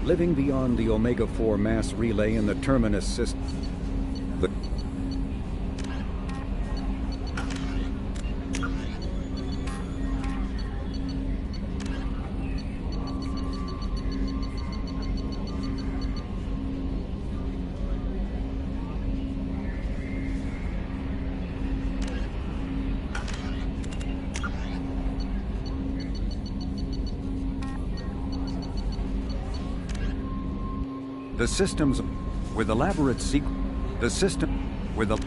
living beyond the Omega-4 mass relay in the terminus system. The systems with elaborate the system with a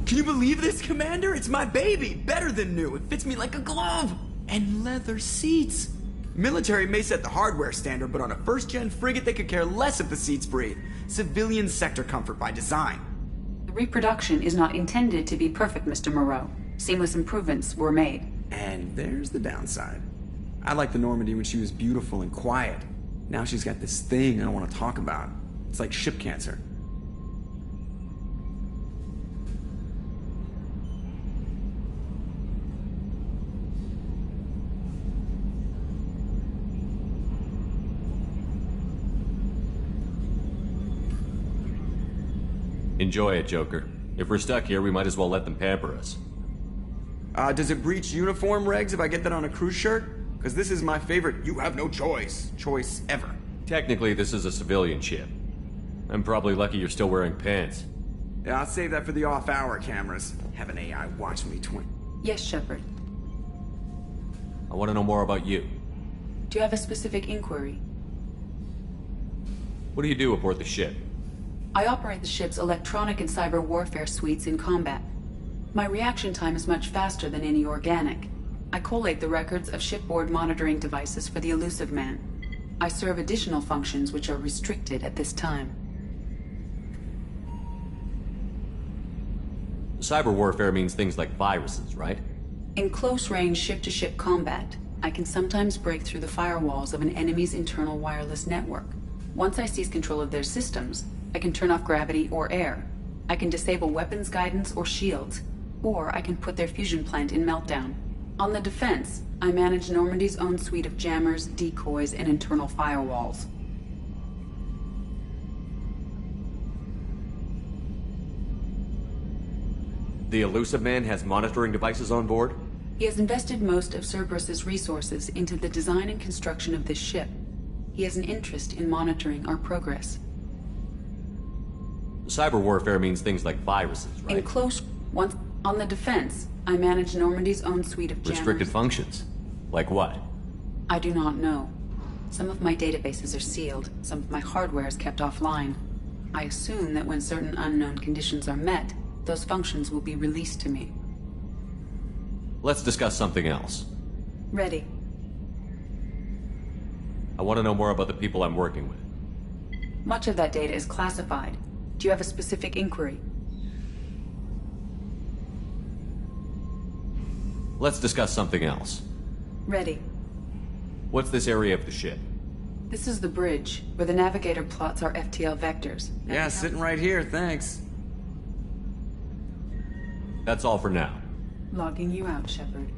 Can you believe this, Commander? It's my baby! Better than new. It fits me like a glove! And leather seats. Military may set the hardware standard, but on a first-gen frigate they could care less if the seats breathe. Civilian sector comfort by design. The reproduction is not intended to be perfect, Mr. Moreau. Seamless improvements were made. And there's the downside. I liked the Normandy when she was beautiful and quiet. Now she's got this thing I don't want to talk about. It's like ship cancer. Enjoy it, Joker. If we're stuck here, we might as well let them pamper us. Does it breach uniform regs if I get that on a cruise shirt? Because this is my favorite you have no choice ever. Technically, this is a civilian ship. I'm probably lucky you're still wearing pants. Yeah, I'll save that for the off-hour cameras. Have an AI watch me Yes, Shepard. I want to know more about you. Do you have a specific inquiry? What do you do aboard the ship? I operate the ship's electronic and cyber warfare suites in combat. My reaction time is much faster than any organic. I collate the records of shipboard monitoring devices for the Elusive Man. I serve additional functions which are restricted at this time. Cyber warfare means things like viruses, right? In close-range ship-to-ship combat, I can sometimes break through the firewalls of an enemy's internal wireless network. Once I seize control of their systems, I can turn off gravity or air. I can disable weapons guidance or shields, or I can put their fusion plant in meltdown. On the defense, I manage Normandy's own suite of jammers, decoys, and internal firewalls. The Elusive Man has monitoring devices on board? He has invested most of Cerberus's resources into the design and construction of this ship. He has an interest in monitoring our progress. Cyber warfare means things like viruses, right? Once on the defense, I manage Normandy's own suite of jammers. Restricted functions? Like what? I do not know. Some of my databases are sealed, some of my hardware is kept offline. I assume that when certain unknown conditions are met, those functions will be released to me. Let's discuss something else. Ready. I want to know more about the people I'm working with. Much of that data is classified. Do you have a specific inquiry? Let's discuss something else. Ready. What's this area of the ship? This is the bridge, where the navigator plots our FTL vectors. Yeah, sitting right here, thanks. That's all for now. Logging you out, Shepard.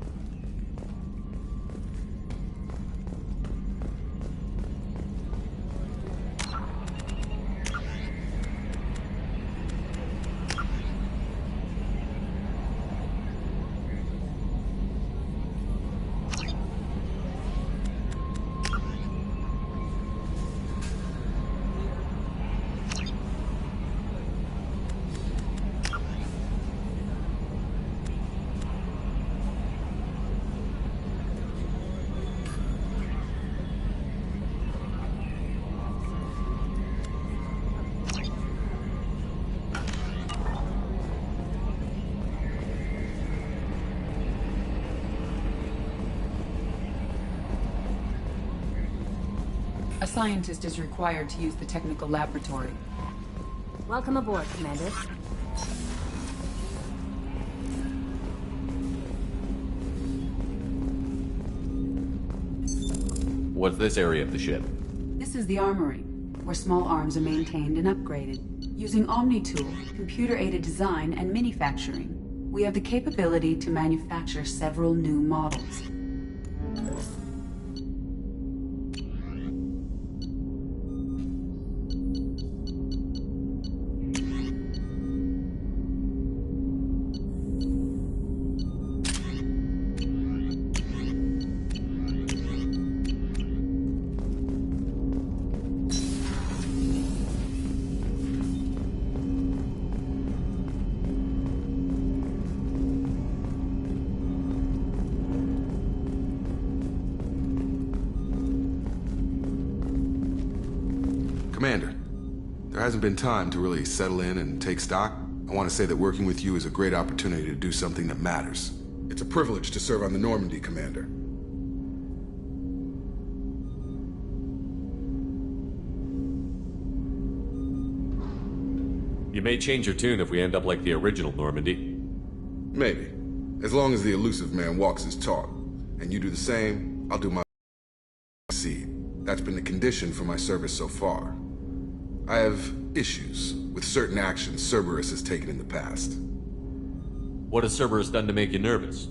A scientist is required to use the technical laboratory. Welcome aboard, Commander. What's this area of the ship? This is the armory, where small arms are maintained and upgraded. Using Omni-Tool, computer-aided design, and manufacturing, we have the capability to manufacture several new models. Commander, there hasn't been time to really settle in and take stock. I want to say that working with you is a great opportunity to do something that matters. It's a privilege to serve on the Normandy, Commander. You may change your tune if we end up like the original Normandy. Maybe. As long as the elusive man walks his talk. And you do the same, I'll do my seed. That's been the condition for my service so far. I have issues with certain actions Cerberus has taken in the past. What has Cerberus done to make you nervous?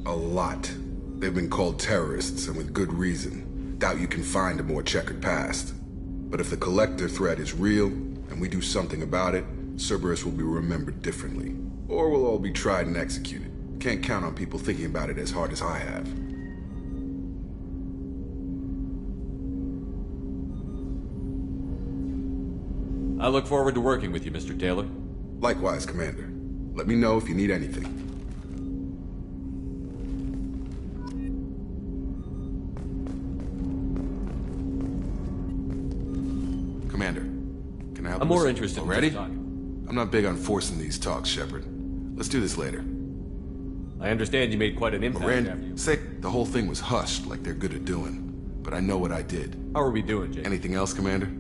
A lot. They've been called terrorists, and with good reason. Doubt you can find a more checkered past. But if the Collector threat is real, and we do something about it, Cerberus will be remembered differently. Or we'll all be tried and executed. Can't count on people thinking about it as hard as I have. I look forward to working with you, Mr. Taylor. Likewise, Commander. Let me know if you need anything. Commander, can I help I'm you with more something? interested Already? in just talking. I'm not big on forcing these talks, Shepard. Let's do this later. I understand you made quite an impact after you. Say the whole thing was hushed like they're good at doing. But I know what I did. How are we doing, Jake? Anything else, Commander?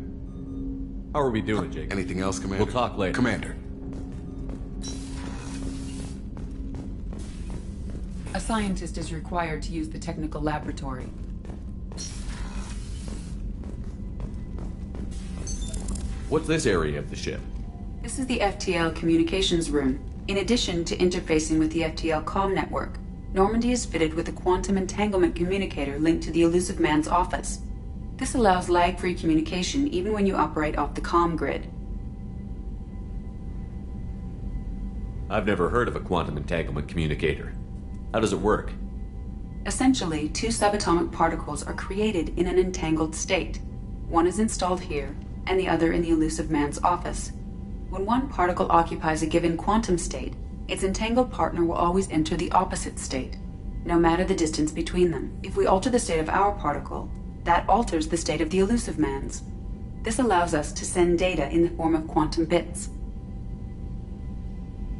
How are we doing, Jake? Anything else, Commander? We'll talk later. Commander. A scientist is required to use the technical laboratory. What's this area of the ship? This is the FTL communications room. In addition to interfacing with the FTL comm network, Normandy is fitted with a quantum entanglement communicator linked to the elusive man's office. This allows lag-free communication even when you operate off the comm grid. I've never heard of a quantum entanglement communicator. How does it work? Essentially, two subatomic particles are created in an entangled state. One is installed here, and the other in the elusive man's office. When one particle occupies a given quantum state, its entangled partner will always enter the opposite state, no matter the distance between them. If we alter the state of our particle, that alters the state of the elusive man's. This allows us to send data in the form of quantum bits.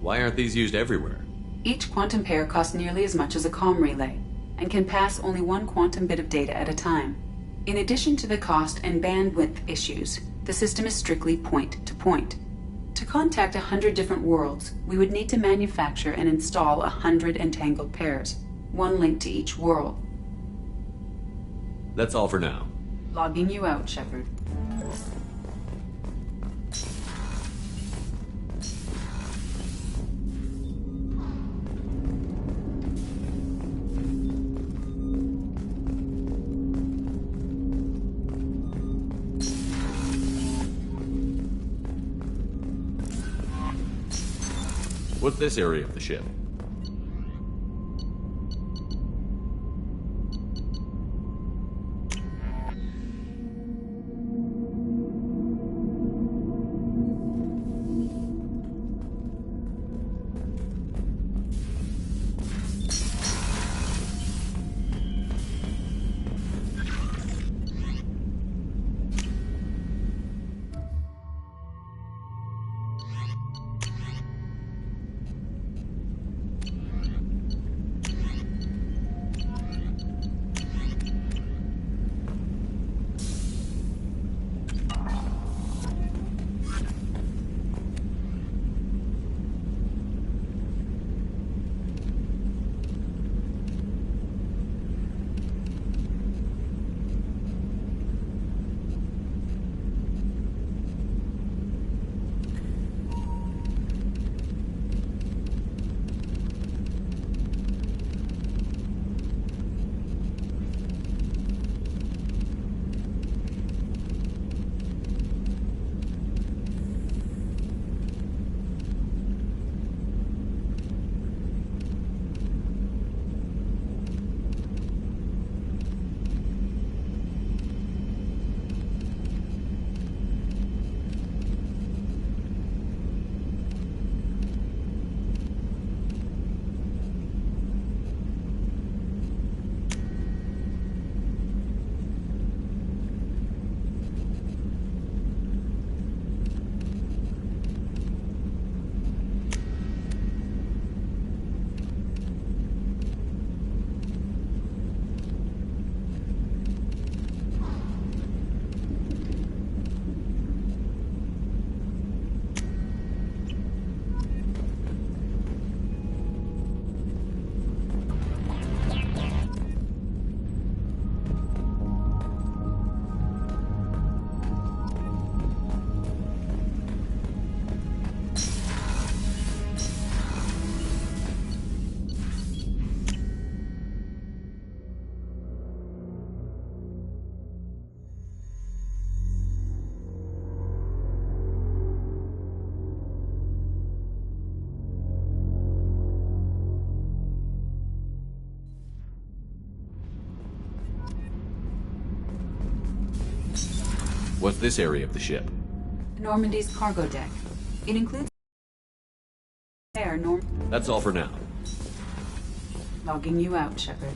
Why aren't these used everywhere? Each quantum pair costs nearly as much as a comm relay, and can pass only one quantum bit of data at a time. In addition to the cost and bandwidth issues, the system is strictly point-to-point. To contact 100 different worlds, we would need to manufacture and install 100 entangled pairs, one link to each world. That's all for now. Logging you out, Shepard. What's this area of the ship? What's this area of the ship? Normandy's cargo deck. It includes That's all for now. Logging you out, Shepard.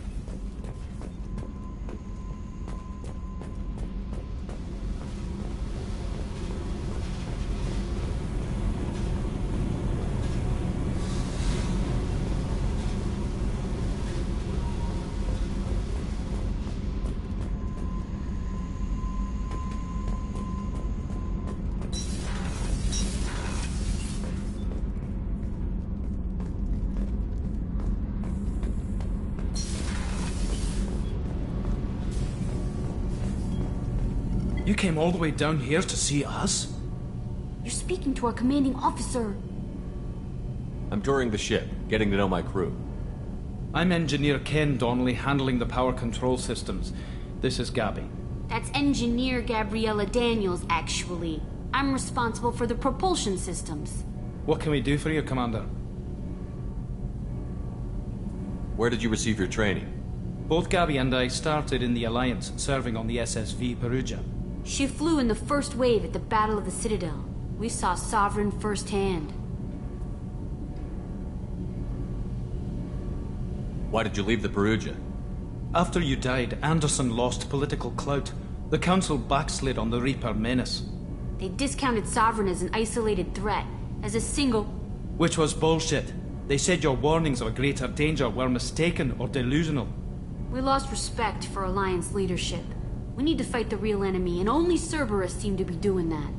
You came all the way down here to see us? You're speaking to our commanding officer. I'm touring the ship, getting to know my crew. I'm Engineer Ken Donnelly, handling the power control systems. This is Gabby. That's Engineer Gabriella Daniels, actually. I'm responsible for the propulsion systems. What can we do for you, Commander? Where did you receive your training? Both Gabby and I started in the Alliance, serving on the SSV Perugia. She flew in the first wave at the Battle of the Citadel. We saw Sovereign firsthand. Why did you leave the Perugia? After you died, Anderson lost political clout. The Council backslid on the Reaper menace. They discounted Sovereign as an isolated threat, as a single... Which was bullshit. They said your warnings of a greater danger were mistaken or delusional. We lost respect for Alliance leadership. We need to fight the real enemy, and only Cerberus seem to be doing that.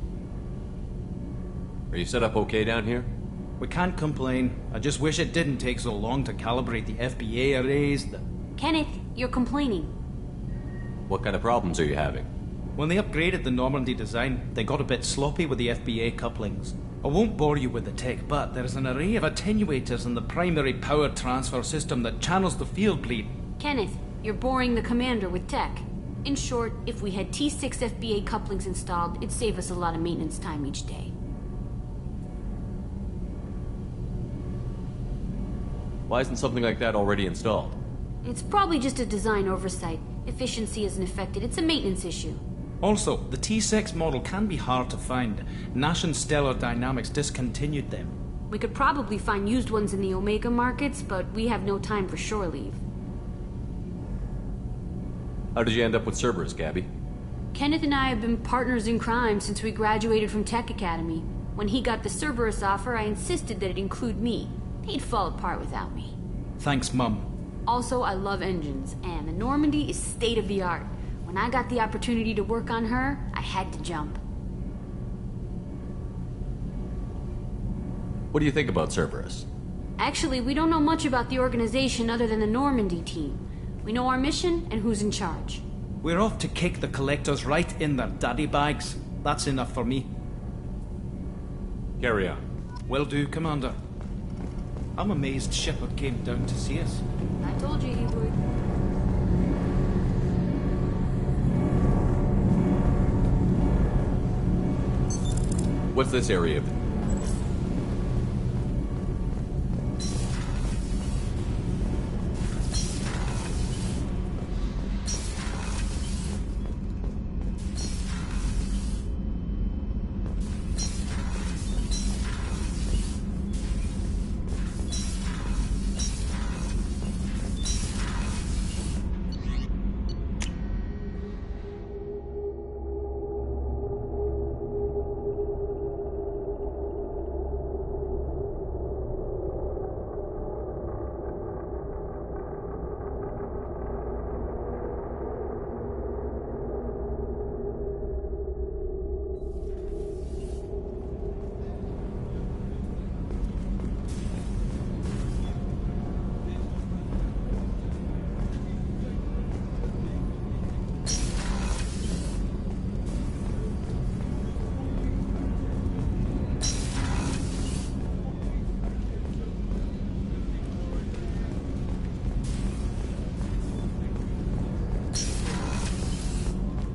Are you set up okay down here? We can't complain. I just wish it didn't take so long to calibrate the FBA arrays. Kenneth, you're complaining. What kind of problems are you having? When they upgraded the Normandy design, they got a bit sloppy with the FBA couplings. I won't bore you with the tech, but there's an array of attenuators in the primary power transfer system that channels the field bleed. Kenneth, you're boring the commander with tech. In short, if we had T6 FBA couplings installed, it'd save us a lot of maintenance time each day. Why isn't something like that already installed? It's probably just a design oversight. Efficiency isn't affected. It's a maintenance issue. Also, the T6 model can be hard to find. Nash and Stellar Dynamics discontinued them. We could probably find used ones in the Omega markets, but we have no time for shore leave. How did you end up with Cerberus, Gabby? Kenneth and I have been partners in crime since we graduated from Tech Academy. When he got the Cerberus offer, I insisted that it include me. He'd fall apart without me. Thanks, Mum. Also, I love engines, and the Normandy is state-of-the-art. When I got the opportunity to work on her, I had to jump. What do you think about Cerberus? Actually, we don't know much about the organization other than the Normandy team. We know our mission and who's in charge. We're off to kick the collectors right in their daddy bags. That's enough for me. Carry on. Will do, Commander. I'm amazed Shepard came down to see us. I told you he would. What's this area?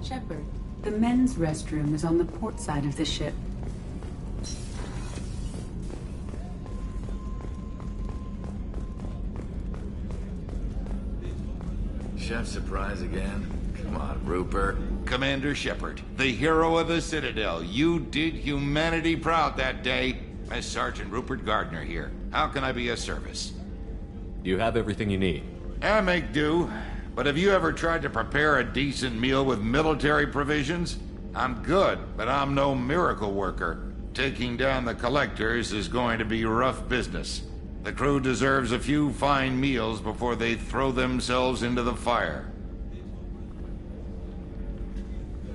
Shepard, the men's restroom is on the port side of the ship. Chef surprise again? Come on, Rupert. Commander Shepard, the hero of the Citadel. You did humanity proud that day. As Sergeant Rupert Gardner here. How can I be of service? You have everything you need. I make do. But have you ever tried to prepare a decent meal with military provisions? I'm good, but I'm no miracle worker. Taking down the collectors is going to be rough business. The crew deserves a few fine meals before they throw themselves into the fire.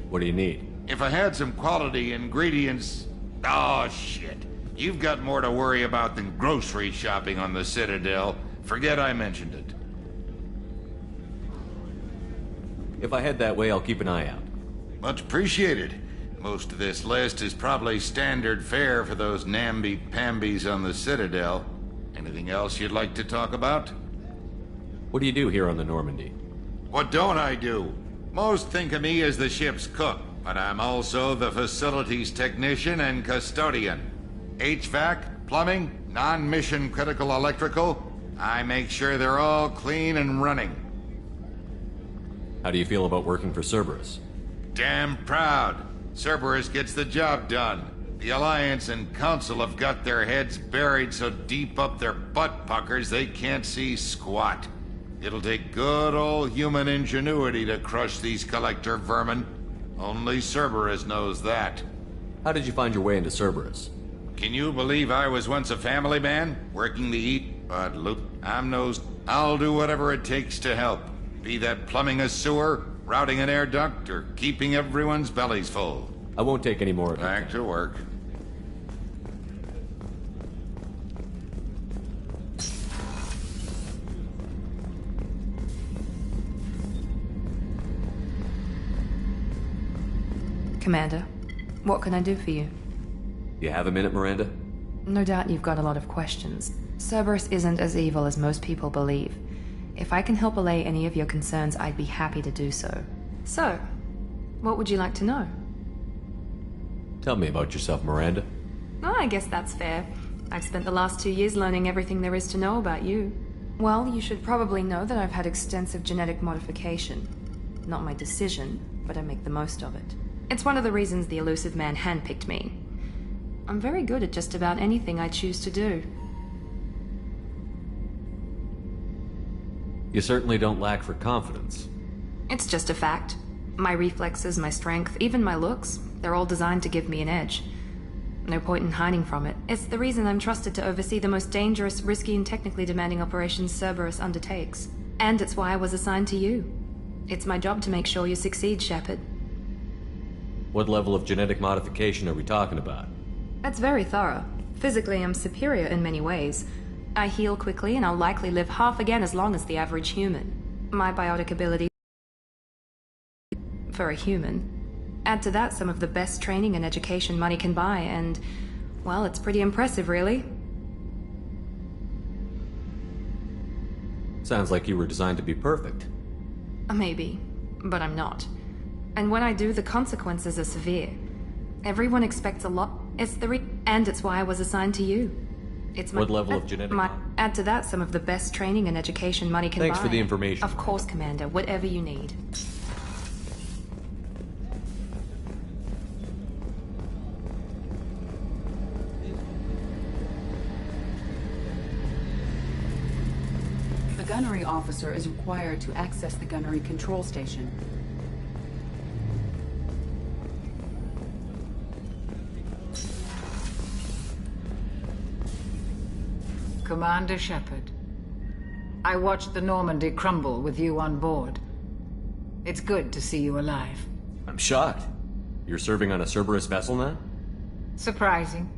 What do you need? If I had some quality ingredients... Oh, shit. You've got more to worry about than grocery shopping on the Citadel. Forget I mentioned it. If I head that way, I'll keep an eye out. Much appreciated. Most of this list is probably standard fare for those namby-pambies on the Citadel. Anything else you'd like to talk about? What do you do here on the Normandy? What don't I do? Most think of me as the ship's cook, but I'm also the facilities technician and custodian. HVAC, plumbing, non-mission critical electrical. I make sure they're all clean and running. How do you feel about working for Cerberus? Damn proud. Cerberus gets the job done. The Alliance and Council have got their heads buried so deep up their butt puckers they can't see squat. It'll take good old human ingenuity to crush these collector vermin. Only Cerberus knows that. How did you find your way into Cerberus? Can you believe I was once a family man, working the eat? But look, I'll do whatever it takes to help. Be that plumbing a sewer, routing an air duct, or keeping everyone's bellies full. I won't take any more of your Back time. to work. Commander, what can I do for you? You have a minute, Miranda? No doubt you've got a lot of questions. Cerberus isn't as evil as most people believe. If I can help allay any of your concerns, I'd be happy to do so. So, what would you like to know? Tell me about yourself, Miranda. Oh, I guess that's fair. I've spent the last 2 years learning everything there is to know about you. Well, you should probably know that I've had extensive genetic modification. Not my decision, but I make the most of it. It's one of the reasons the elusive man handpicked me. I'm very good at just about anything I choose to do. You certainly don't lack for confidence. It's just a fact. My reflexes, my strength, even my looks, they're all designed to give me an edge. No point in hiding from it. It's the reason I'm trusted to oversee the most dangerous, risky, and technically demanding operations Cerberus undertakes. And it's why I was assigned to you. It's my job to make sure you succeed, Shepard. What level of genetic modification are we talking about? That's very thorough. Physically, I'm superior in many ways. I heal quickly, and I'll likely live half again as long as the average human. My biotic ability for a human. Add to that some of the best training and education money can buy, and, well, it's pretty impressive, really. Sounds like you were designed to be perfect. Maybe, but I'm not. And when I do, the consequences are severe. Everyone expects a lot. And it's why I was assigned to you. It's my... What level of genetic... Add to that some of the best training and education money can buy. Thanks for the information. Of course, Commander. Whatever you need. The gunnery officer is required to access the gunnery control station. Commander Shepard, I watched the Normandy crumble with you on board. It's good to see you alive. I'm shocked. You're serving on a Cerberus vessel now? Surprising,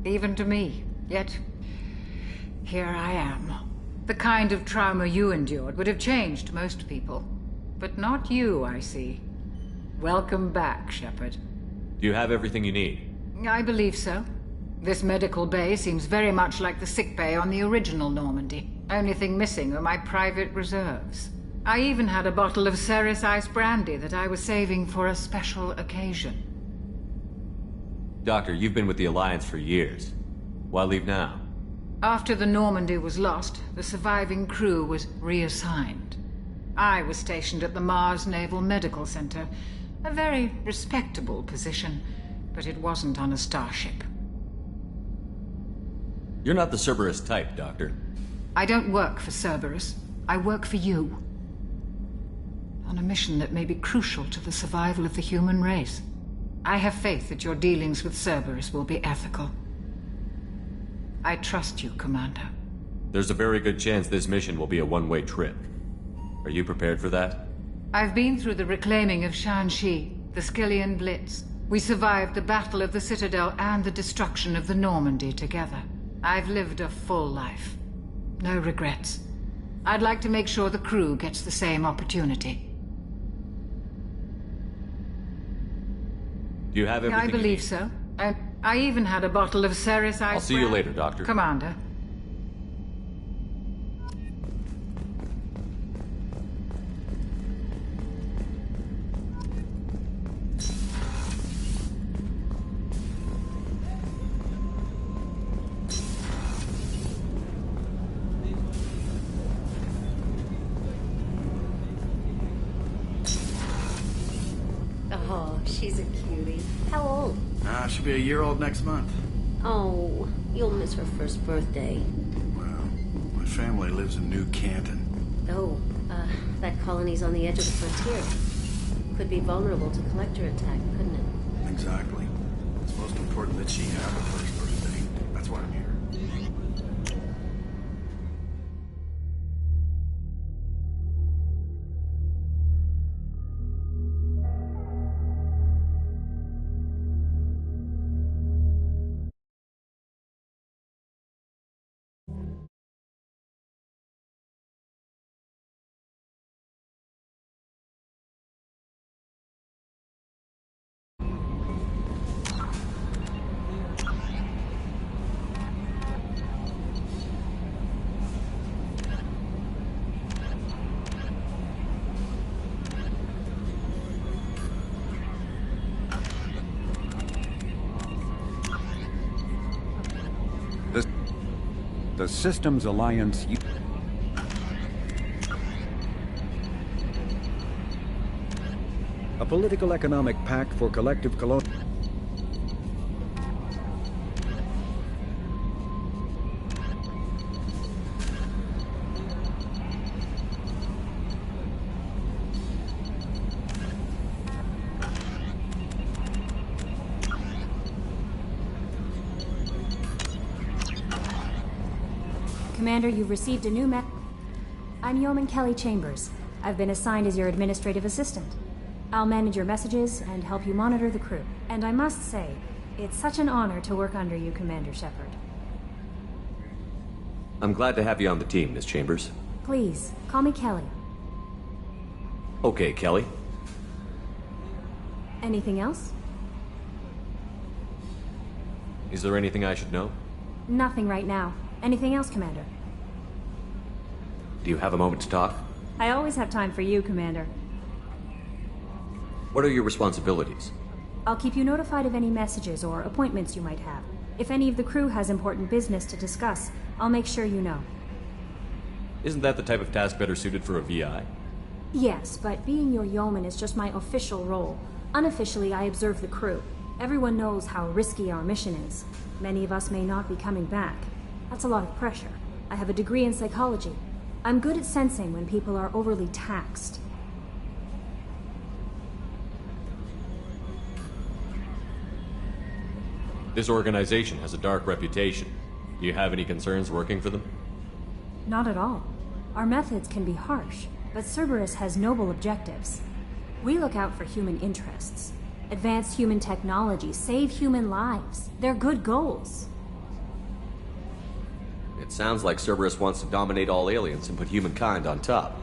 even to me. Yet, here I am. The kind of trauma you endured would have changed most people. But not you, I see. Welcome back, Shepard. Do you have everything you need? I believe so. This medical bay seems very much like the sick bay on the original Normandy. Only thing missing are my private reserves. I even had a bottle of Ceres Ice brandy that I was saving for a special occasion. Doctor, you've been with the Alliance for years. Why leave now? After the Normandy was lost, the surviving crew was reassigned. I was stationed at the Mars Naval Medical Center. A very respectable position, but it wasn't on a starship. You're not the Cerberus type, Doctor. I don't work for Cerberus. I work for you. On a mission that may be crucial to the survival of the human race. I have faith that your dealings with Cerberus will be ethical. I trust you, Commander. There's a very good chance this mission will be a one-way trip. Are you prepared for that? I've been through the reclaiming of Shanxi, the Skillian Blitz. We survived the Battle of the Citadel and the destruction of the Normandy together. I've lived a full life. No regrets. I'd like to make sure the crew gets the same opportunity. Do you have everything I believe so. I even had a bottle of Ceres Ice. I'll see you later, Doctor. Commander. Oh, she's a cutie. How old? She'll be a year old next month. Oh, you'll miss her first birthday. Well, my family lives in New Canton. Oh, that colony's on the edge of the frontier. Could be vulnerable to collector attack, couldn't it? Exactly. It's most important that she have her first birthday. That's why I'm here. The Systems Alliance... A political economic pact for collective colonial... Commander, you've received a new I'm Yeoman Kelly Chambers. I've been assigned as your administrative assistant. I'll manage your messages and help you monitor the crew. And I must say, it's such an honor to work under you, Commander Shepard. I'm glad to have you on the team, Miss Chambers. Please, call me Kelly. Okay, Kelly. Anything else? Is there anything I should know? Nothing right now. Anything else, Commander? Do you have a moment to talk? I always have time for you, Commander. What are your responsibilities? I'll keep you notified of any messages or appointments you might have. If any of the crew has important business to discuss, I'll make sure you know. Isn't that the type of task better suited for a VI? Yes, but being your yeoman is just my official role. Unofficially, I observe the crew. Everyone knows how risky our mission is. Many of us may not be coming back. That's a lot of pressure. I have a degree in psychology. I'm good at sensing when people are overly taxed. This organization has a dark reputation. Do you have any concerns working for them? Not at all. Our methods can be harsh, but Cerberus has noble objectives. We look out for human interests. Advance human technology, save human lives. They're good goals. It sounds like Cerberus wants to dominate all aliens and put humankind on top.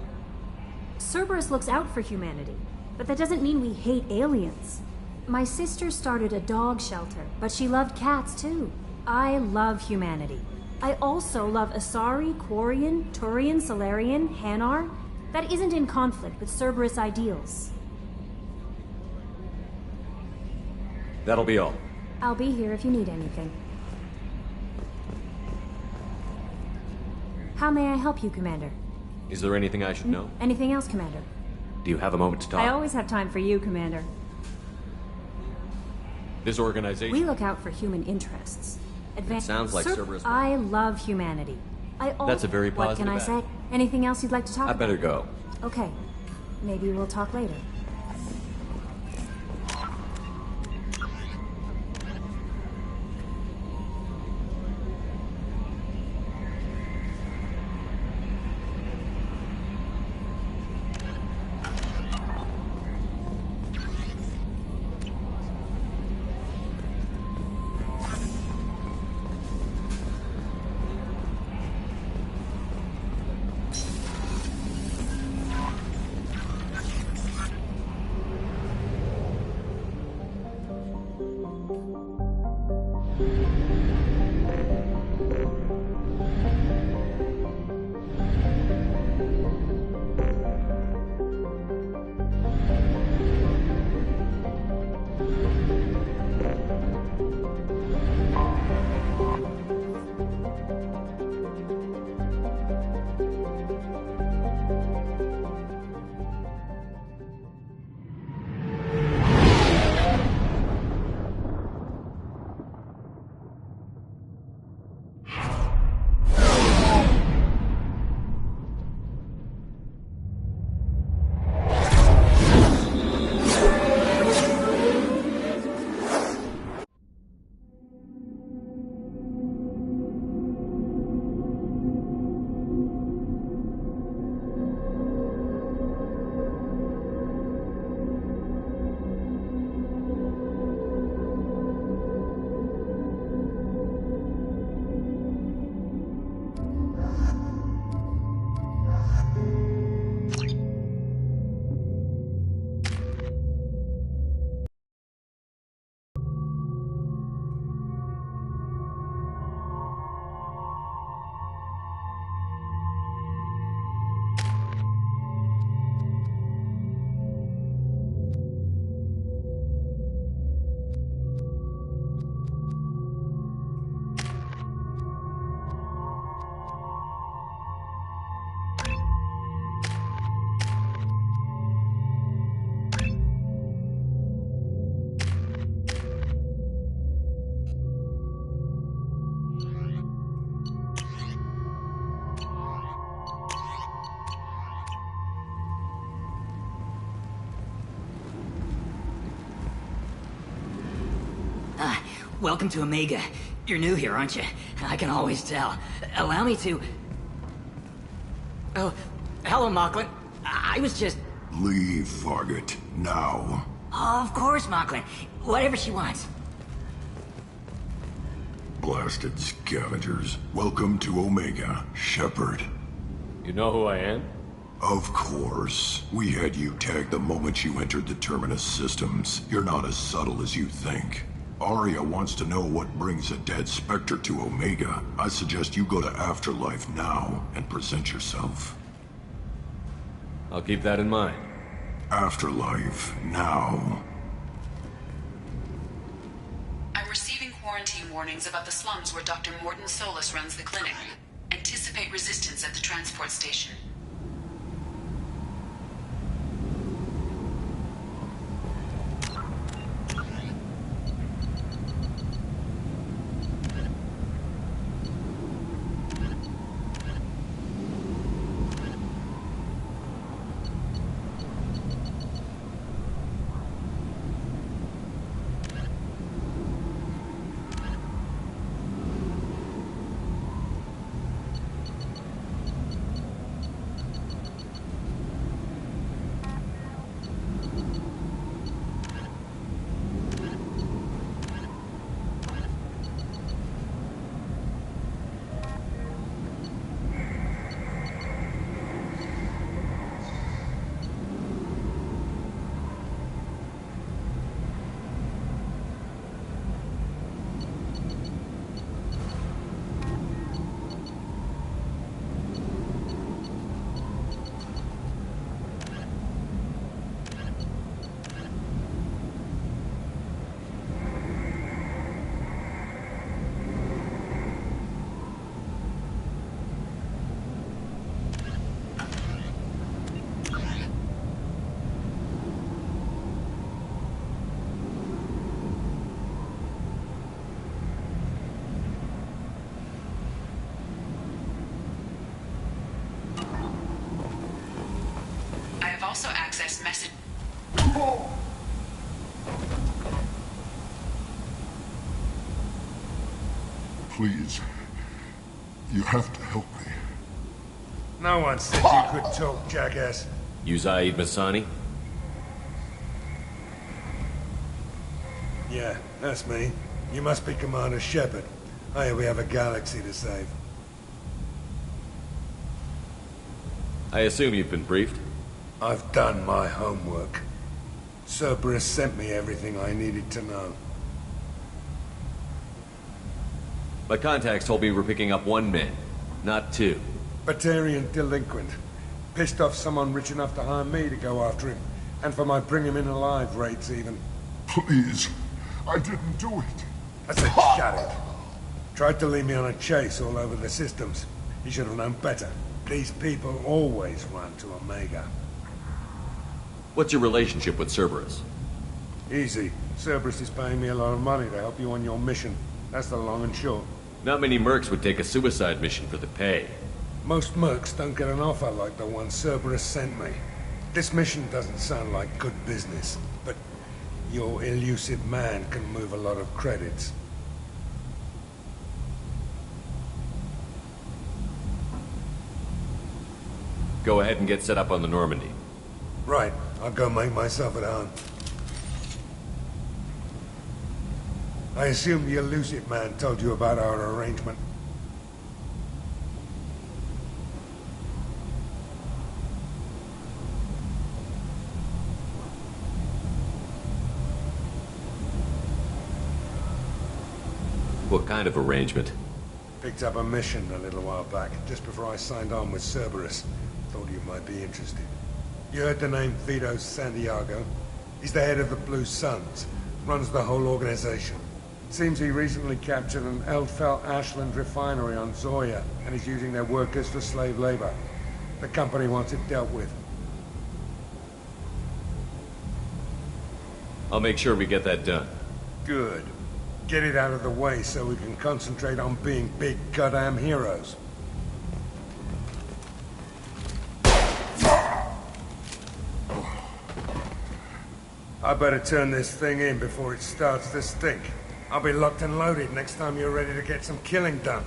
Cerberus looks out for humanity, but that doesn't mean we hate aliens. My sister started a dog shelter, but she loved cats too. I love humanity. I also love Asari, Quarian, Turian, Solarian, Hanar. That isn't in conflict with Cerberus ideals. That'll be all. I'll be here if you need anything. How may I help you, Commander? Is there anything I should know? Anything else, Commander? Do you have a moment to talk? I always have time for you, Commander. This organization... We look out for human interests. It sounds like Cerberus... I love humanity. That's a very positive What can I say? Anything else you'd like to talk about? I better go. Okay. Maybe we'll talk later. Welcome to Omega. You're new here, aren't you? I can always tell. Allow me to... Oh, hello, Mocklin. I was just... Leave, Fargate. Now. Oh, of course, Mocklin. Whatever she wants. Blasted scavengers. Welcome to Omega, Shepard. You know who I am? Of course. We had you tagged the moment you entered the Terminus systems. You're not as subtle as you think. Arya wants to know what brings a dead Spectre to Omega. I suggest you go to Afterlife now and present yourself. I'll keep that in mind. Afterlife now. I'm receiving quarantine warnings about the slums where Dr. Morton Solus runs the clinic. Anticipate resistance at the transport station. Please. You have to help me. No one said you could talk, jackass. You Zaid Masani? Yeah, that's me. You must be Commander Shepard. Hey, we have a galaxy to save. I assume you've been briefed? I've done my homework. Cerberus sent me everything I needed to know. My contacts told me we're picking up one man, not two. Batarian delinquent. Pissed off someone rich enough to hire me to go after him. And for my bring him in alive rates even. Please. I didn't do it. I said shut it. Tried to lead me on a chase all over the systems. He should have known better. These people always run to Omega. What's your relationship with Cerberus? Easy. Cerberus is paying me a lot of money to help you on your mission. That's the long and short. Not many mercs would take a suicide mission for the pay. Most mercs don't get an offer like the one Cerberus sent me. This mission doesn't sound like good business, but your elusive man can move a lot of credits. Go ahead and get set up on the Normandy. Right. I'll go make myself at home. I assume the elusive man told you about our arrangement. What kind of arrangement? Picked up a mission a little while back, just before I signed on with Cerberus. Thought you might be interested. You heard the name Vito Santiago? He's the head of the Blue Suns, runs the whole organization. Seems he recently captured an Eldfell Ashland refinery on Zoya, and is using their workers for slave labor. The company wants it dealt with. I'll make sure we get that done. Good. Get it out of the way so we can concentrate on being big goddamn heroes. I better turn this thing in before it starts to stink. I'll be locked and loaded next time you're ready to get some killing done.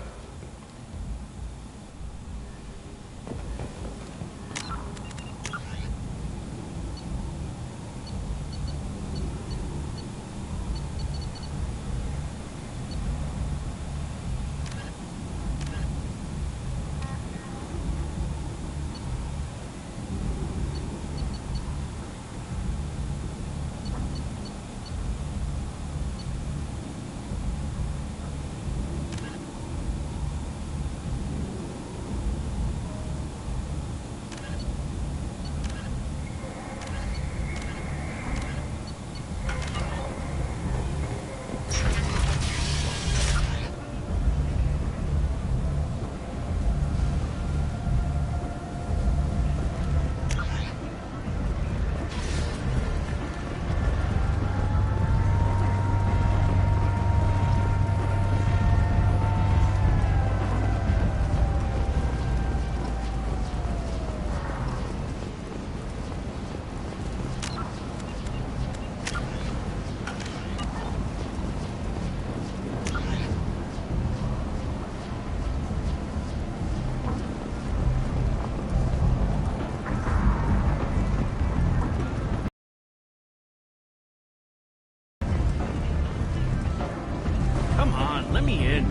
Let me in.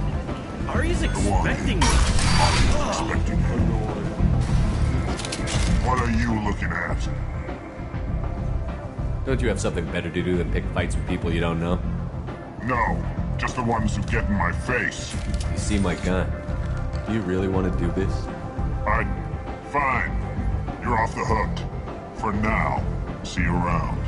Ari's expecting me. Expecting him. What are you looking at? Don't you have something better to do than pick fights with people you don't know? No, just the ones who get in my face. You see my gun. Do you really want to do this? Fine. You're off the hook. For now. See you around.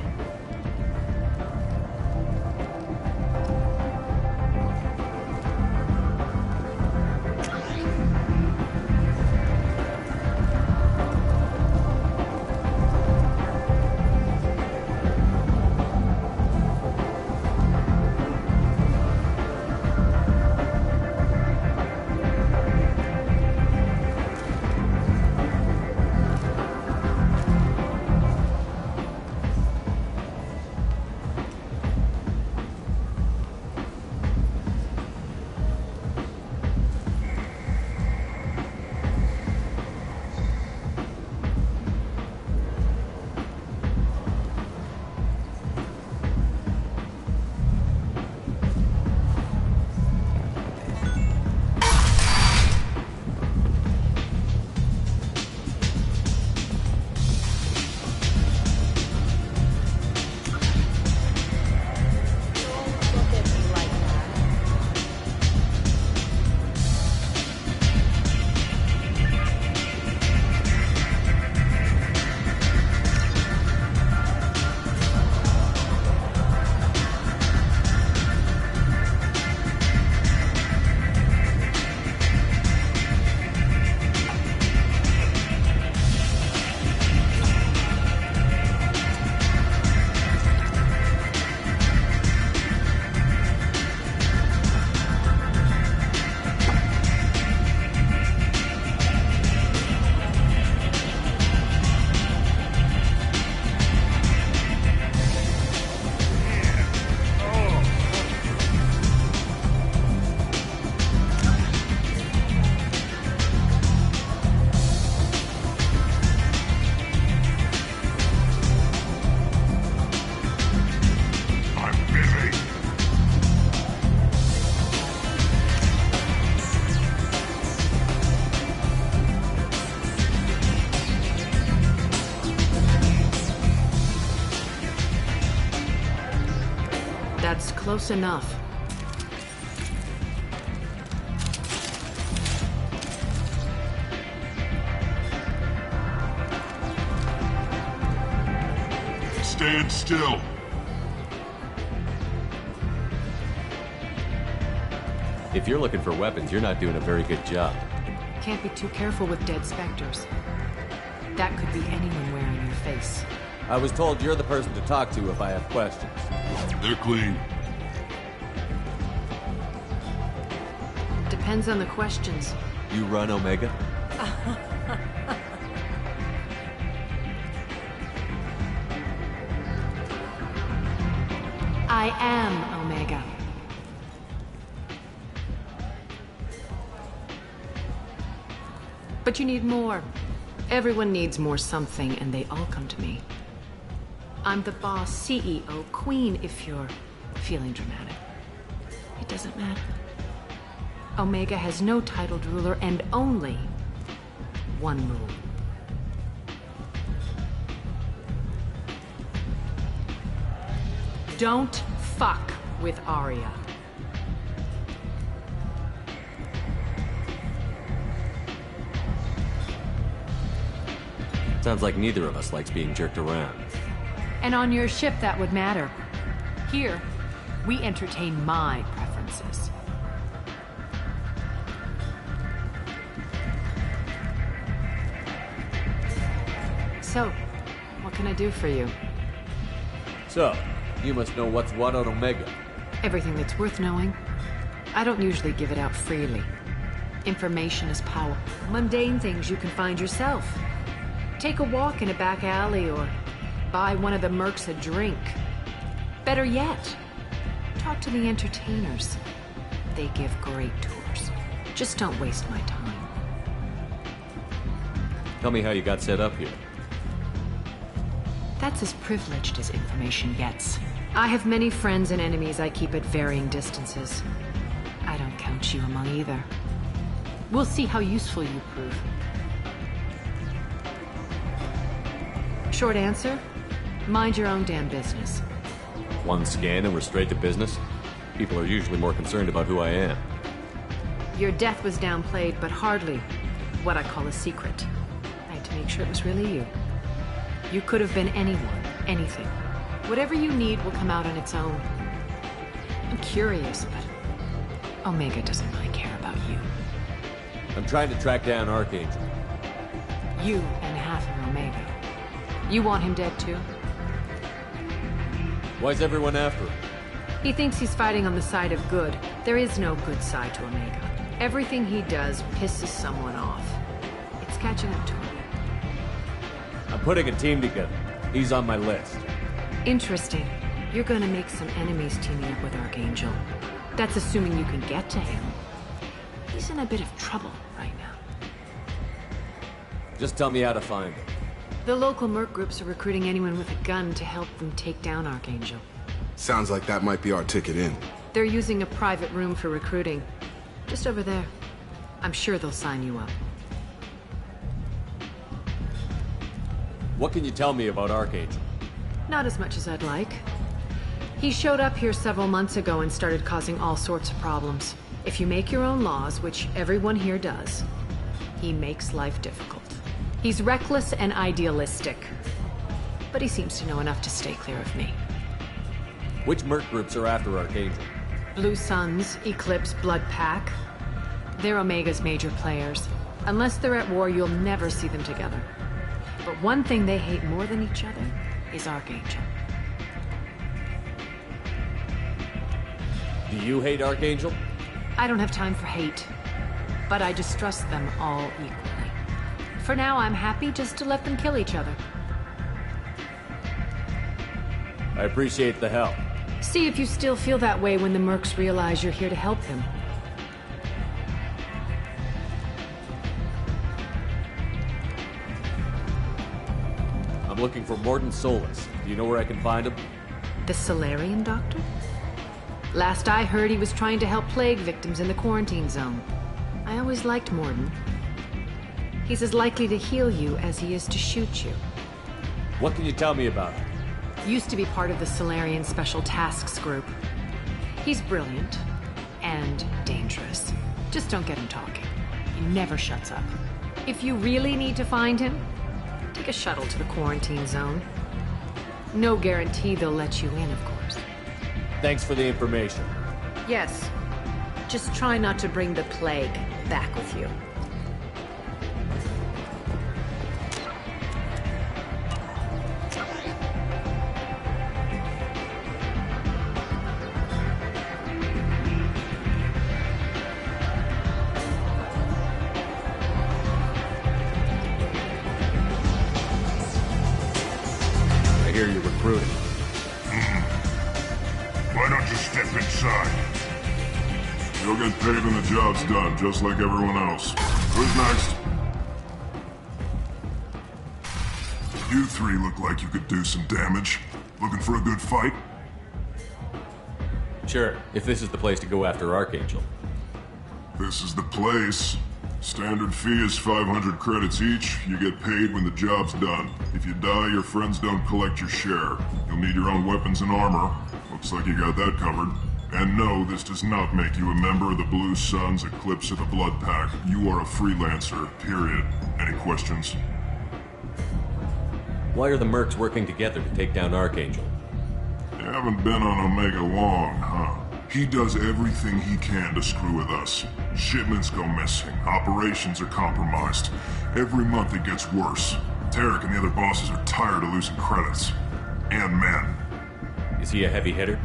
Close enough. Stand still. If you're looking for weapons, you're not doing a very good job. Can't be too careful with dead specters. That could be anyone wearing your face. I was told you're the person to talk to if I have questions. They're clean. Depends on the questions. You run Omega? I am Omega. But you need more. Everyone needs more something, and they all come to me. I'm the boss, CEO, queen, if you're feeling dramatic. It doesn't matter. Omega has no titled ruler and only one rule. Don't fuck with Arya. Sounds like neither of us likes being jerked around. And on your ship, that would matter. Here, we entertain my preferences. So, what can I do for you? So, you must know what's what on Omega. Everything that's worth knowing. I don't usually give it out freely. Information is power. Mundane things you can find yourself. Take a walk in a back alley or buy one of the mercs a drink. Better yet, talk to the entertainers. They give great tours. Just don't waste my time. Tell me how you got set up here. That's as privileged as information gets. I have many friends and enemies I keep at varying distances. I don't count you among either. We'll see how useful you prove. Short answer, mind your own damn business. One scan and we're straight to business? People are usually more concerned about who I am. Your death was downplayed, but hardly what I call a secret. I had to make sure it was really you. You could have been anyone, anything. Whatever you need will come out on its own. I'm curious, but Omega doesn't really care about you. I'm trying to track down Archangel. You and half of Omega. You want him dead too? Why's everyone after him? He thinks he's fighting on the side of good. There is no good side to Omega. Everything he does pisses someone off. It's catching up to him. I'm putting a team together. He's on my list. Interesting. You're gonna make some enemies teaming up with Archangel. That's assuming you can get to him. He's in a bit of trouble right now. Just tell me how to find him. The local merc groups are recruiting anyone with a gun to help them take down Archangel. Sounds like that might be our ticket in. They're using a private room for recruiting. Just over there. I'm sure they'll sign you up. What can you tell me about Archangel? Not as much as I'd like. He showed up here several months ago and started causing all sorts of problems. If you make your own laws, which everyone here does, he makes life difficult. He's reckless and idealistic. But he seems to know enough to stay clear of me. Which merc groups are after Archangel? Blue Suns, Eclipse, Blood Pack. They're Omega's major players. Unless they're at war, you'll never see them together. But one thing they hate more than each other is Archangel. Do you hate Archangel? I don't have time for hate. But I distrust them all equally. For now, I'm happy just to let them kill each other. I appreciate the help. See if you still feel that way when the mercs realize you're here to help him. I'm looking for Mordin Solus. Do you know where I can find him? The Solarian doctor? Last I heard, he was trying to help plague victims in the quarantine zone. I always liked Mordin. He's as likely to heal you as he is to shoot you. What can you tell me about him? Used to be part of the Solarian Special Tasks Group. He's brilliant and dangerous. Just don't get him talking. He never shuts up. If you really need to find him, take a shuttle to the quarantine zone. No guarantee they'll let you in, of course. Thanks for the information. Yes. Just try not to bring the plague back with you. I hear you're recruiting. Why don't you step inside? You'll get paid when the job's done, just like everyone else. Who's next? You three look like you could do some damage. Looking for a good fight? Sure, if this is the place to go after Archangel. This is the place. Standard fee is 500 credits each. You get paid when the job's done. If you die, your friends don't collect your share. You'll need your own weapons and armor. Looks like you got that covered. And no, this does not make you a member of the Blue Suns, Eclipse, or the Blood Pack. You are a freelancer, period. Any questions? Why are the mercs working together to take down Archangel? You haven't been on Omega long, huh? He does everything he can to screw with us. Shipments go missing, operations are compromised. Every month it gets worse. Tarek and the other bosses are tired of losing credits. And men. Is he a heavy hitter?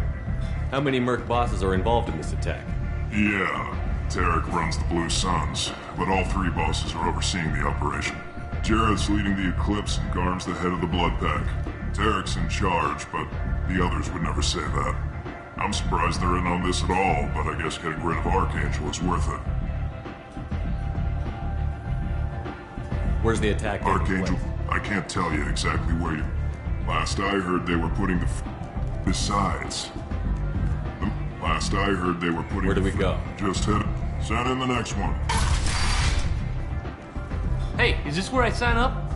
How many merc bosses are involved in this attack? Yeah, Tarek runs the Blue Suns, but all three bosses are overseeing the operation. Jared's leading the Eclipse and Garm's the head of the Blood Pack. Tarek's in charge, but the others would never say that. I'm surprised they're in on this at all, but I guess getting rid of Archangel is worth it. Where's the attack taking Archangel, place? I can't tell you exactly where you... Last I heard they were putting the... Besides... Last I heard they were putting... Where do we go? Just head... Send in the next one. Hey, is this where I sign up?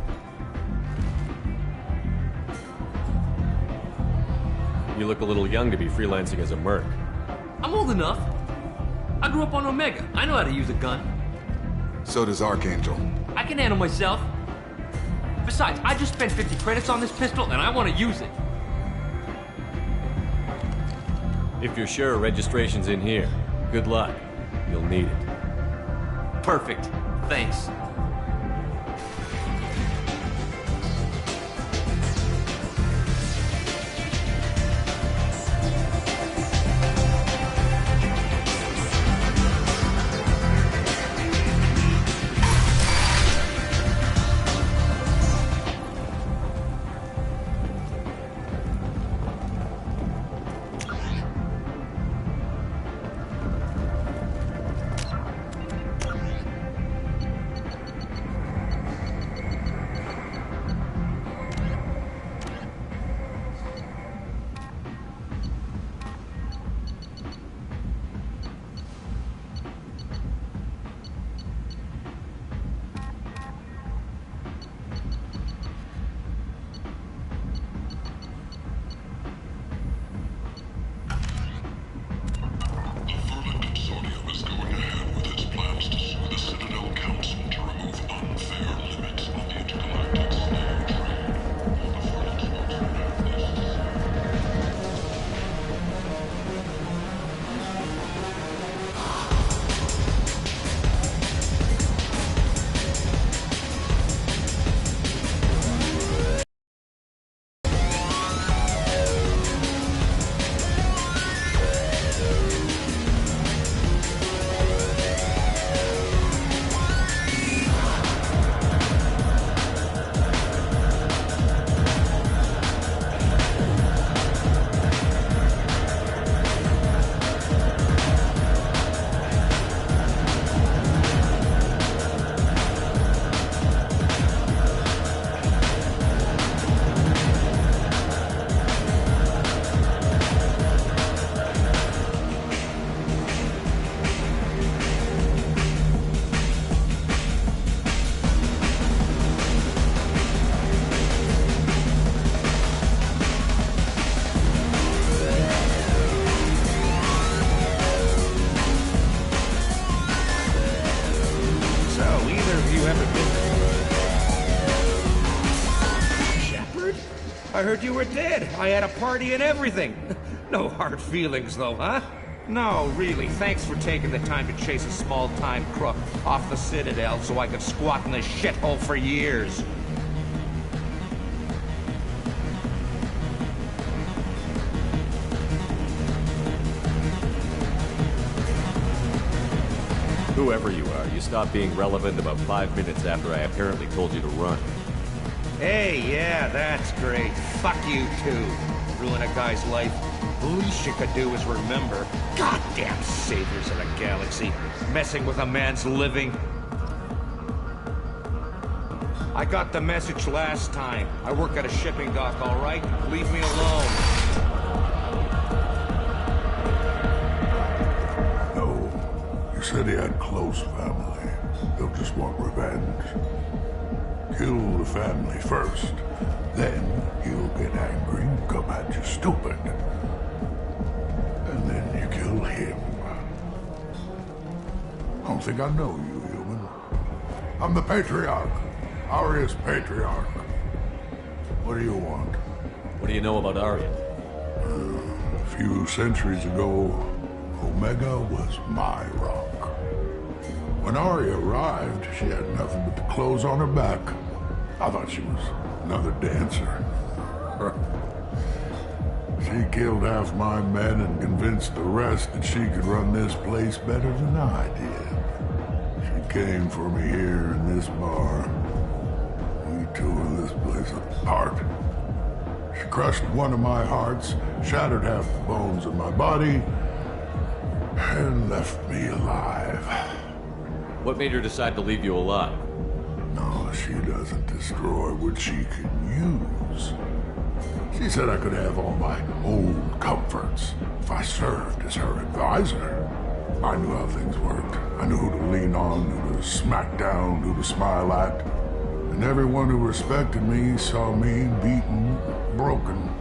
You look a little young to be freelancing as a merc. I'm old enough. I grew up on Omega. I know how to use a gun. So does Archangel. I can handle myself. Besides, I just spent 50 credits on this pistol and I want to use it. If you're sure registration's in here, good luck. You'll need it. Perfect. Thanks. either of you ever been... Shepard? I heard you were dead. I had a party and everything. No hard feelings, though, huh? No, really, thanks for taking the time to chase a small-time crook off the Citadel so I could squat in this shithole for years. Whoever you are, you stopped being relevant about 5 minutes after I apparently told you to run. Hey, yeah, that's great. Fuck you, too. Ruin a guy's life. The least you could do is remember. Goddamn saviors of the galaxy. Messing with a man's living. I got the message last time. I work at a shipping dock, all right? Leave me alone. You said he had close family. They'll just want revenge. Kill the family first. Then he'll get angry and come at you stupid. And then you kill him. I don't think I know you, human. I'm the Patriarch. Aria's Patriarch. What do you want? What do you know about Aria? A few centuries ago, Omega was my rock. When Aria arrived, she had nothing but the clothes on her back. I thought she was another dancer. She killed half my men and convinced the rest that she could run this place better than I did. She came for me here in this bar. We tore this place apart. She crushed one of my hearts, shattered half the bones in my body, and left me alive. What made her decide to leave you alive? No, she doesn't destroy what she can use. She said I could have all my old comforts if I served as her advisor. I knew how things worked. I knew who to lean on, who to smack down, who to smile at. And everyone who respected me saw me beaten, broken.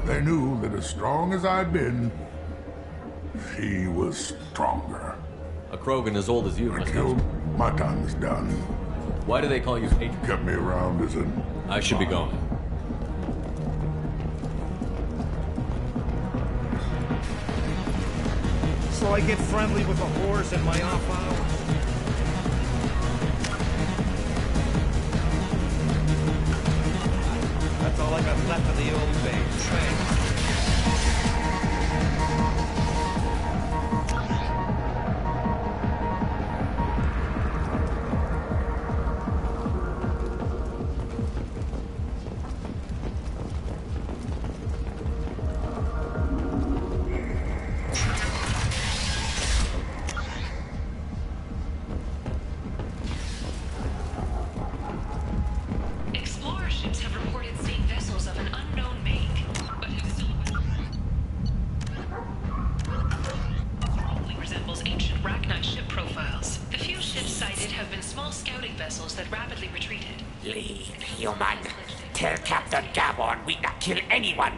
They knew that as strong as I'd been, she was stronger. A Krogan as old as you must killed. My time is done. Why do they call you Patriot? Kept me around as an... I should be going. So I get friendly with the whores in my off hours. That's all I got left of the old days. Thanks.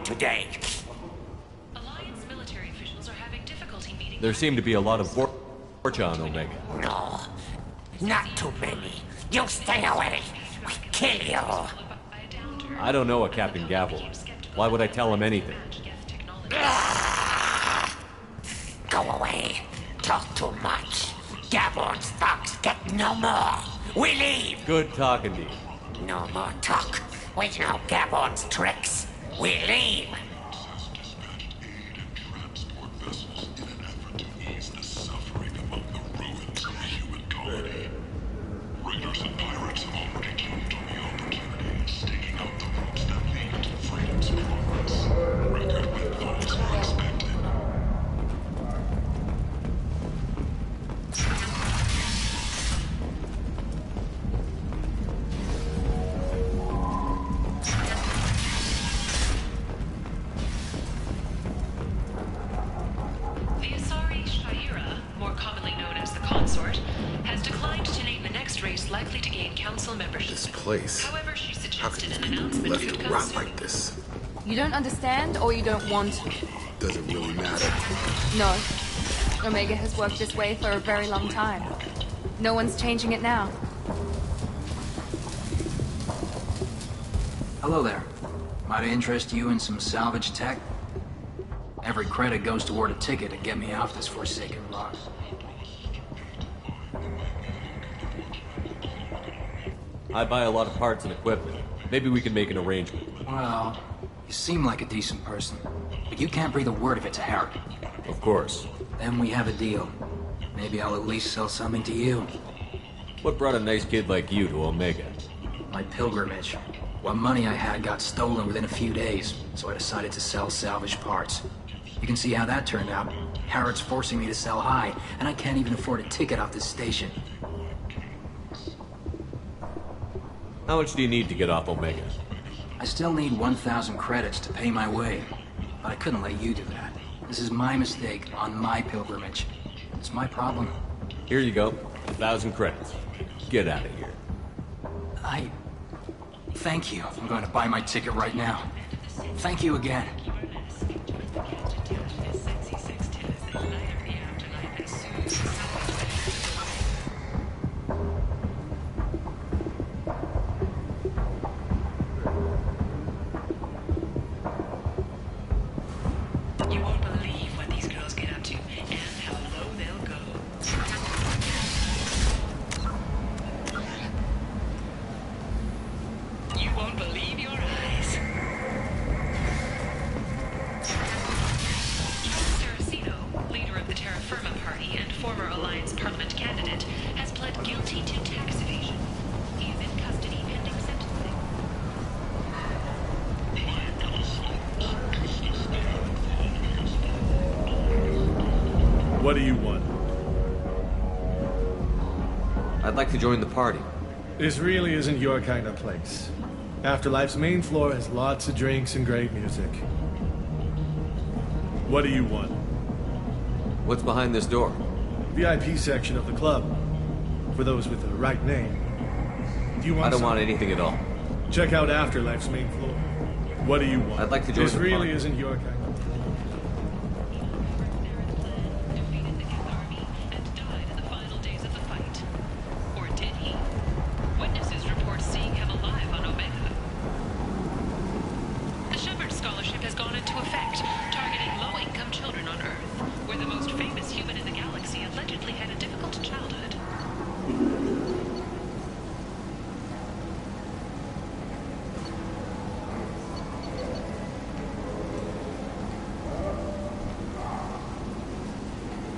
Today. Alliance military officials are having difficulty meeting. There seem to be a lot of Borcha on Omega. No, not too many. You stay away. We kill you. I don't know a Captain Gavel. Why would I tell him anything? Go away. Talk too much. Gavel's thugs get no more. We leave. Good talking to you. No more talk. We know Gabon's tricks. We leave! Raiders and pirates have already jumped on the opportunity, staking out the routes that lead to freedom's promise. Record windfalls are expected. Likely to gain council membership. This place. However, she How suggested can an these people be announcement left could to come rot soon. like this? You don't understand or you don't want to? Doesn't really matter. No. Omega has worked this way for a very long time. No one's changing it now. Hello there. Might I interest you in some salvage tech? Every credit goes toward a ticket to get me off this forsaken rock. I buy a lot of parts and equipment. Maybe we can make an arrangement. Well, you seem like a decent person, but you can't breathe a word of it to Harry. Of course. Then we have a deal. Maybe I'll at least sell something to you. What brought a nice kid like you to Omega? My pilgrimage. What money I had got stolen within a few days, so I decided to sell salvage parts. You can see how that turned out. Harrod's forcing me to sell high, and I can't even afford a ticket off this station. How much do you need to get off Omega? I still need 1,000 credits to pay my way, but I couldn't let you do that. This is my mistake on my pilgrimage. It's my problem. Here you go. 1,000 credits. Get out of here. Thank you. I'm going to buy my ticket right now. Thank you again. You won't believe what these girls get up to and how low they'll go. You won't believe your eyes. Saraceno, leader of the Terra Firma Party and former Alliance Parliament candidate, has pled guilty to tax evasion. He is in custody pending sentencing. What do you want? I'd like to join the party. This really isn't your kind of place. Afterlife's main floor has lots of drinks and great music. What do you want? What's behind this door? VIP section of the club. For those with the right name. Do you want I don't want anything at all. Check out Afterlife's main floor. What do you want? I'd like to join This the really party. isn't your kind of Witnesses report seeing him alive on Omega. The Shepard Scholarship has gone into effect, targeting low-income children on Earth, where the most famous human in the galaxy allegedly had a difficult childhood.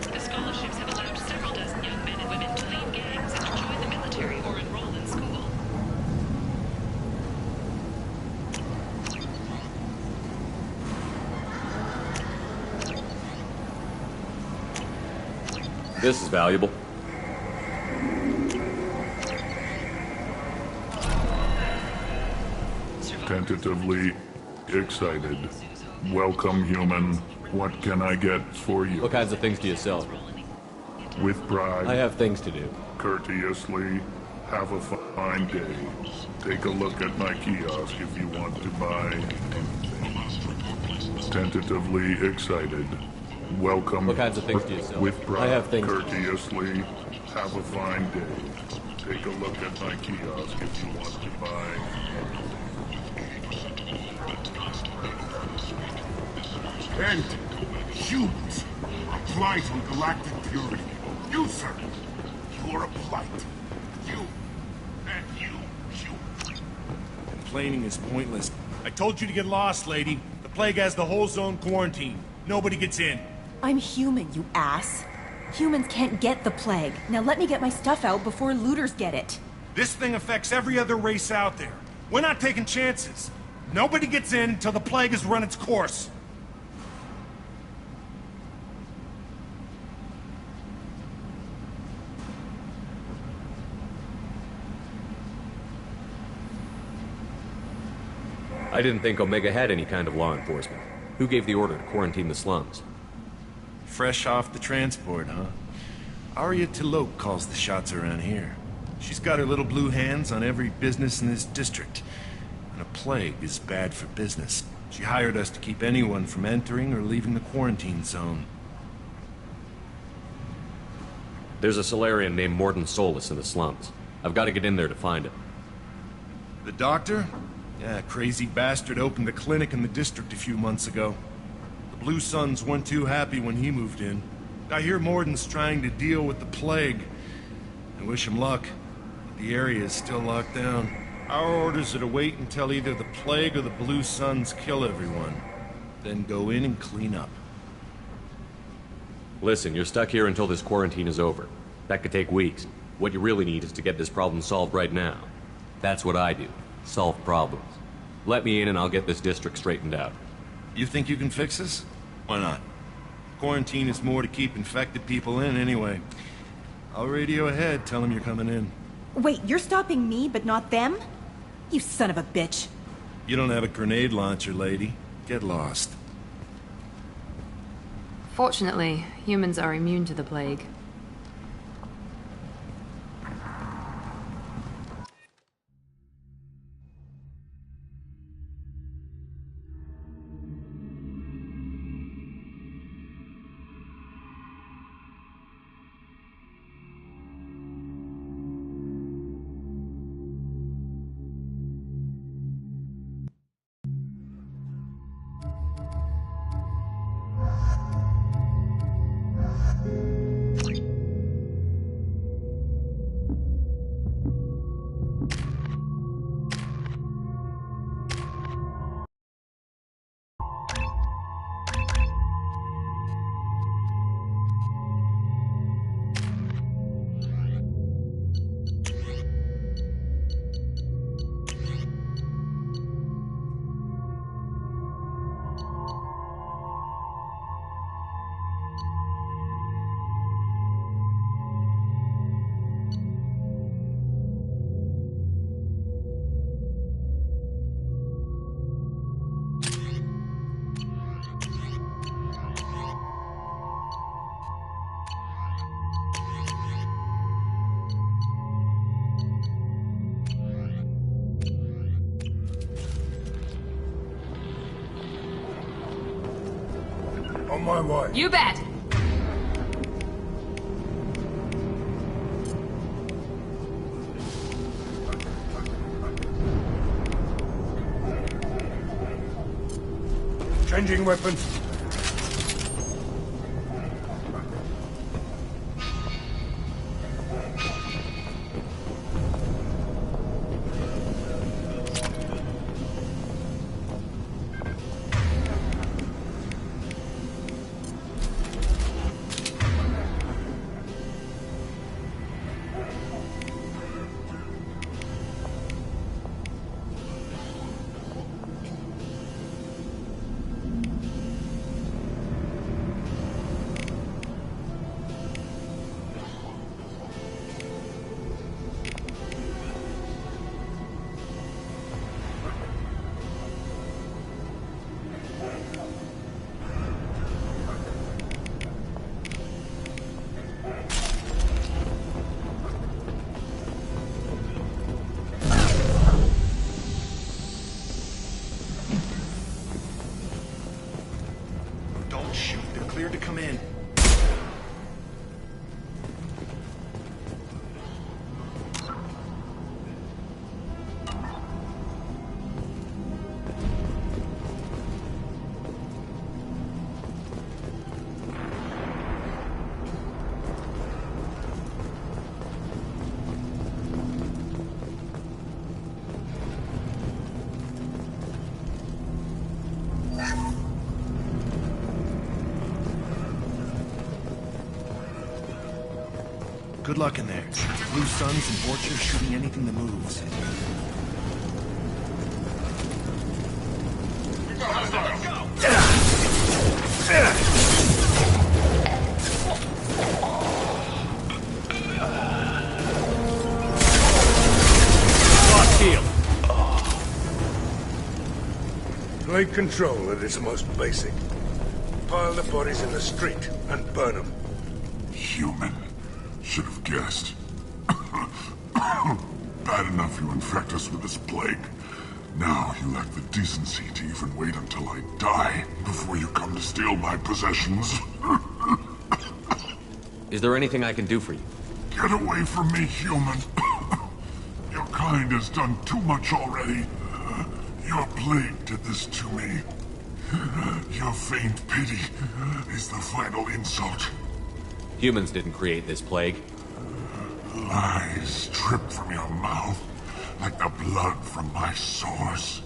The scholarships have allowed several dozen young men and women to leave gangs and to join the military or enroll in school. This is valuable. Tentatively excited. Welcome, human. What can I get for you? What kinds of things do you sell? With pride. I have things to do. Courteously. Have a fine day. Take a look at my kiosk if you want to buy anything. Tentatively excited. Welcome. What kinds of things do you sell? With pride. I have things. Courteously. Have a fine day. Take a look at my kiosk if you want to buy And humans, a blight on galactic purity. You, sir, you are a blight. You, and you. Complaining is pointless. I told you to get lost, lady. The plague has the whole zone quarantined. Nobody gets in. I'm human, you ass. Humans can't get the plague. Now let me get my stuff out before looters get it. This thing affects every other race out there. We're not taking chances. Nobody gets in until the plague has run its course. I didn't think Omega had any kind of law enforcement. Who gave the order to quarantine the slums? Fresh off the transport, huh? Arya Tilok calls the shots around here. She's got her little blue hands on every business in this district. And a plague is bad for business. She hired us to keep anyone from entering or leaving the quarantine zone. There's a Solarian named Morden Solus in the slums. I've got to get in there to find him. The doctor? Yeah, crazy bastard opened a clinic in the district a few months ago. The Blue Suns weren't too happy when he moved in. I hear Morden's trying to deal with the plague. I wish him luck, but the area is still locked down. Our orders are to wait until either the plague or the Blue Suns kill everyone. Then go in and clean up. Listen, you're stuck here until this quarantine is over. That could take weeks. What you really need is to get this problem solved right now. That's what I do. Solve problems. Let me in and I'll get this district straightened out. You think you can fix this? Why not? Quarantine is more to keep infected people in anyway. I'll radio ahead, tell them you're coming in. Wait, you're stopping me, but not them? You son of a bitch. You don't have a grenade launcher, lady. Get lost. Fortunately, humans are immune to the plague. On my way. You bet! Changing weapons. Don't shoot. They're cleared to come in. Good luck in there. Blue Suns and Vorture shooting anything that moves. Lost heel. Blade control at its most basic. Pile the bodies in the street and burn them. Human. Should have guessed. Bad enough you infect us with this plague. Now you lack the decency to even wait until I die before you come to steal my possessions. Is there anything I can do for you? Get away from me, human. kind has done too much already. Your plague did this to me. Your faint pity is the final insult. Humans didn't create this plague. Lies drip from your mouth like the blood from my sores.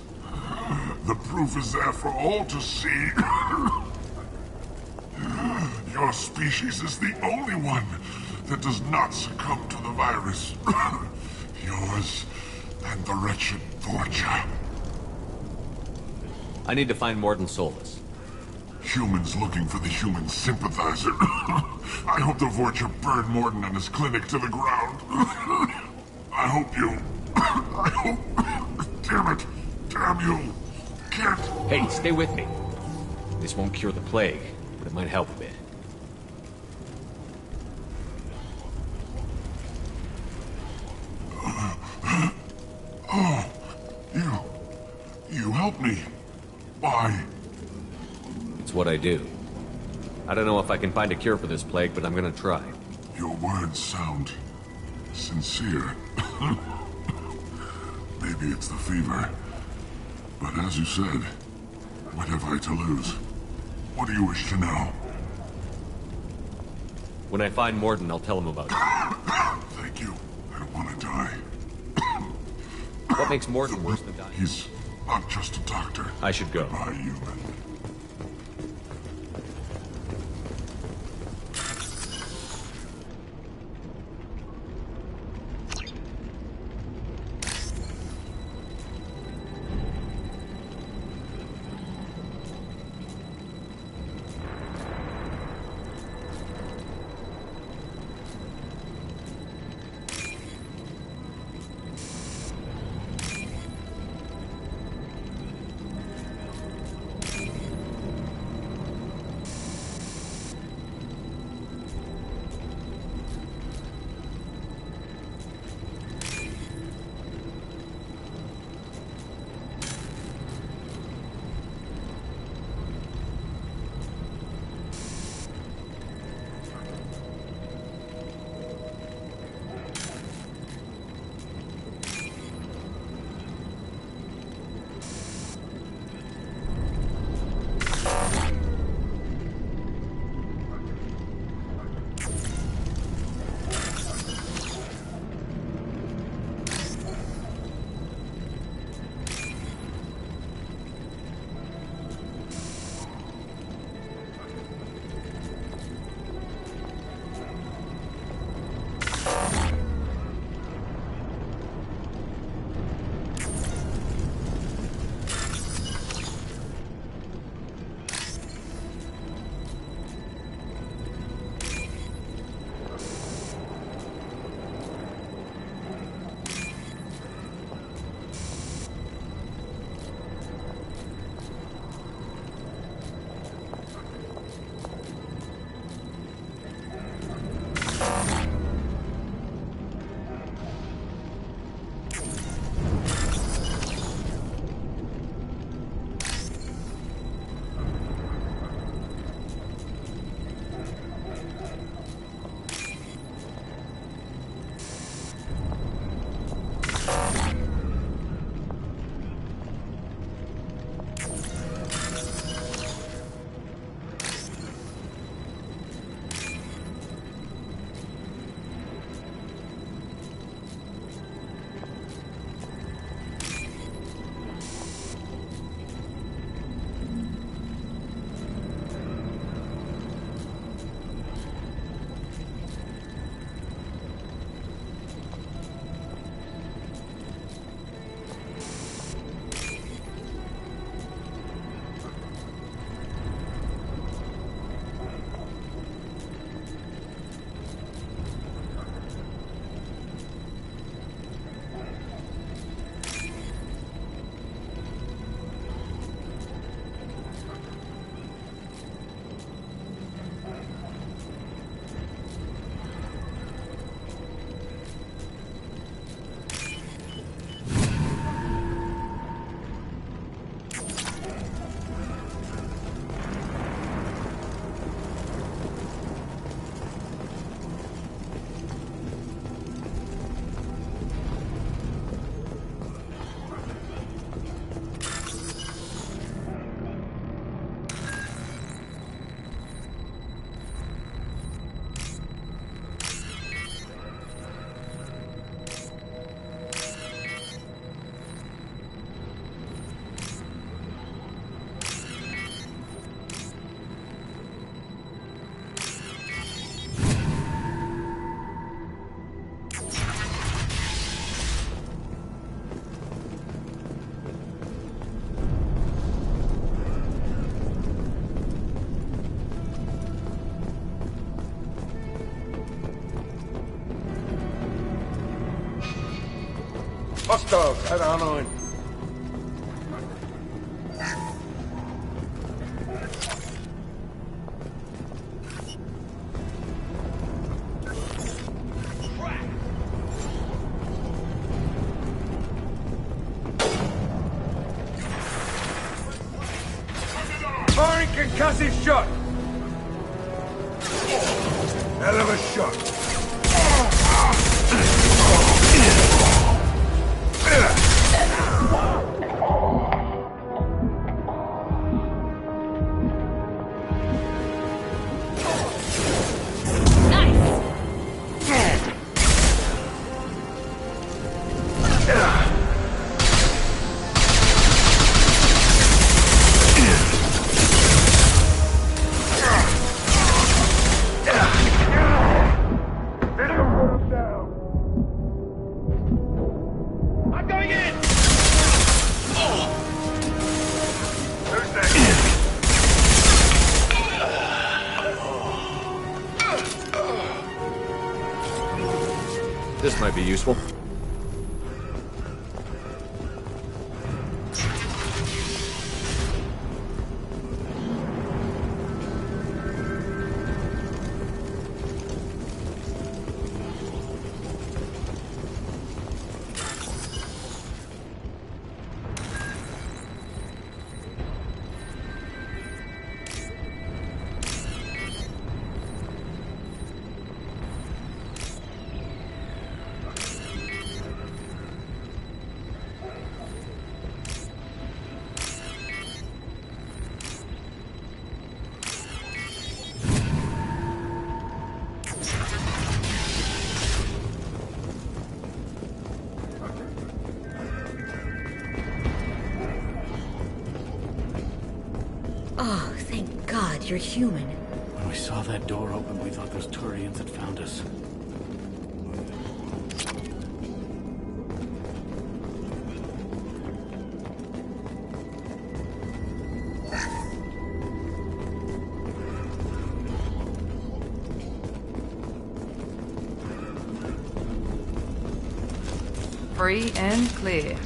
The proof is there for all to see. Your species is the only one that does not succumb to the virus. Yours and the wretched Vorcha. I need to find Morden Solus. Humans looking for the human sympathizer. I hope the Vorcha burned Morden and his clinic to the ground. I hope you... I hope... Damn it! Damn you! Can't... Hey, stay with me. This won't cure the plague, but it might help a bit. Oh, you helped me. Why? It's what I do. I don't know if I can find a cure for this plague, but I'm gonna try. Your words sound sincere. Maybe it's the fever. But as you said, what have I to lose? What do you wish to know? When I find Morden, I'll tell him about it. Thank you. I don't want to die. What makes Morden worse than dying? He's not just a doctor. I should go. Goodbye, human. Hostiles at R9. Firing concussive shot! Hell of a shot. This might be useful. Oh, thank God you're human. When we saw that door open, we thought those Turians had found us. Free and clear.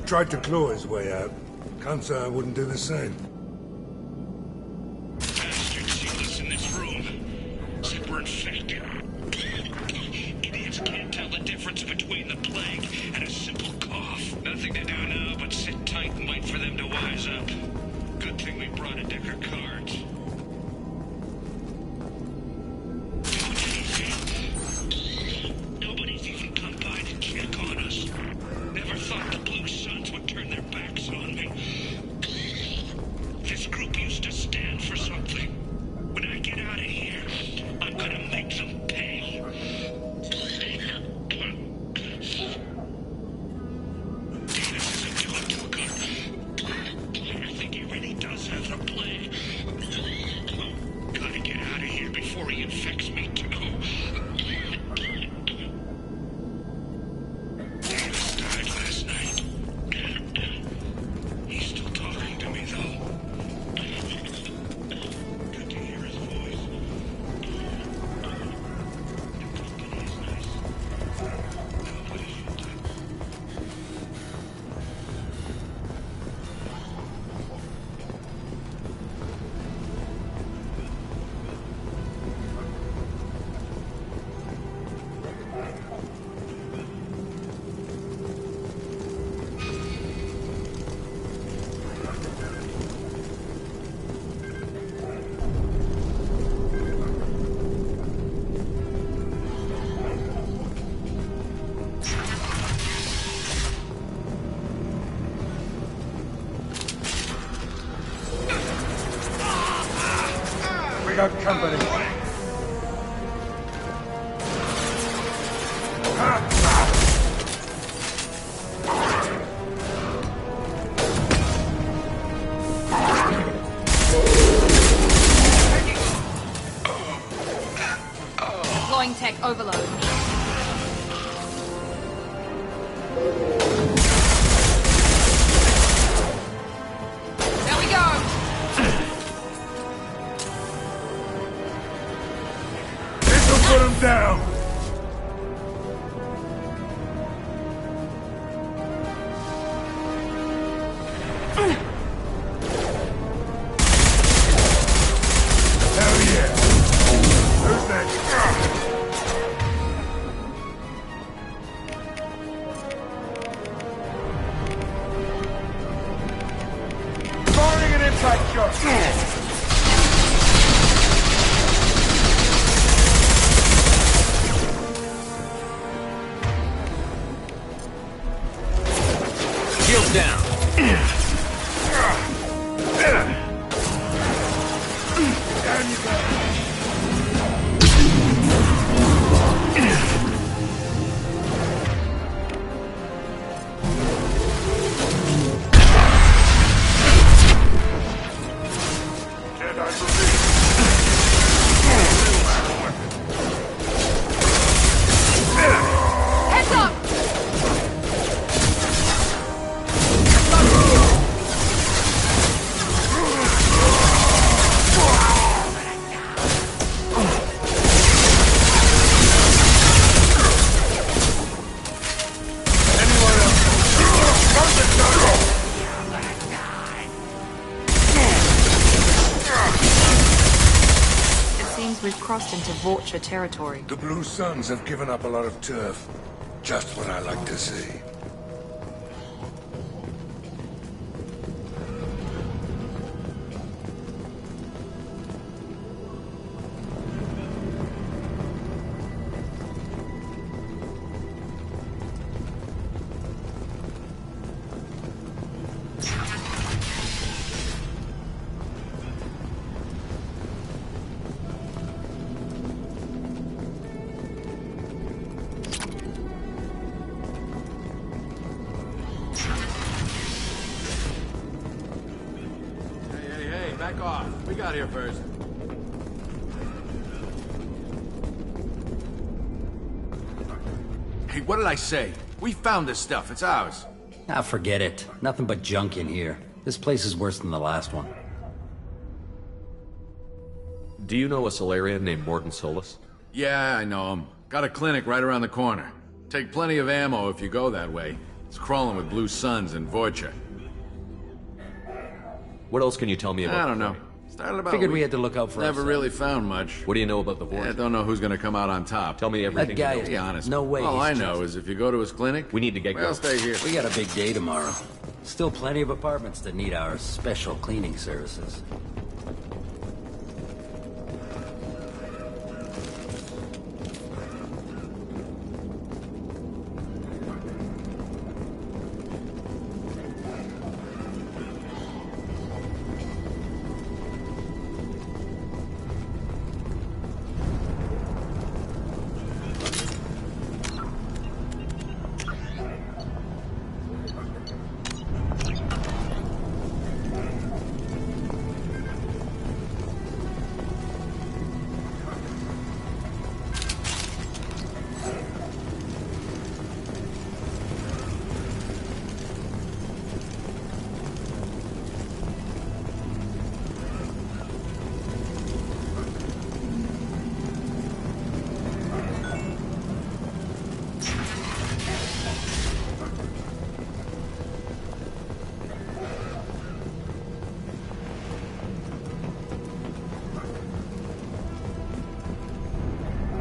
Tried to claw his way out. Can't say I wouldn't do the same. Bastards sealed us in this room. Said we're infected. Idiots can't tell the difference between the plague and a simple cough. Nothing to do now but sit tight and wait for them to wise up. Good thing we brought a deck of cards. Nobody's even come by to check on us. Never thought the Blue Suns would turn their backs on me. got company. Deploying tech overload. There we go! This'll put him down! Hell yeah! Who's next? Firing an impact shot! Shields down. Down you go! Jedi Heads up! It seems we've crossed into Vulture territory. The Blue Suns have given up a lot of turf. Just what I like to see. Hey, back off. We got here first. Hey, what did I say? We found this stuff. It's ours. Ah, forget it. Nothing but junk in here. This place is worse than the last one. Do you know a Solarian named Morton Solus? Yeah, I know him. Got a clinic right around the corner. Take plenty of ammo if you go that way. It's crawling with Blue Suns and Voyager. What else can you tell me about I don't the know. clinic? Started about Figured a we week. had to look out for Never ourselves. really found much. What do you know about the Yeah, Voyager? don't know who's gonna come out on top. Tell me everything That guy you is know. Be honest. no way All I he's know just- is if you go to his clinic, We need to get well, going. stay here. We got a big day tomorrow. Still plenty of apartments that need our special cleaning services.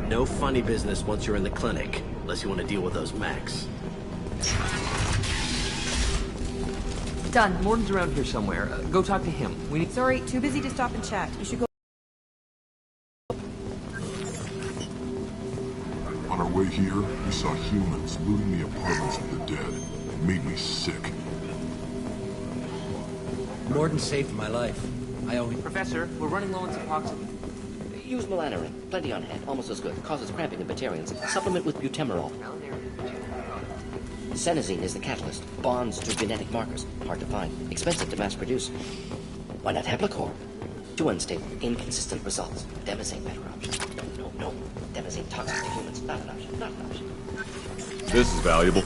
No funny business once you're in the clinic, unless you want to deal with those mechs. Done. Morton's around here somewhere. Go talk to him. We need... Sorry, too busy to stop and chat. You should go. On our way here, we saw humans looting the apartments of the dead. It made me sick. Morton saved my life. I owe him. Professor, we're running low on Suboxone. Use melanorin. Plenty on hand. Almost as good. Causes cramping in Batarians. Supplement with butemerol. Senesine is the catalyst. Bonds to genetic markers. Hard to find. Expensive to mass produce. Why not Heplicor? Too unstable. Inconsistent results. Demazine better option. No. Demazine toxic to humans. Not an option. Not an option. This is valuable.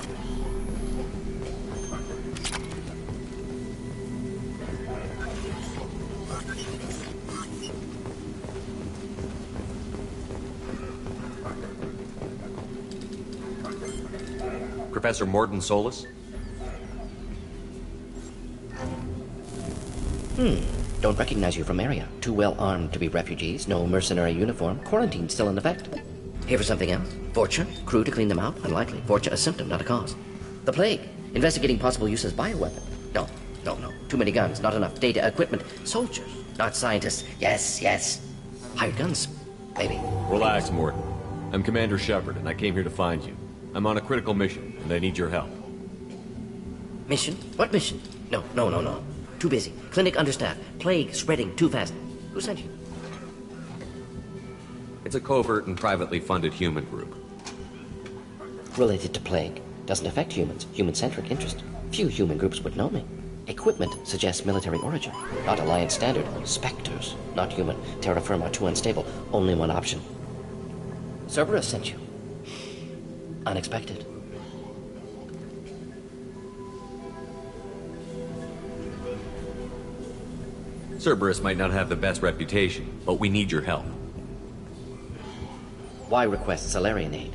Professor Morton Solus? Don't recognize you from area. Too well armed to be refugees. No mercenary uniform. Quarantine still in effect. Here for something else? Vorcha? Crew to clean them out? Unlikely. Vorcha a symptom, not a cause. The plague? Investigating possible use as bioweapon? No. Too many guns, not enough data, equipment. Soldiers, not scientists. Yes. Hired guns, maybe. Relax, Morton. I'm Commander Shepard, and I came here to find you. I'm on a critical mission, and I need your help. Mission? What mission? No. Too busy. Clinic understaffed. Plague spreading too fast. Who sent you? It's a covert and privately funded human group. Related to plague. Doesn't affect humans. Human-centric interest. Few human groups would know me. Equipment suggests military origin. Not Alliance standard. Spectres. Not human. Terra firma too unstable. Only one option. Cerberus sent you. Unexpected. Cerberus might not have the best reputation, but we need your help. Why request Salarian aid?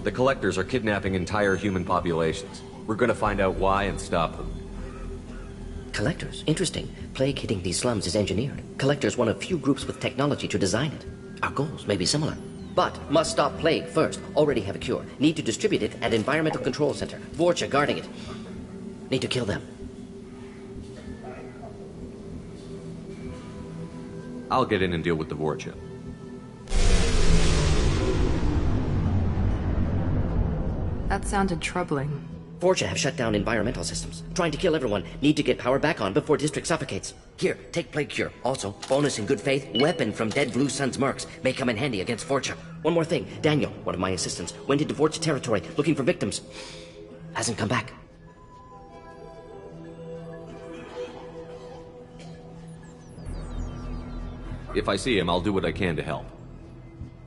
The Collectors are kidnapping entire human populations. We're gonna find out why and stop them. Collectors? Interesting. Plague hitting these slums is engineered. Collectors one of few groups with technology to design it. Our goals may be similar. But must stop plague first. Already have a cure. Need to distribute it at Environmental Control Center. Vorcha guarding it. Need to kill them. I'll get in and deal with the Vorcha. That sounded troubling. Vorcha have shut down environmental systems. Trying to kill everyone. Need to get power back on before district suffocates. Here, take plague cure. Also, bonus in good faith, weapon from dead Blue Sun's mercs. May come in handy against Vorcha. One more thing. Daniel, one of my assistants, went into Vorcha territory looking for victims. Hasn't come back. If I see him, I'll do what I can to help.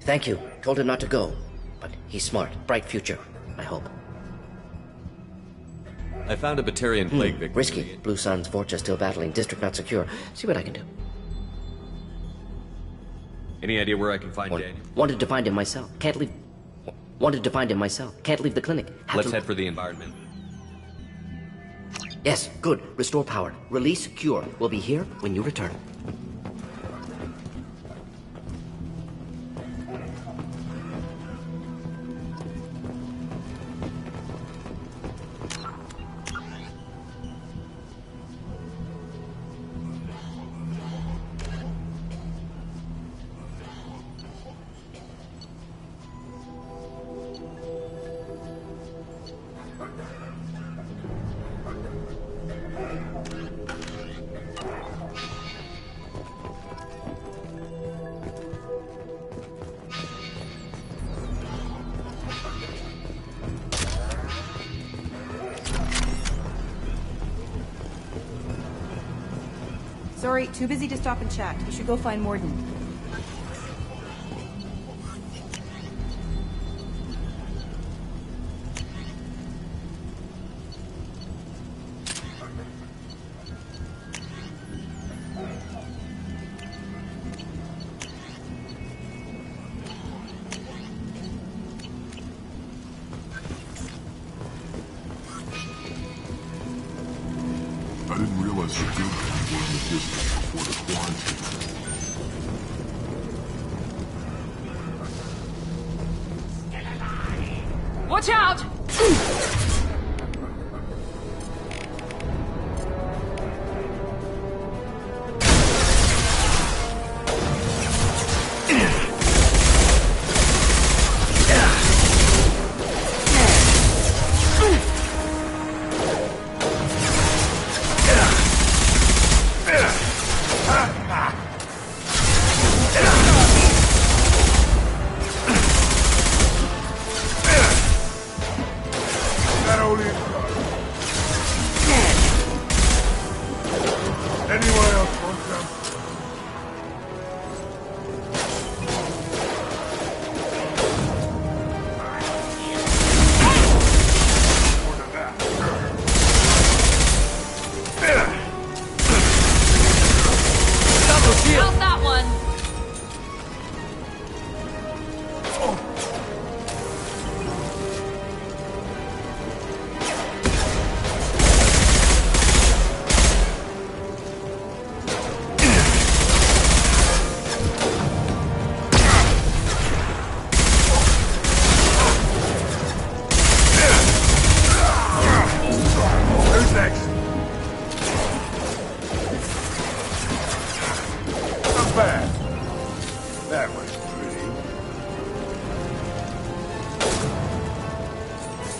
Thank you. Told him not to go. But he's smart. Bright future, I hope. I found a Batarian plague victim. Risky. Blue Sun's Vorcha still battling. District not secure. See what I can do. Any idea where I can find Daniel? Wanted to find him myself. Can't leave. Wanted to find him myself. Can't leave the clinic. Let's head for the environment. Yes, good. Restore power. Release cure. We'll be here when you return. Sorry, too busy to stop and chat. You should go find Morden. I didn't realize the good were in the distance before the quarantine. Watch out!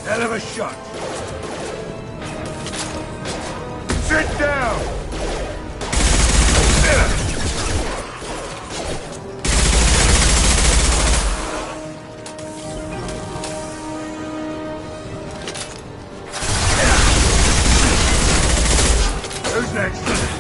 Hell of a shot. Sit down! Who's next?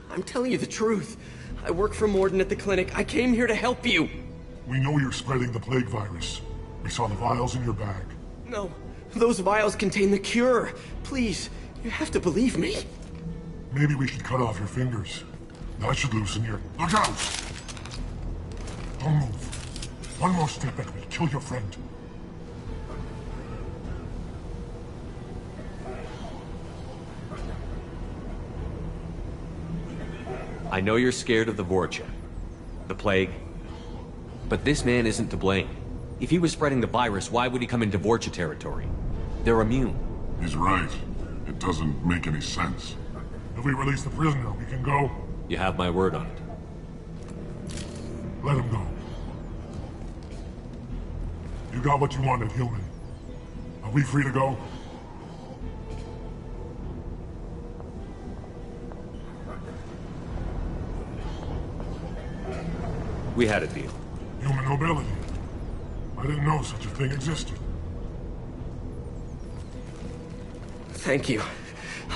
I'm telling you the truth. I work for Morden at the clinic. I came here to help you. We know you're spreading the plague virus. We saw the vials in your bag. No, those vials contain the cure. Please, you have to believe me. Maybe we should cut off your fingers. That should loosen your... Look out! Don't move. One more step and we'll kill your friend. I know you're scared of the Vorcha, the plague, but this man isn't to blame. If he was spreading the virus, why would he come into Vorcha territory? They're immune. He's right. It doesn't make any sense. If we release the prisoner, we can go. You have my word on it. Let him go. You got what you wanted, human. Are we free to go? We had a deal. Human nobility. I didn't know such a thing existed. Thank you.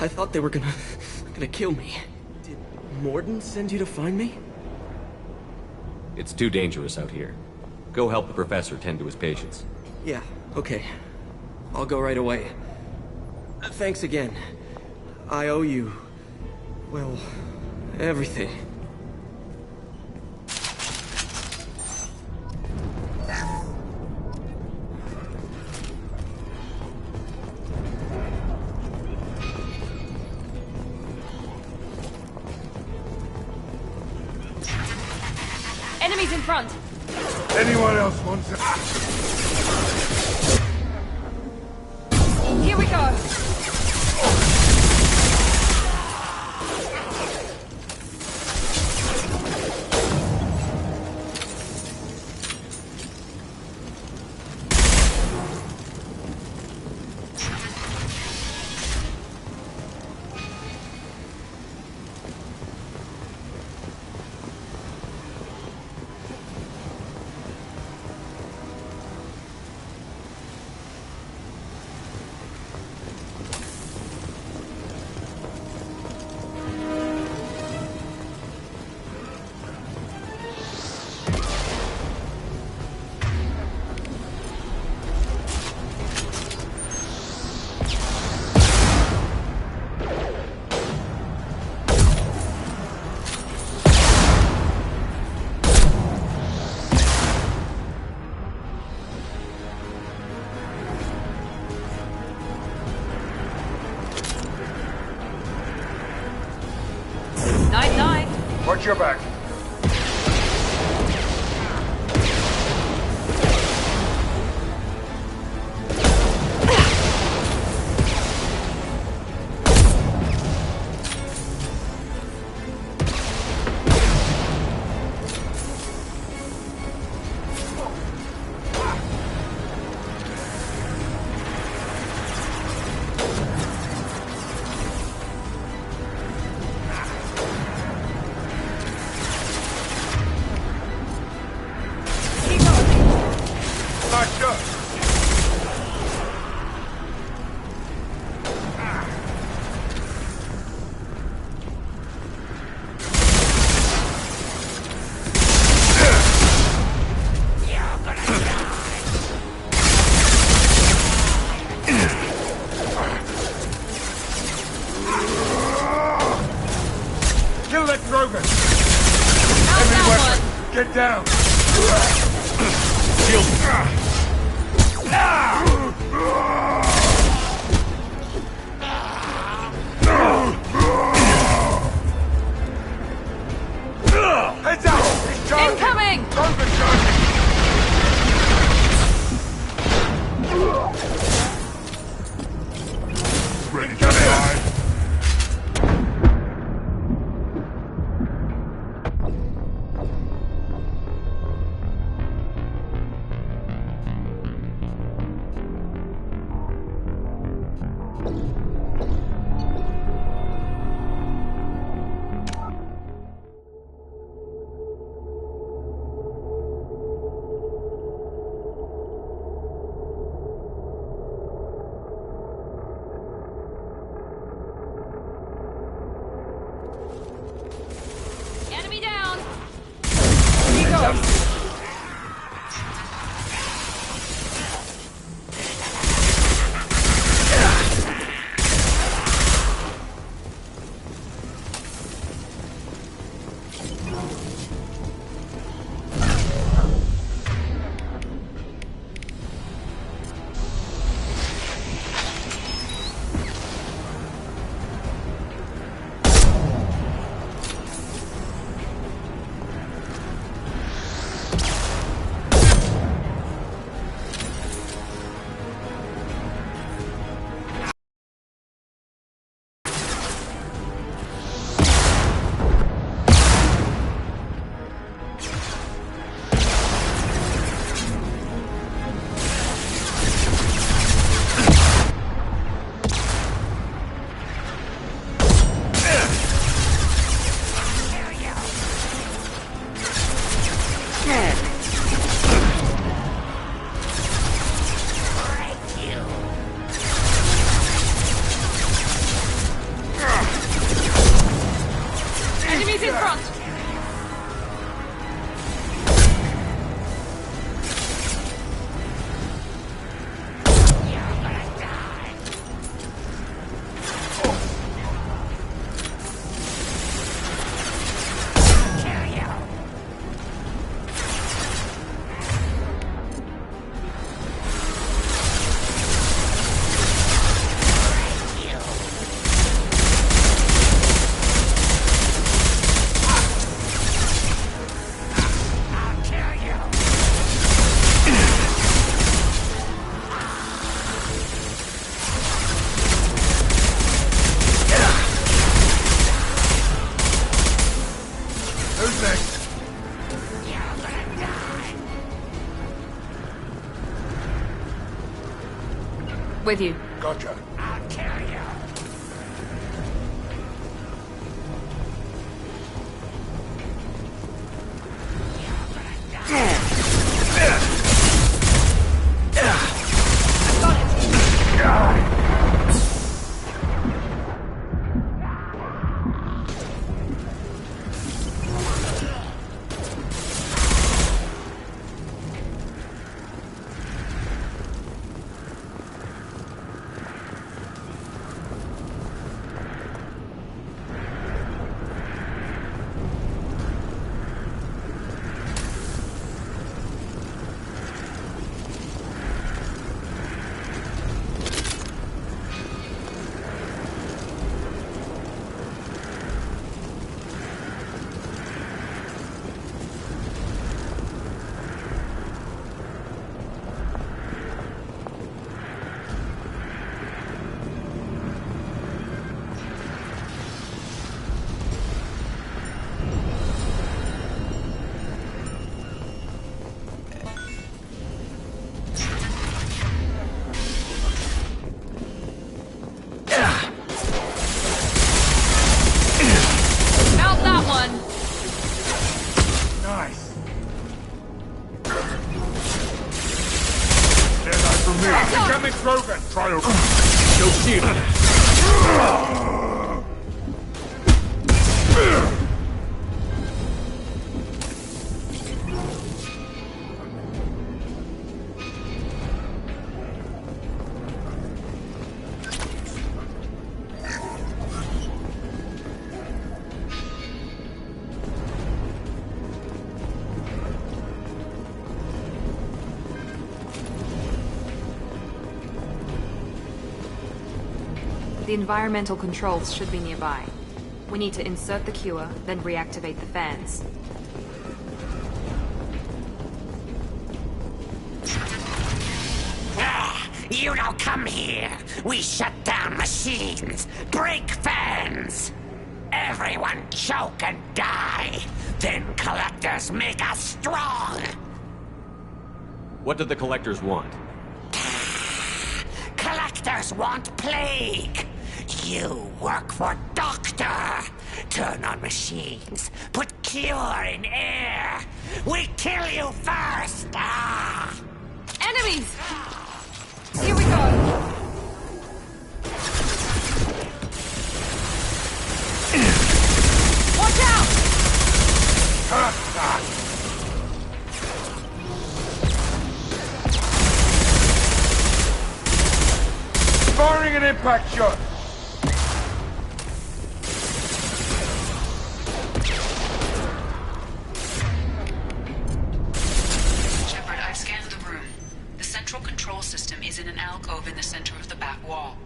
I thought they were gonna kill me. Did Morden send you to find me? It's too dangerous out here. Go help the professor tend to his patients. Yeah, okay. I'll go right away. Thanks again. I owe you... well, everything. Enemies in front! Anyone else wants it? Here we go! Watch your back. Get down! Shield! Heads out! He's charging! Incoming! Rogan charging! Ready to die? Enemy down! Enemies in front! Who's next? With you. Gotcha. I'll kill you. from here. Incoming Krogan. Try to... No shield. The environmental controls should be nearby. We need to insert the cure, then reactivate the fans. You don't come here. We shut down machines, break fans. Everyone choke and die. Then collectors make us strong. What do the collectors want? Collectors want plague. You work for Doctor. Turn on machines. Put cure in air. We kill you first. Enemies! Here we go. Watch out! Firing an impact shot. Shepard, I've scanned the room. The central control system is in an alcove in the center of the back wall.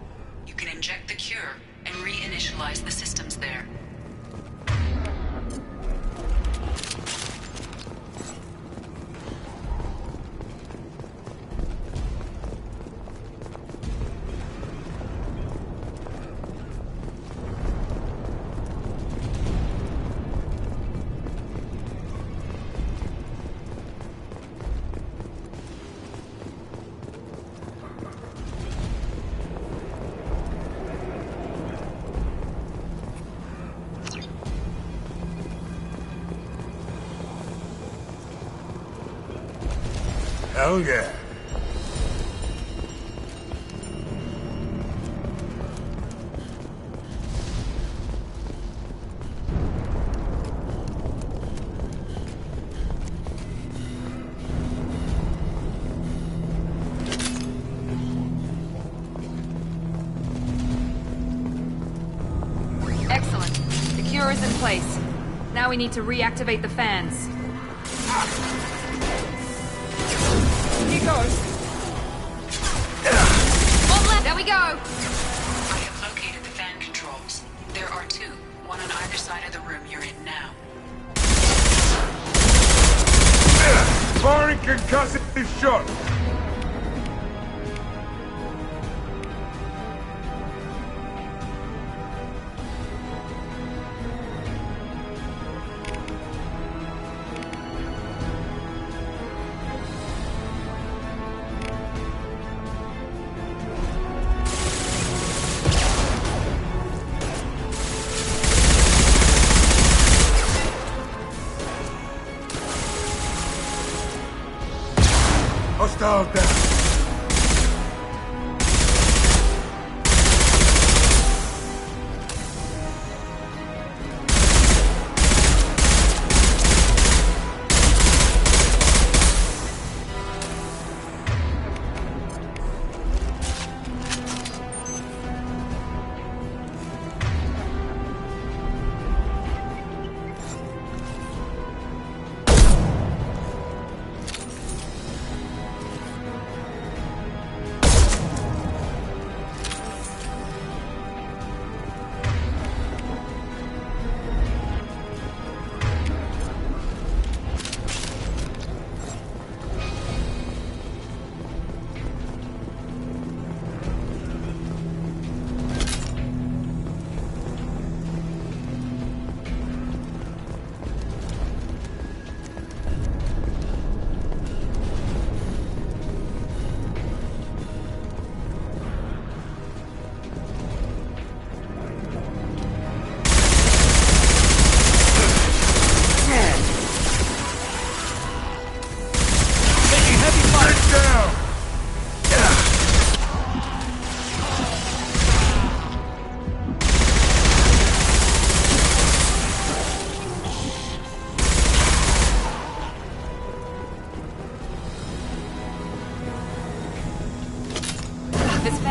You can inject the cure and reinitialize the systems there. Hell yeah. Excellent. The cure is in place. Now we need to reactivate the fans. Here goes. One left. There we go. I have located the fan controls. There are two, one on either side of the room you're in now. Firing concussive shot. Hostile down.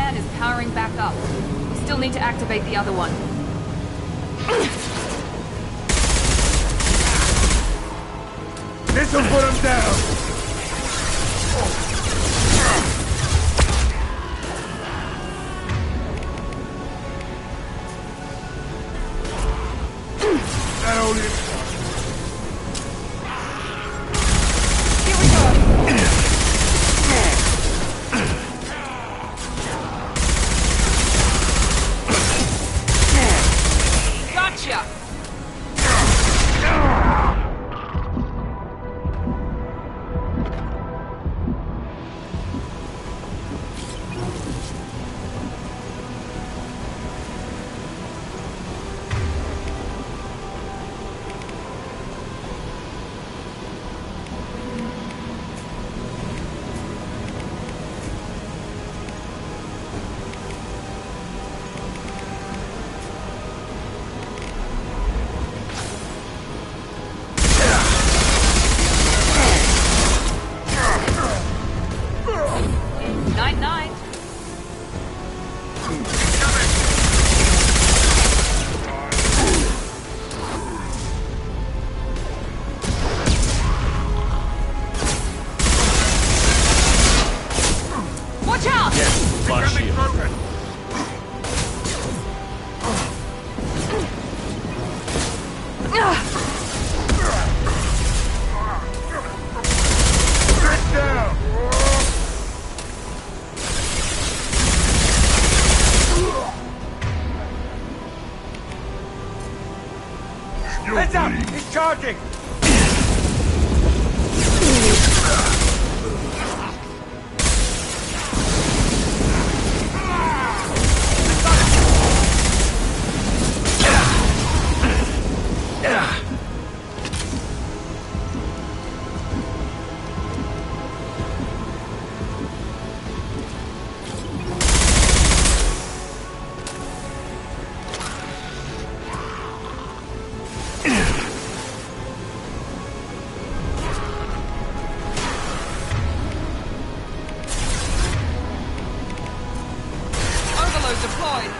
fan is powering back up. We still need to activate the other one. This'll put him down! That only... Gotcha! Night-night. Watch out! Yes, boss shield. Get down! Heads up! He's charging! Overload deployed.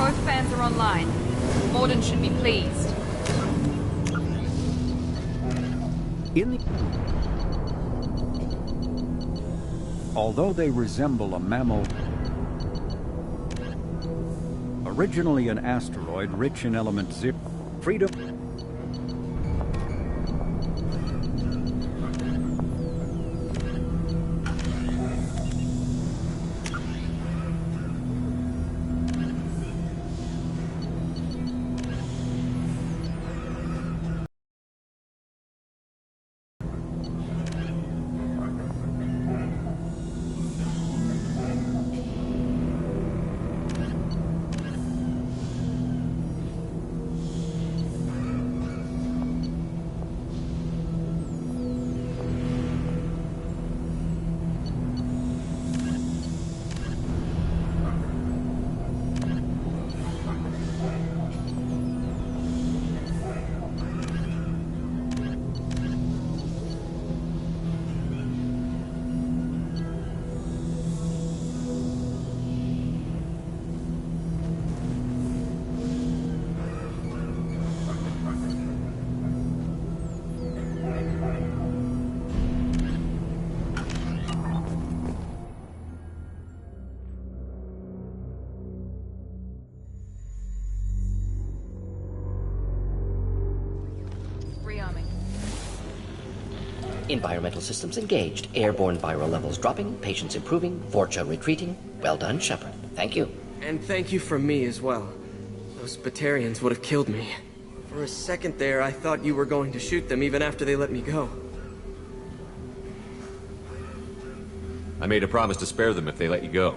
Both fans are online. Morden should be pleased. Although they resemble a mammal, originally an asteroid rich in element zip, freedom. Environmental systems engaged. Airborne viral levels dropping. Patients improving. Vorcha retreating. Well done, Shepard. Thank you. And thank you from me as well. Those Batarians would have killed me. For a second there, I thought you were going to shoot them even after they let me go. I made a promise to spare them if they let you go.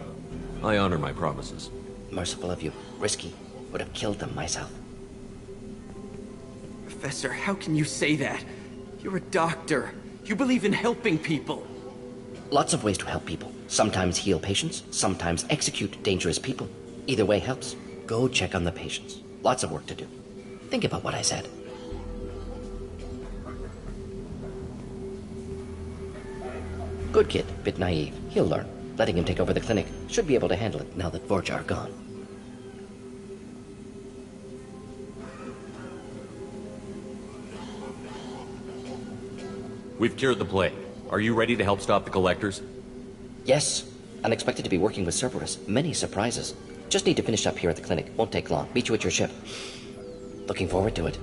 I honor my promises. Merciful of you. Risky. Would have killed them myself. Professor, how can you say that? You're a doctor. You believe in helping people. Lots of ways to help people. Sometimes heal patients, sometimes execute dangerous people. Either way helps. Go check on the patients. Lots of work to do. Think about what I said. Good kid, bit naive. He'll learn. Letting him take over the clinic. Should be able to handle it now that Vorja are gone. We've cured the plague. Are you ready to help stop the collectors? Yes. Unexpected to be working with Cerberus. Many surprises. Just need to finish up here at the clinic. Won't take long. Meet you at your ship. Looking forward to it.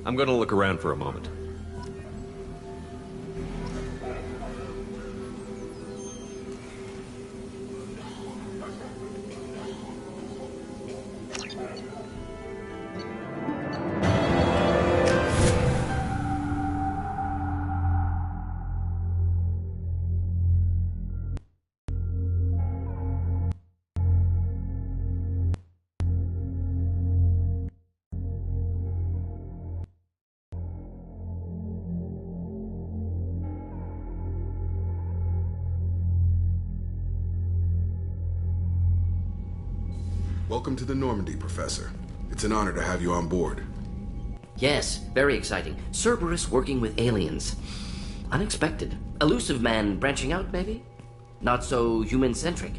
I'm gonna look around for a moment. Welcome to the Normandy, Professor. It's an honor to have you on board. Yes, very exciting. Cerberus working with aliens. Unexpected. Elusive man branching out, maybe? Not so human-centric.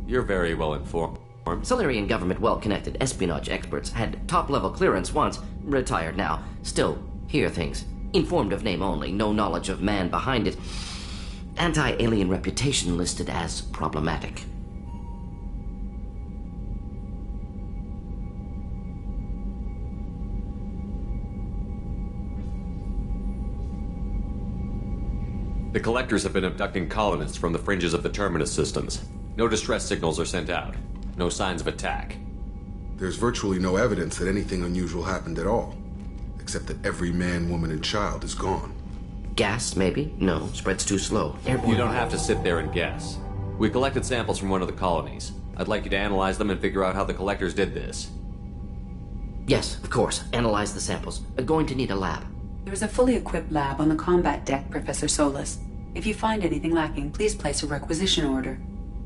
You're very well informed. Solarian government well-connected. Espionage experts. Had top-level clearance once. Retired now. Still, hear things. Informed of name only. No knowledge of man behind it. Anti-alien reputation listed as problematic. The collectors have been abducting colonists from the fringes of the Terminus systems. No distress signals are sent out. No signs of attack. There's virtually no evidence that anything unusual happened at all. Except that every man, woman, and child is gone. Gas, maybe? No, spreads too slow. Airborne. You don't have to sit there and guess. We collected samples from one of the colonies. I'd like you to analyze them and figure out how the collectors did this. Yes, of course. Analyze the samples. Going to need a lab. There's a fully equipped lab on the combat deck, Professor Solis. If you find anything lacking, please place a requisition order.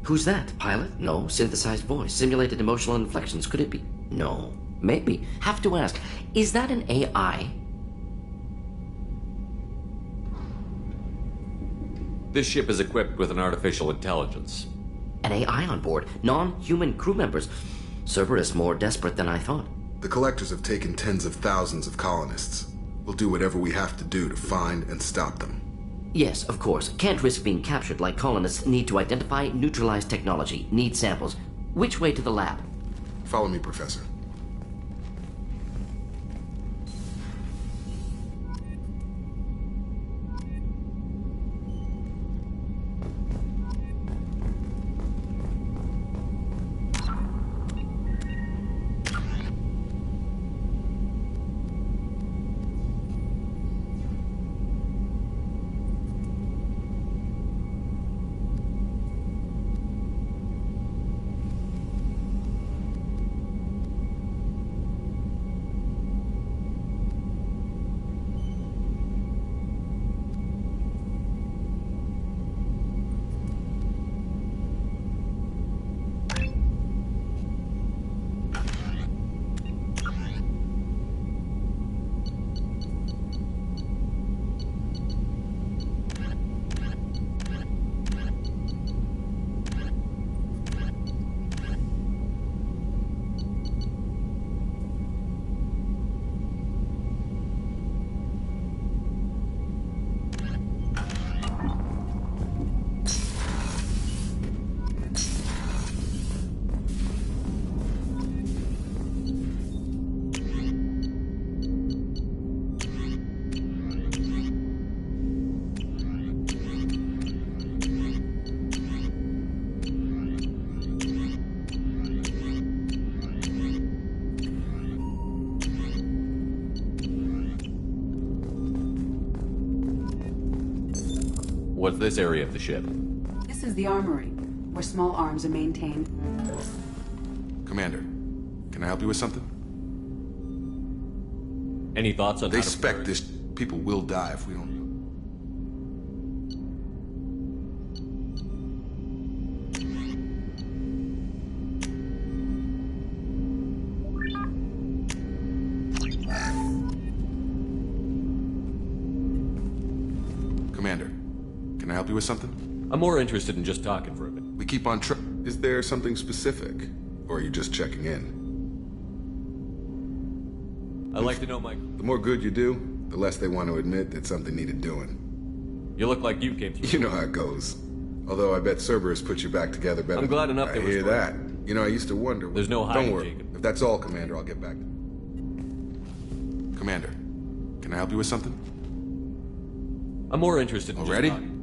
Who's that? Pilot? No. Synthesized voice. Simulated emotional inflections. Could it be? No. Maybe. Have to ask. Is that an AI? This ship is equipped with an artificial intelligence. An AI on board? Non-human crew members? Cerberus more desperate than I thought. The collectors have taken tens of thousands of colonists. We'll do whatever we have to do to find and stop them. Yes, of course. Can't risk being captured like colonists. Need to identify, neutralize technology. Need samples. Which way to the lab? Follow me, Professor. What's this area of the ship? This is the armory, where small arms are maintained. Commander, can I help you with something? Any thoughts on They how to spec this. People will die if we don't. Commander, can I help you with something? I'm more interested in just talking for a bit. We keep on Is there something specific? Or are you just checking in? I'd like to know my... The more good you do, the less they want to admit that something needed doing. You look like you came to... You know how it goes. Although I bet Cerberus put you back together better. I'm glad enough I hear that. You know, I used to wonder... There's no hiding, Don't worry. Jacob. If that's all, Commander, I'll get back. Commander, can I help you with something? I'm more interested in Already? just talking.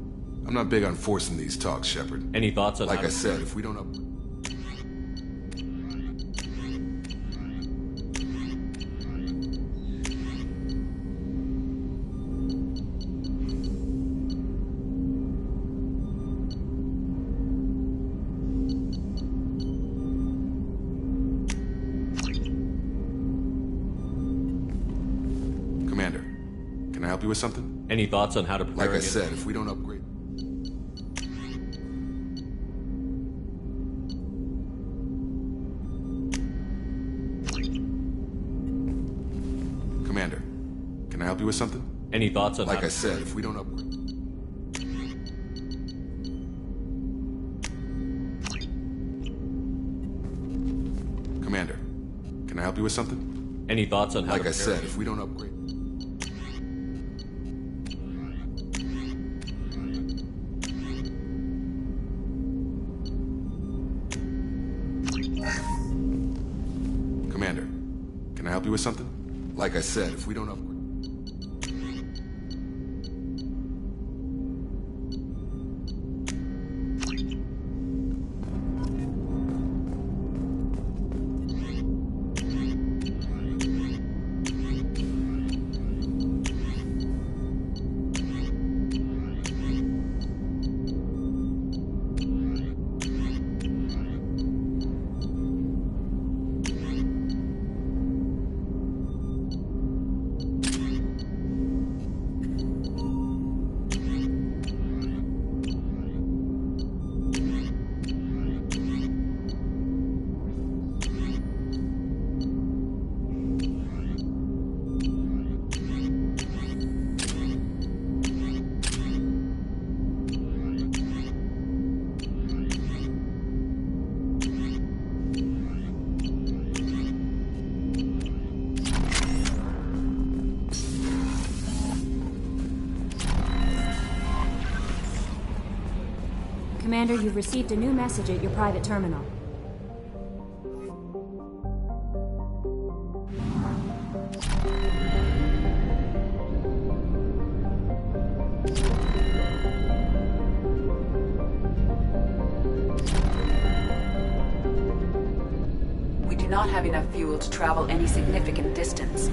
I'm not big on forcing these talks, Shepard. Any thoughts on Like how to... I said, if we don't... Commander, can I help you with something? Any thoughts on how to prepare Like I against... said, if we don't upgrade... Commander, can I help you with something? Any thoughts on Like how to... I said, if we don't upgrade... Commander, can I help you with something? Any thoughts on how Like to I prepare said, if we don't upgrade... Commander, can I help you with something? Like I said, if we don't upgrade... Commander, you've received a new message at your private terminal. We do not have enough fuel to travel any significant distance.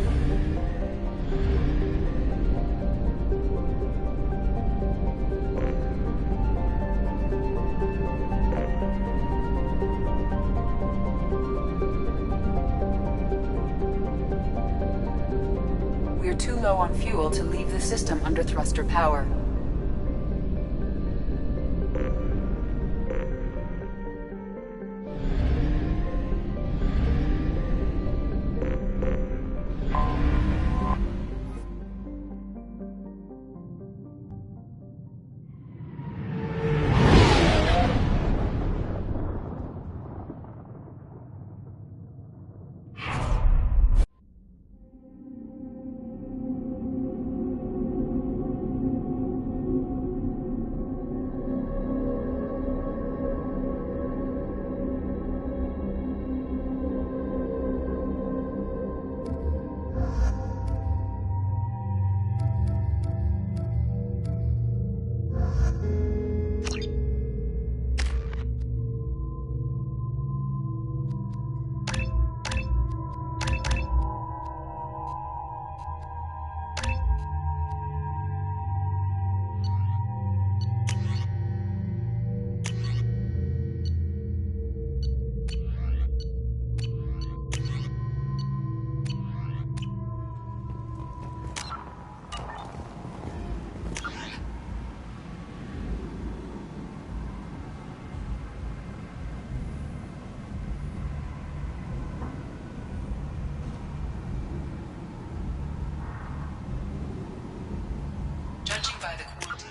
We're too low on fuel to leave the system under thruster power. Judging by the quarantine.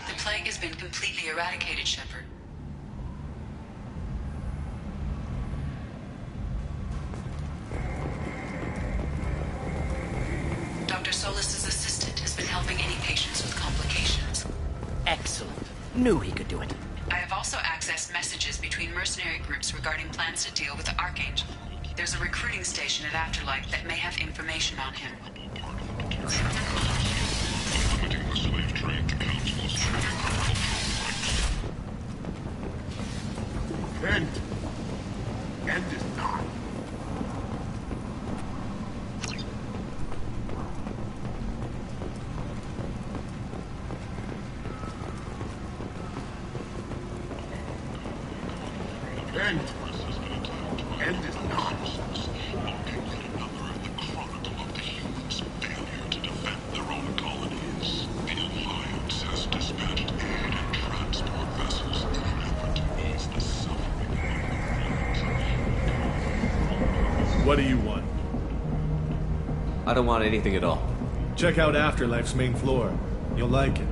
The plague has been completely eradicated, Shepard. Dr. Solis's assistant has been helping any patients with complications. Excellent. Knew he could do it. I have also accessed messages between mercenary groups regarding plans to deal with the Archangel. There's a recruiting station at Afterlife that may have information on him. Limiting the slave trade to council's agricultural rights. Kent is not. Kent is not. The chronicle of the humans' failure to defend their own colonies. The Alliance has dispatched aid and transport vessels in an effort to ease the suffering among What do you want? I don't want anything at all. Check out Afterlife's main floor. You'll like it.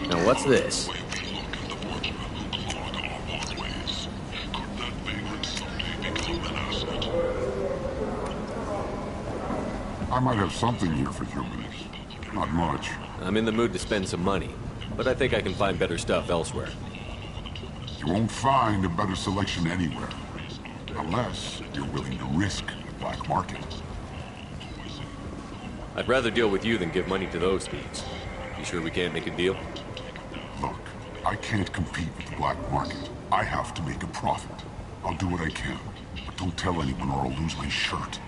Now what's this? I might have something here for humans. Not much. I'm in the mood to spend some money, but I think I can find better stuff elsewhere. You won't find a better selection anywhere. Unless you're willing to risk the black market. I'd rather deal with you than give money to those thieves. You sure we can't make a deal? Look, I can't compete with the black market. I have to make a profit. I'll do what I can, but don't tell anyone or I'll lose my shirt.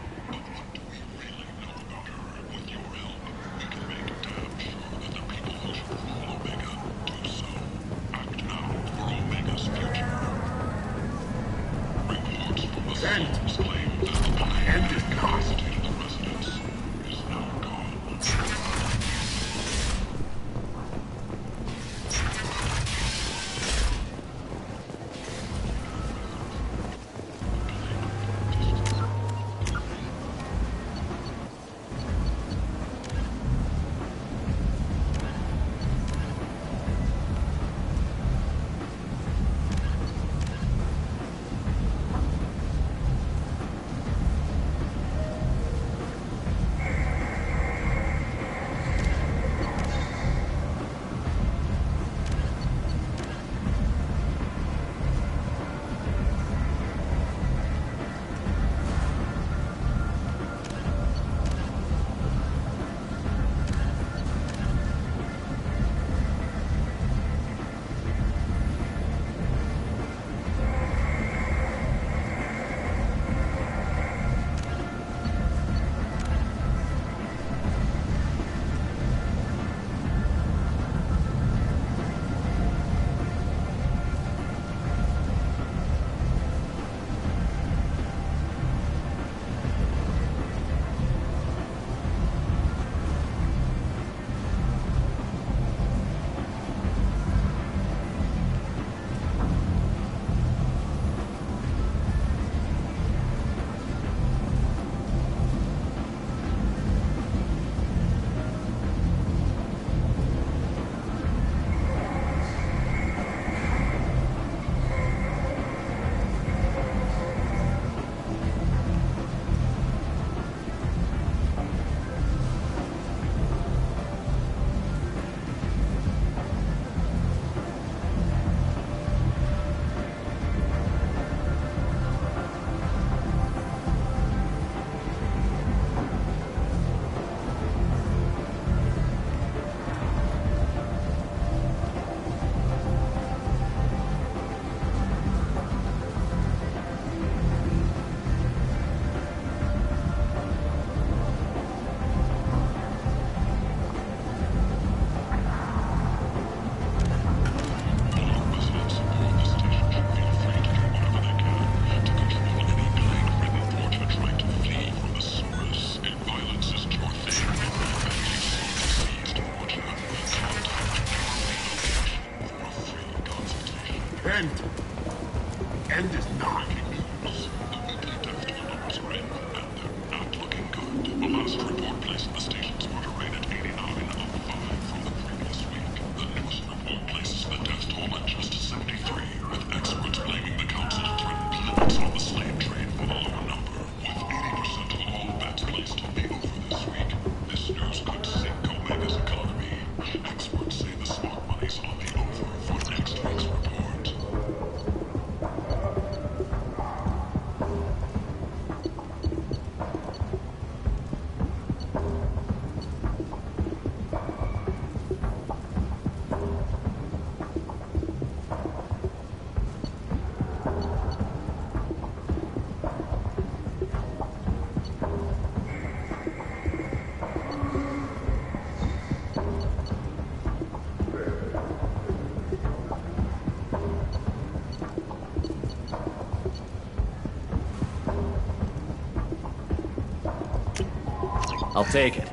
I'll take it.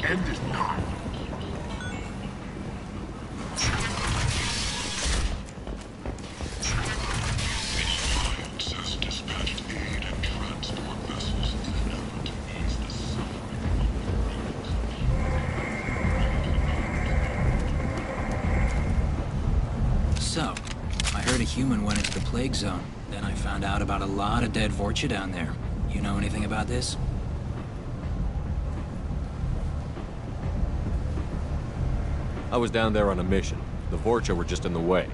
End is not. Says dispatched aid and transport vessels in an effort to ease the suffering. So, I heard a human went into the plague zone. Then I found out about a lot of dead Vorcha down there. You know anything about this? I was down there on a mission. The Vorcha were just in the way.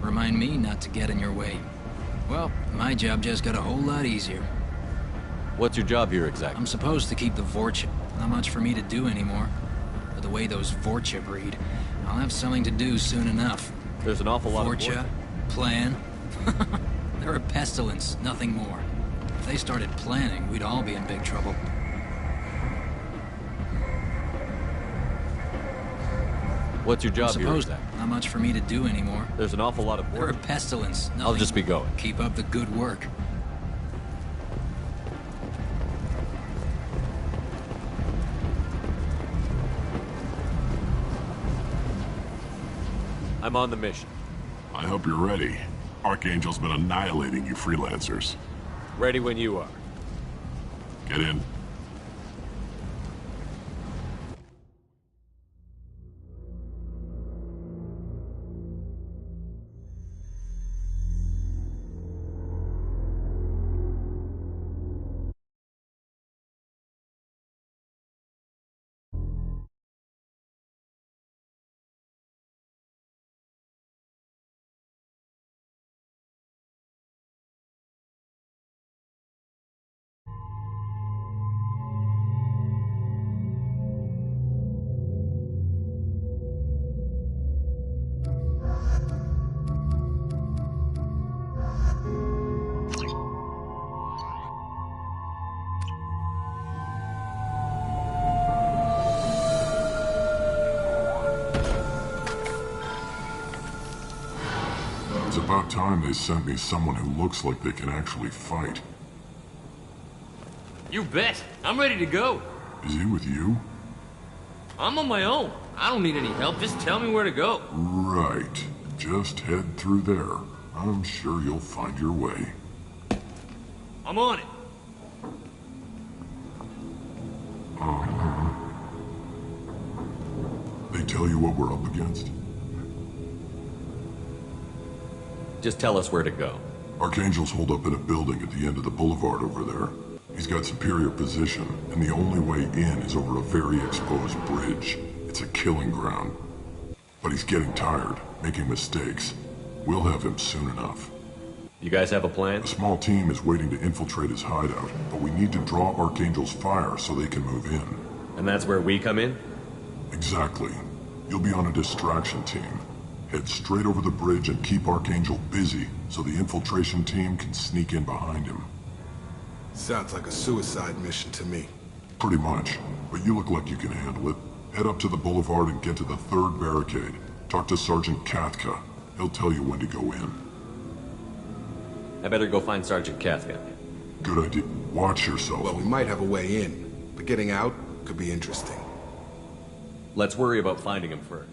Remind me not to get in your way. Well, my job just got a whole lot easier. What's your job here exactly? I'm supposed to keep the Vorcha. Not much for me to do anymore. But the way those Vorcha breed, I'll have something to do soon enough. There's an awful lot of Vorcha? Plan? They're a pestilence, nothing more. If they started planning, we'd all be in big trouble. What's your job here? Not much for me to do anymore. There's an awful lot of work. They're a pestilence. I'll just be going. Keep up the good work. I'm on the mission. I hope you're ready. Archangel's been annihilating you freelancers. Ready when you are. Get in. It's about time they sent me someone who looks like they can actually fight. You bet. I'm ready to go. Is he with you? I'm on my own. I don't need any help. Just tell me where to go. Right. Just head through there. I'm sure you'll find your way. I'm on it. Uh-huh. They tell you what we're up against? Just tell us where to go. Archangel's holed up in a building at the end of the boulevard over there. He's got superior position, and the only way in is over a very exposed bridge. It's a killing ground. But he's getting tired, making mistakes. We'll have him soon enough. You guys have a plan? A small team is waiting to infiltrate his hideout, but we need to draw Archangel's fire so they can move in. And that's where we come in? Exactly. You'll be on a distraction team. Head straight over the bridge and keep Archangel busy so the infiltration team can sneak in behind him. Sounds like a suicide mission to me. Pretty much, but you look like you can handle it. Head up to the boulevard and get to the third barricade. Talk to Sergeant Katka. He'll tell you when to go in. I better go find Sergeant Katka. Good idea. Watch yourself. Well, we might have a way in, but getting out could be interesting. Let's worry about finding him first.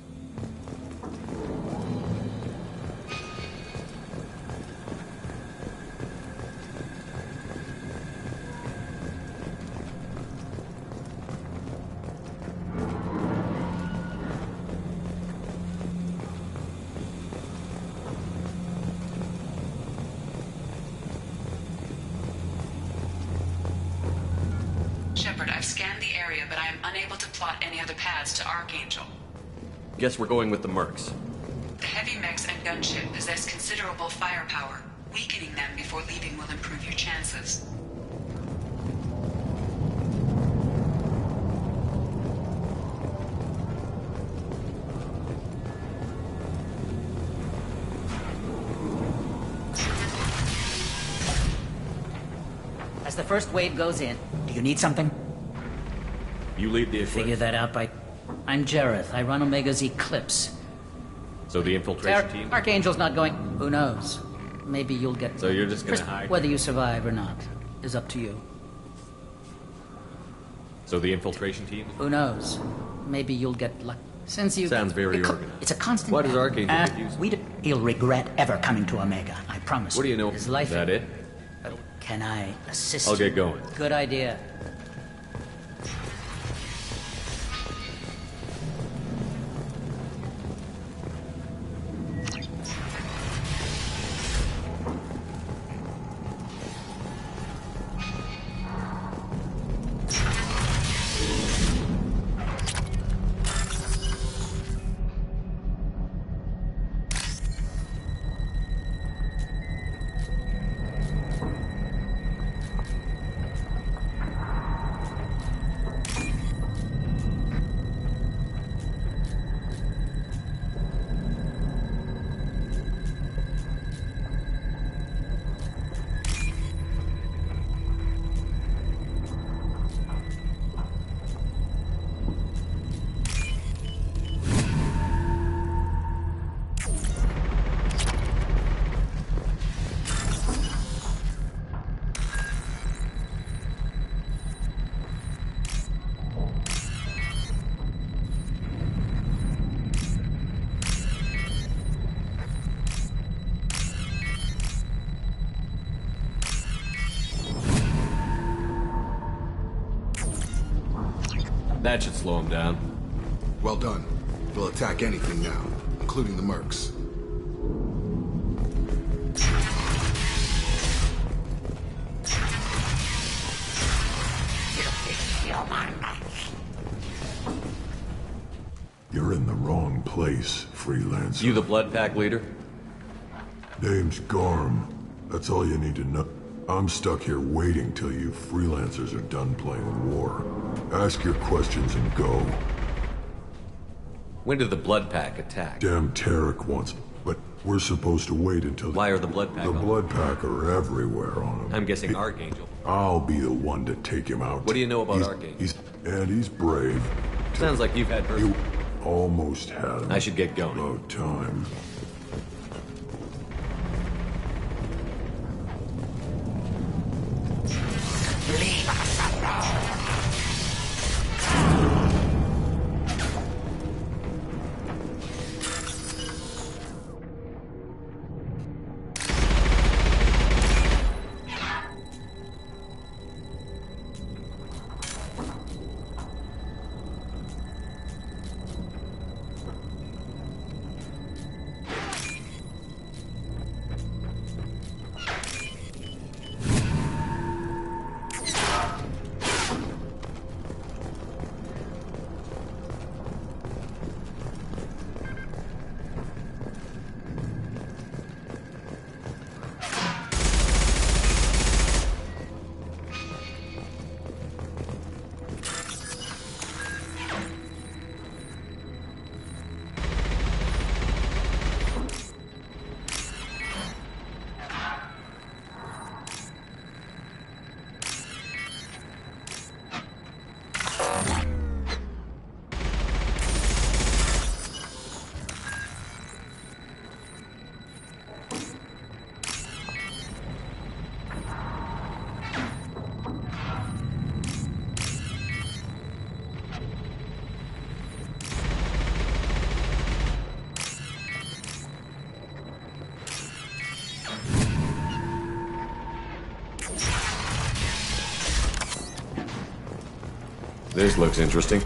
Shepard, I've scanned the area, but I am unable to plot any other paths to Archangel. Guess we're going with the Mercs. The heavy mechs and gunship possess considerable firepower. Weakening them before leaving will improve your chances. As the first wave goes in, do you need something? You lead the Eclipse. Figure that out by... I'm Jareth. I run Omega's Eclipse. So the infiltration team? Archangel's not going... Who knows? Maybe you'll get... So you're just gonna hide? Whether you survive or not is up to you. So the infiltration team? Who knows? Maybe you'll get luck. Since you... Sounds very organized. It's a constant... What does Archangel get used? He'll regret ever coming to Omega. I promise. What do you know? His life... Is that it? Can I assist I'll you? get going. Good idea. That should slow him down. Well done. We'll attack anything now, including the Mercs. You're in the wrong place, freelancer. You the Blood Pack leader? Name's Garm. That's all you need to know. I'm stuck here waiting till you freelancers are done playing war. Ask your questions and go. When did the Blood Pack attack? Damn Tarek wants... But we're supposed to wait until... Why are the Blood Pack The on? Blood Pack are everywhere on him. I'm guessing Archangel. I'll be the one to take him out. What do you know about Archangel? He's brave. Sounds like you've had... You almost had him. I should get going. About time. This looks interesting.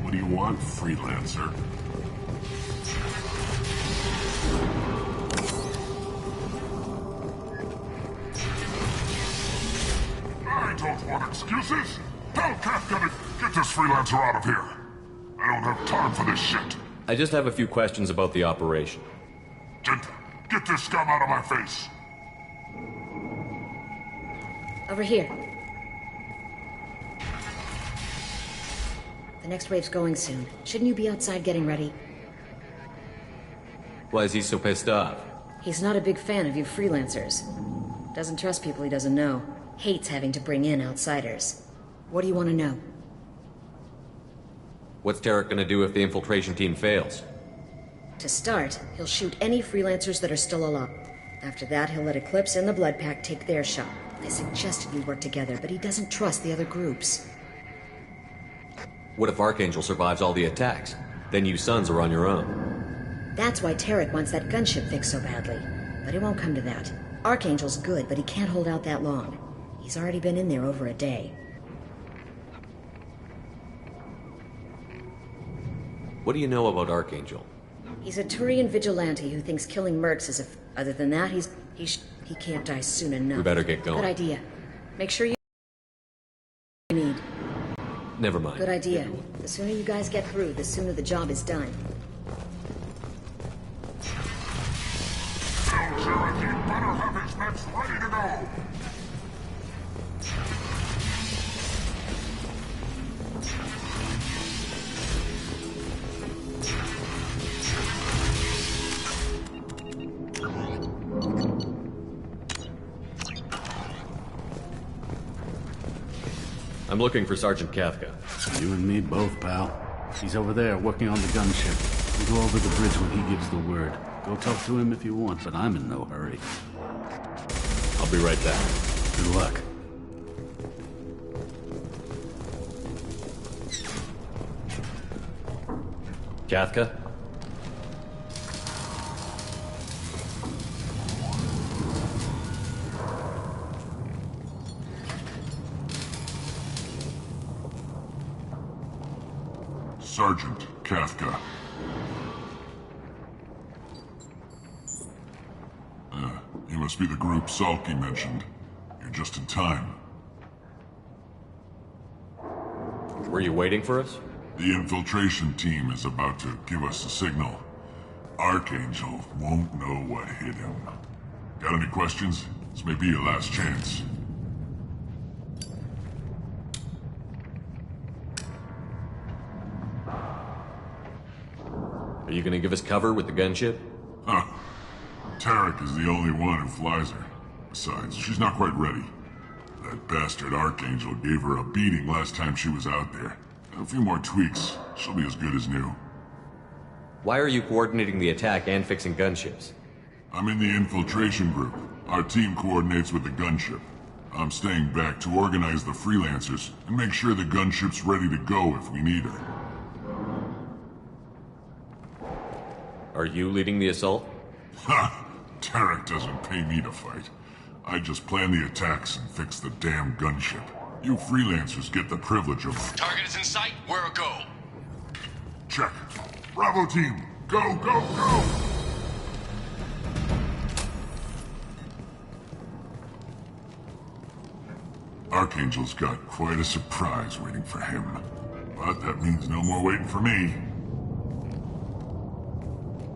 What do you want, freelancer? I don't want excuses. Tell Kafka to get this freelancer out of here. I don't have time for this shit. I just have a few questions about the operation. Gent, get this scum out of my face. Over here. The next wave's going soon. Shouldn't you be outside getting ready? Why is he so pissed off? He's not a big fan of you freelancers. Doesn't trust people he doesn't know. Hates having to bring in outsiders. What do you want to know? What's Tarek gonna do if the infiltration team fails? To start, he'll shoot any freelancers that are still alive. After that, he'll let Eclipse and the Blood Pack take their shot. I suggested we work together, but he doesn't trust the other groups. What if Archangel survives all the attacks? Then you sons are on your own. That's why Tarek wants that gunship fixed so badly. But it won't come to that. Archangel's good, but he can't hold out that long. He's already been in there over a day. What do you know about Archangel? He's a Turian vigilante who thinks killing mercs is a... Other than that, he can't die soon enough. We better get going. Good idea. Make sure you need. Never mind. Good idea. The sooner you guys get through, the sooner the job is done. Tell Sheriff he better have his meds ready to go. I'm looking for Sergeant Kafka. You and me both, pal. He's over there working on the gunship. We'll go over the bridge when he gives the word. Go talk to him if you want, but I'm in no hurry. I'll be right back. Good luck. Kafka? Sergeant Kafka. You must be the group Salky mentioned. You're just in time. Were you waiting for us? The infiltration team is about to give us a signal. Archangel won't know what hit him. Got any questions? This may be your last chance. Are you gonna give us cover with the gunship? Huh. Tarek is the only one who flies her. Besides, she's not quite ready. That bastard Archangel gave her a beating last time she was out there. A few more tweaks, she'll be as good as new. Why are you coordinating the attack and fixing gunships? I'm in the infiltration group. Our team coordinates with the gunship. I'm staying back to organize the freelancers and make sure the gunship's ready to go if we need her. Are you leading the assault? Ha! Tarek doesn't pay me to fight. I just plan the attacks and fix the damn gunship. You freelancers get the privilege of... Target is in sight. Where a go? Check. Bravo team, go, go, go! Archangel's got quite a surprise waiting for him. But that means no more waiting for me.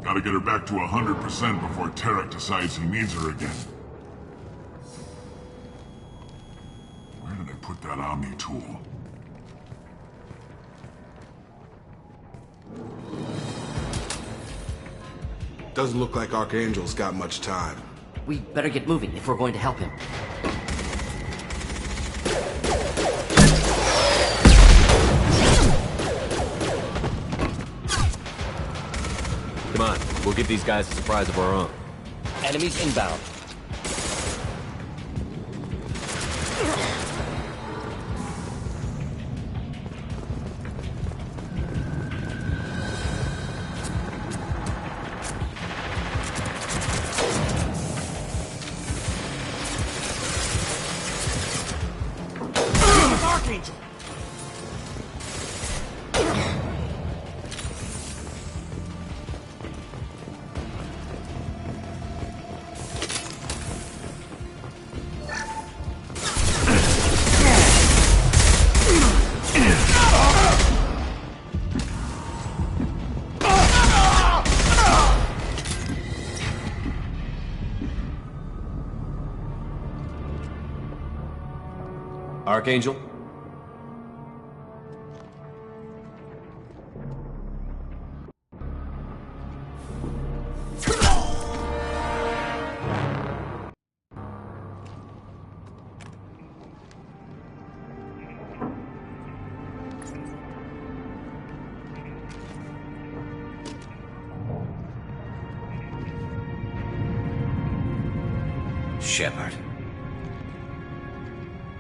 Gotta get her back to 100% before Tarek decides he needs her again. Where did I put that Omni tool? Doesn't look like Archangel's got much time. We better get moving if we're going to help him. Come on, we'll give these guys a surprise of our own. Enemies inbound. Archangel? Shepard.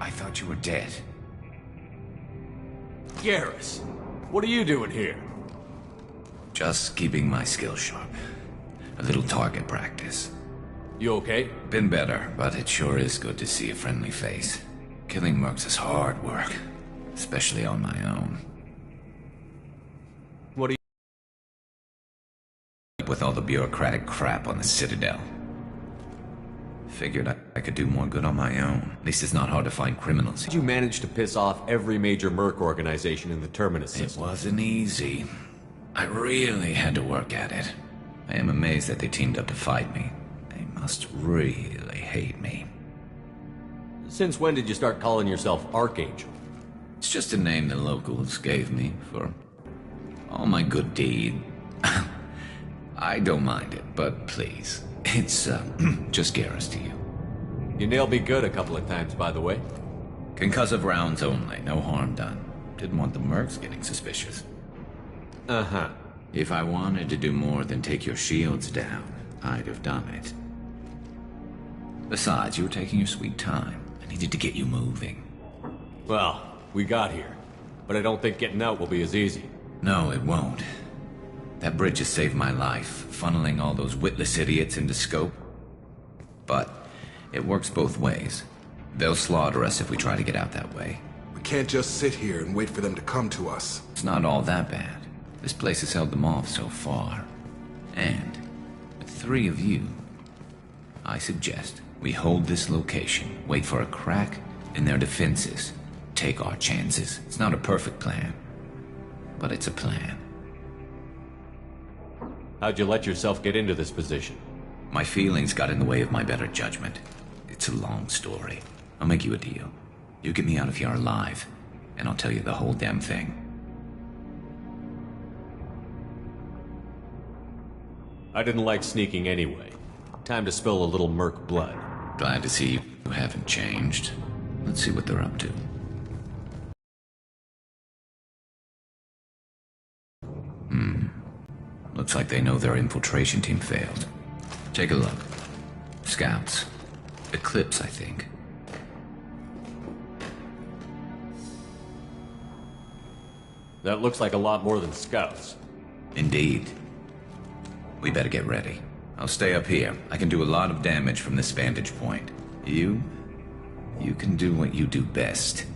I thought you were dead. Garrus, what are you doing here? Just keeping my skills sharp. A little target practice. You okay? Been better, but it sure is good to see a friendly face. Killing mercs is hard work, especially on my own. What do you... With all the bureaucratic crap on the Citadel. Figured I could do more good on my own. At least it's not hard to find criminals. Did you manage to piss off every major merc organization in the Terminus system? It wasn't easy. I really had to work at it. I am amazed that they teamed up to fight me. They must really hate me. Since when did you start calling yourself Archangel? It's just a name the locals gave me for all my good deed. I don't mind it, but please. It's, just Garrus to you. You nailed me good a couple of times, by the way. Concussive rounds only, no harm done. Didn't want the mercs getting suspicious. Uh-huh. If I wanted to do more than take your shields down, I'd have done it. Besides, you were taking your sweet time. I needed to get you moving. Well, we got here. But I don't think getting out will be as easy. No, it won't. That bridge has saved my life, funneling all those witless idiots into scope. But it works both ways. They'll slaughter us if we try to get out that way. We can't just sit here and wait for them to come to us. It's not all that bad. This place has held them off so far. And with 3 of you, I suggest we hold this location, wait for a crack in their defenses, take our chances. It's not a perfect plan, but it's a plan. How'd you let yourself get into this position? My feelings got in the way of my better judgment. It's a long story. I'll make you a deal. You get me out of here alive, and I'll tell you the whole damn thing. I didn't like sneaking anyway. Time to spill a little merc blood. Glad to see you haven't changed. Let's see what they're up to. Looks like they know their infiltration team failed. Take a look. Scouts. Eclipse, I think. That looks like a lot more than scouts. Indeed. We better get ready. I'll stay up here. I can do a lot of damage from this vantage point. You can do what you do best.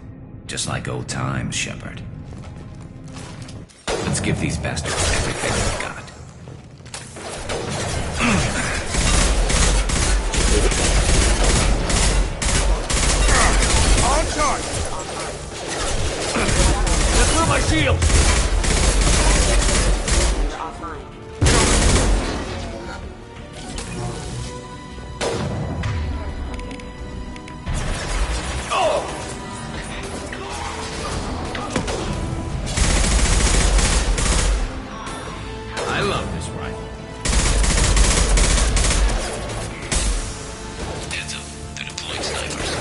Just like old times, Shepard. Let's give these bastards everything we've got. On charge! Let's move my shield! I love this rifle. Heads up, they're deploying snipers.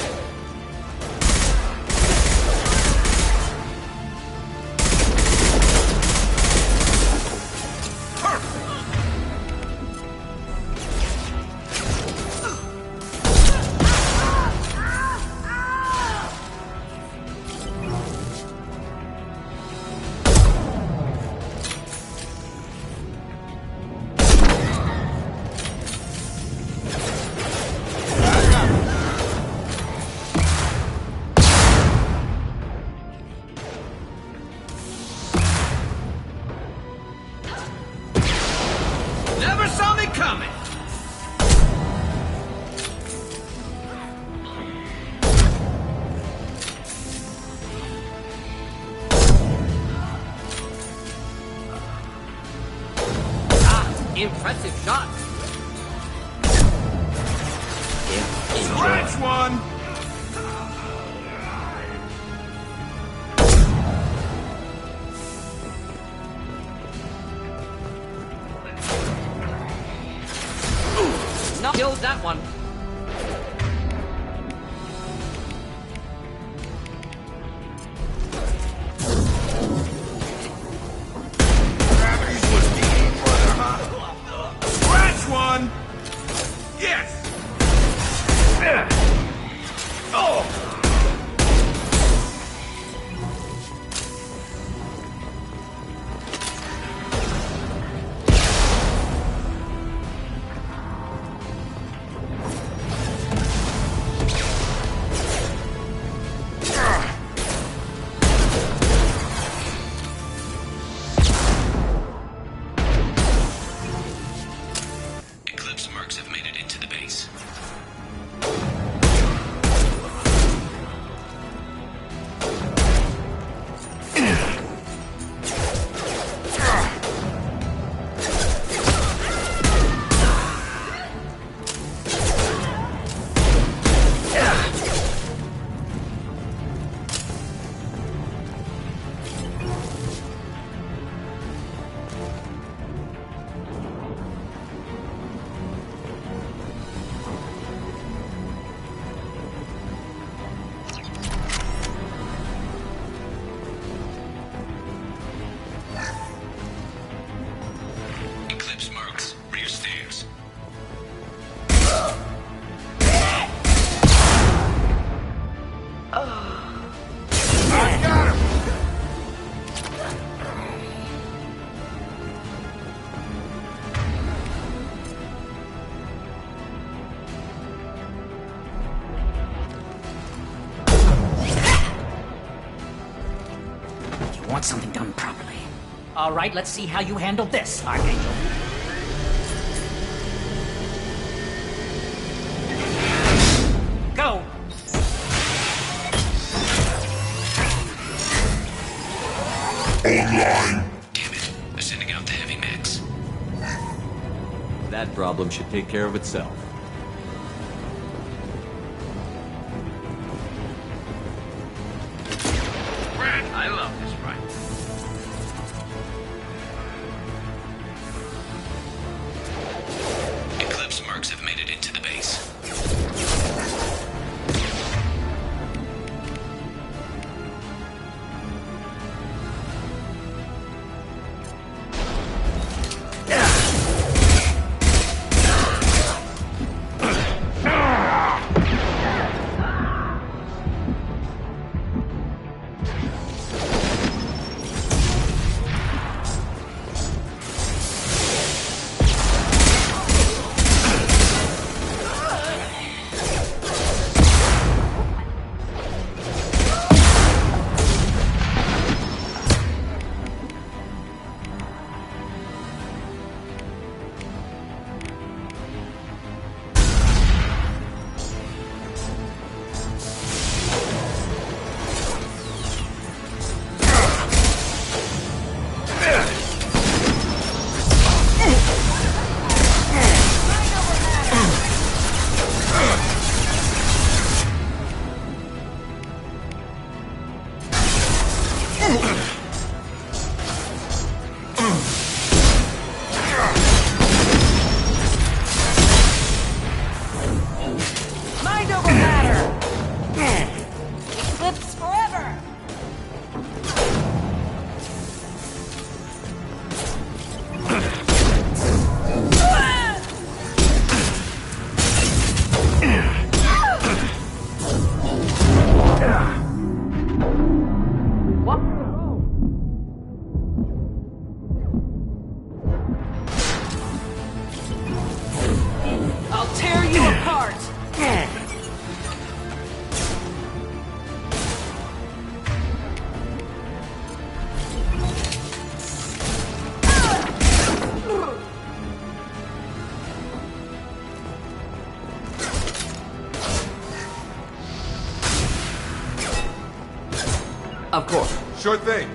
Never saw me coming! Impressive shot. Scratch one! Killed that one. Scratch one! Yes! Oh! Eclipse mercs have made it into the base. Eclipse mercs, rear stairs. I got him! You want something done properly. All right, let's see how you handle this, Archangel. Go! Online. Damn it. They're sending out the heavy mechs. That problem should take care of itself. I love this ride. Eclipse mercs have made it into the base. Mind over matter! Eclipse forever! What? I'll tear you apart! Of course. Sure thing.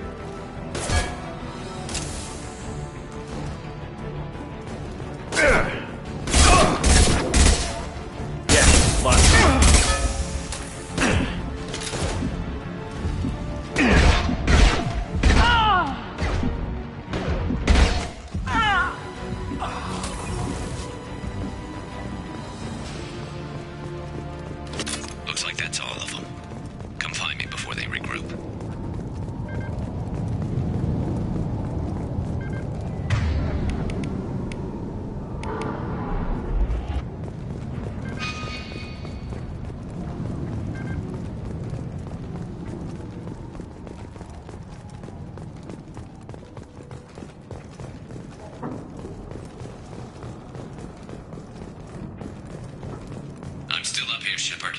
here, Shepard.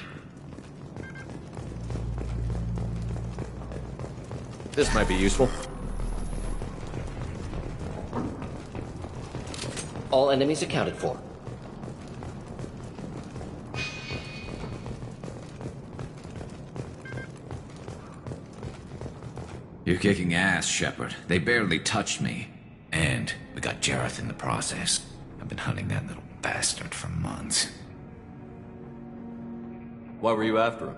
This might be useful. All enemies accounted for. You're kicking ass, Shepard. They barely touched me. And we got Jareth in the process. I've been hunting that little bastard for months. Why were you after him?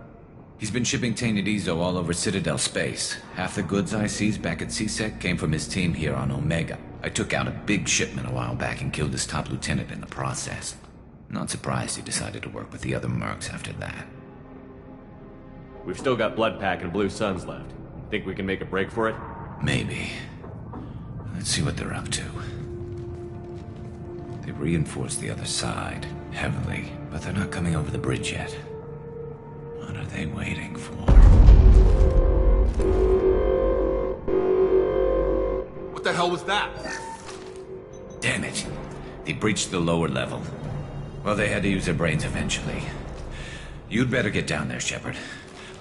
He's been shipping tainted Ezo all over Citadel space. Half the goods I seized back at CSEC came from his team here on Omega. I took out a big shipment a while back and killed his top lieutenant in the process. Not surprised he decided to work with the other mercs after that. We've still got Bloodpack and Blue Suns left. Think we can make a break for it? Maybe. Let's see what they're up to. They've reinforced the other side, heavily, but they're not coming over the bridge yet. What are they waiting for? What the hell was that? Damn it. They breached the lower level. Well, they had to use their brains eventually. You'd better get down there, Shepard.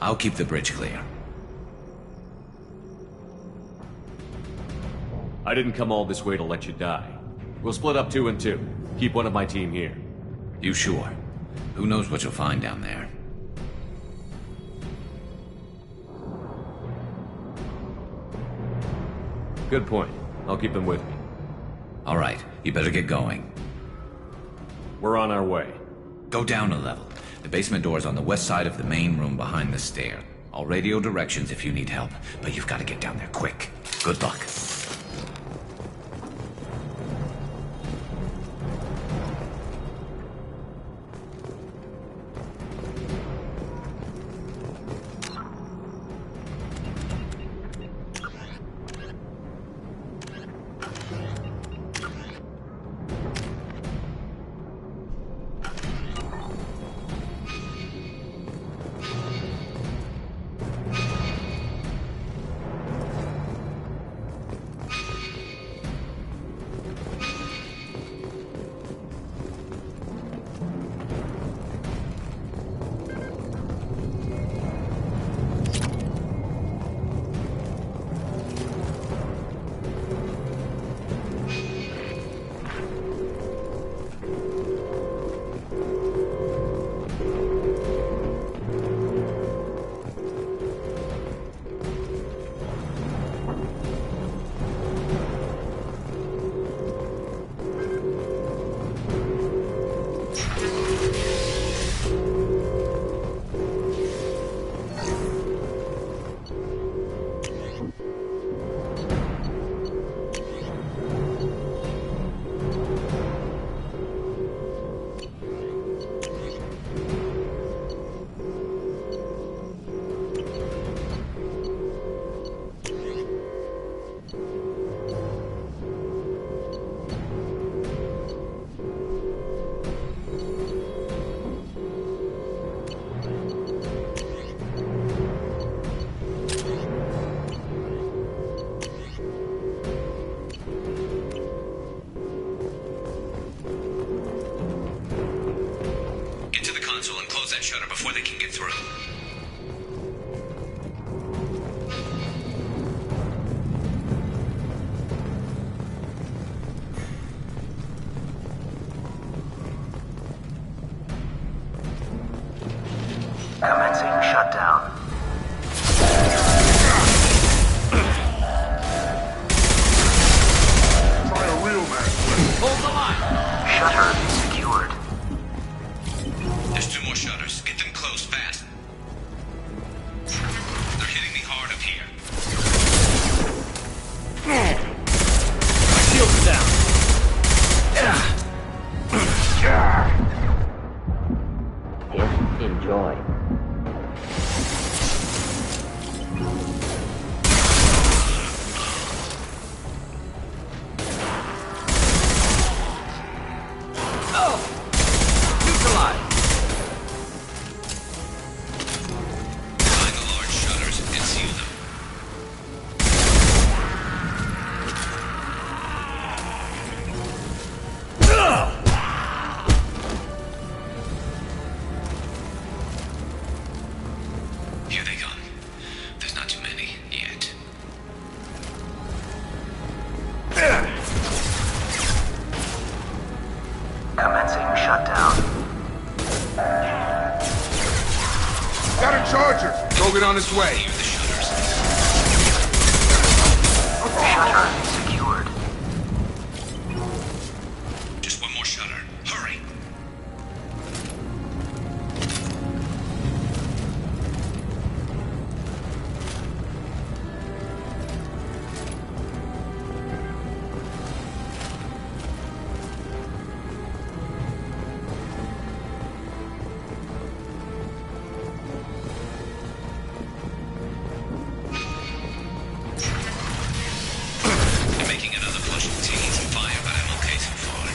I'll keep the bridge clear. I didn't come all this way to let you die. We'll split up 2 and 2. Keep one of my team here. You sure? Who knows what you'll find down there? Good point. I'll keep them with me. All right, you better get going. We're on our way. Go down a level. The basement door's on the west side of the main room behind the stair. I'll radio directions if you need help, but you've got to get down there quick. Good luck. Shutter before they can get through. Commencing shutdown. Try a real man. Hold the line. Shutter secured. There's 2 more shutters. Get them closed fast. They're hitting me hard up here. My shield's down. Enjoy. shut down. Got a charger! Krogan on his way. Shutter secured. Just one more shutter. Hurry! Making another flush of teens and fire, but I'm okay so far.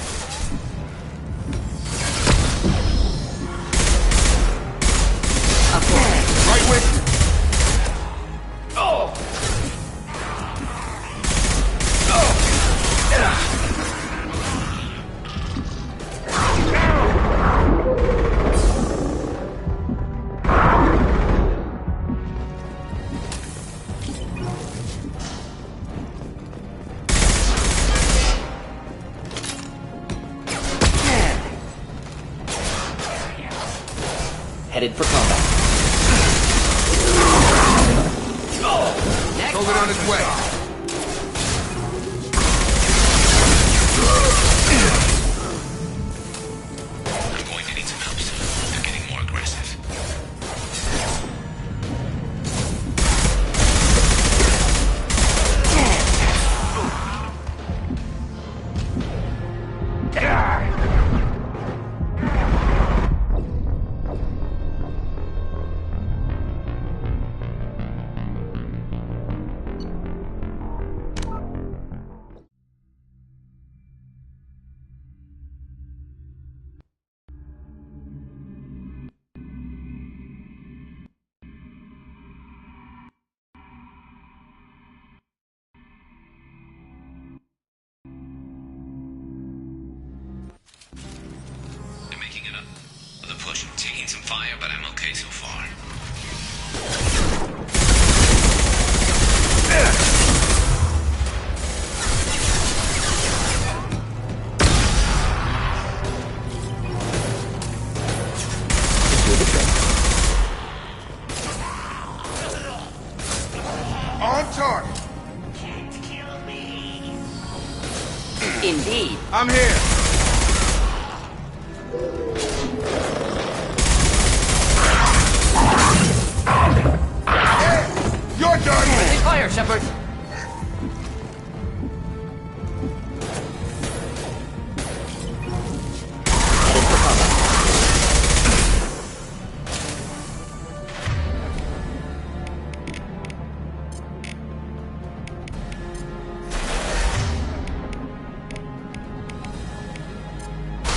Right with you. Headed for combat. Krogan on his way. I'm going to need some help soon. They're getting more aggressive. They're making another push. I'm taking some fire, but I'm okay so far. On target. Indeed. I'm here. You're done! Friendly fire, Shepard! Headed for combat.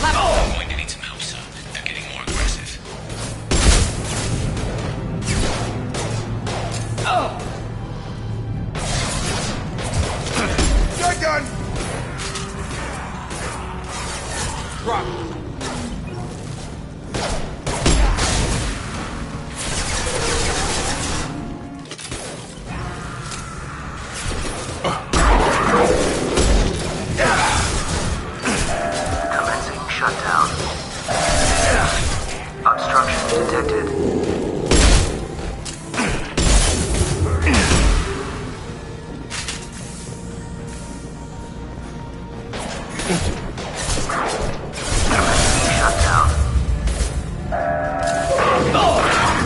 I'm going to need some help soon. They're getting more aggressive. You're done! Drop. Commencing shutdown. Obstruction detected. Shutdown.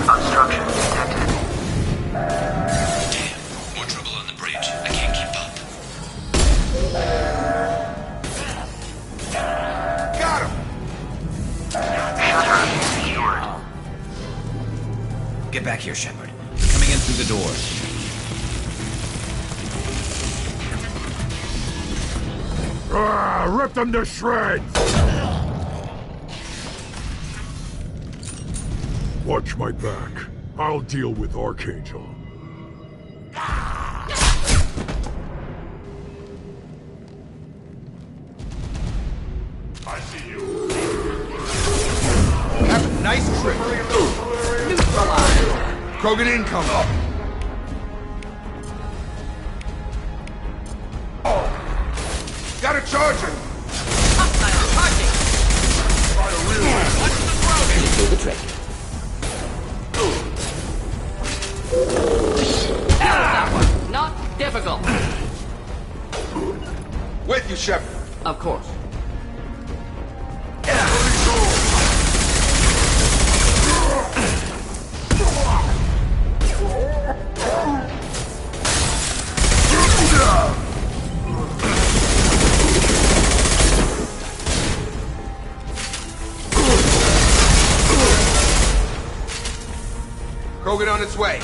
Obstruction detected. Damn, more trouble on the bridge. I can't keep up. Got him! Shutter secured. Get back here, Shepard. Coming in through the doors. Rip them to shreds! Watch my back. I'll deal with Archangel. I see you. Have a nice trip. Neutralized. Krogan incoming. Got a charger. Hostile charging. Try to trick. That one. Not difficult. With you, Shepard. Of course. Krogan on its way.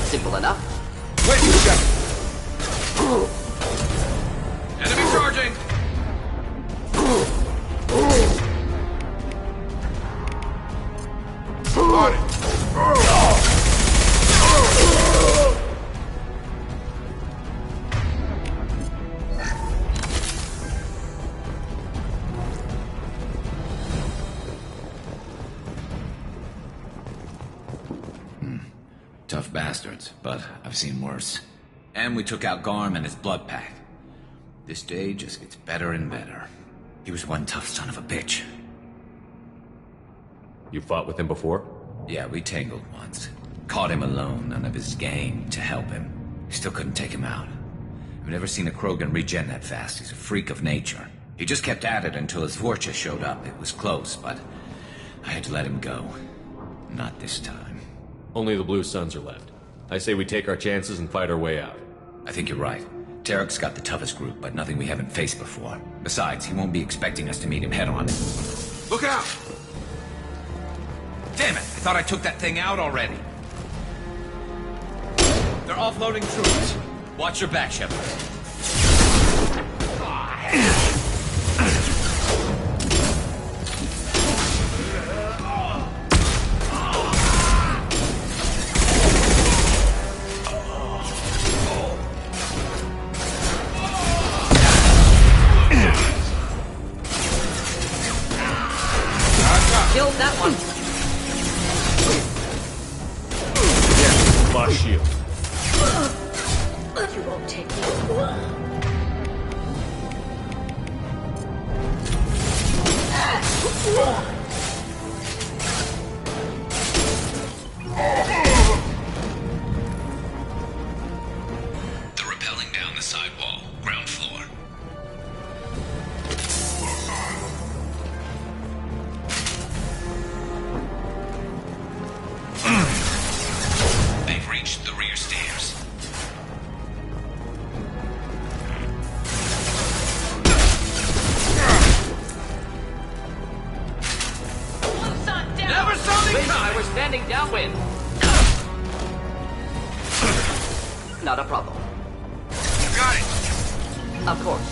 Simple enough. With you, Shepard. Enemy charging! On it. Tough bastards, but I've seen worse. And we took out Garm and his blood pack. This day just gets better and better. He was one tough son of a bitch. You fought with him before? Yeah, we tangled once. Caught him alone, none of his gang to help him. Still couldn't take him out. I've never seen a Krogan regen that fast. He's a freak of nature. He just kept at it until his Vorcha showed up. It was close, but I had to let him go. Not this time. Only the Blue Suns are left. I say we take our chances and fight our way out. I think you're right. Tarek's got the toughest group, but nothing we haven't faced before. Besides, he won't be expecting us to meet him head-on. Look out! Damn it! I thought I took that thing out already. They're offloading troops. Watch your back, Shepard. Killed that one. Yeah, my shield. You won't take me. They're rappelling down the side wall, ground floor. They've reached the rear stairs. Never saw me coming! I was standing downwind. Not a problem. Got it. Of course.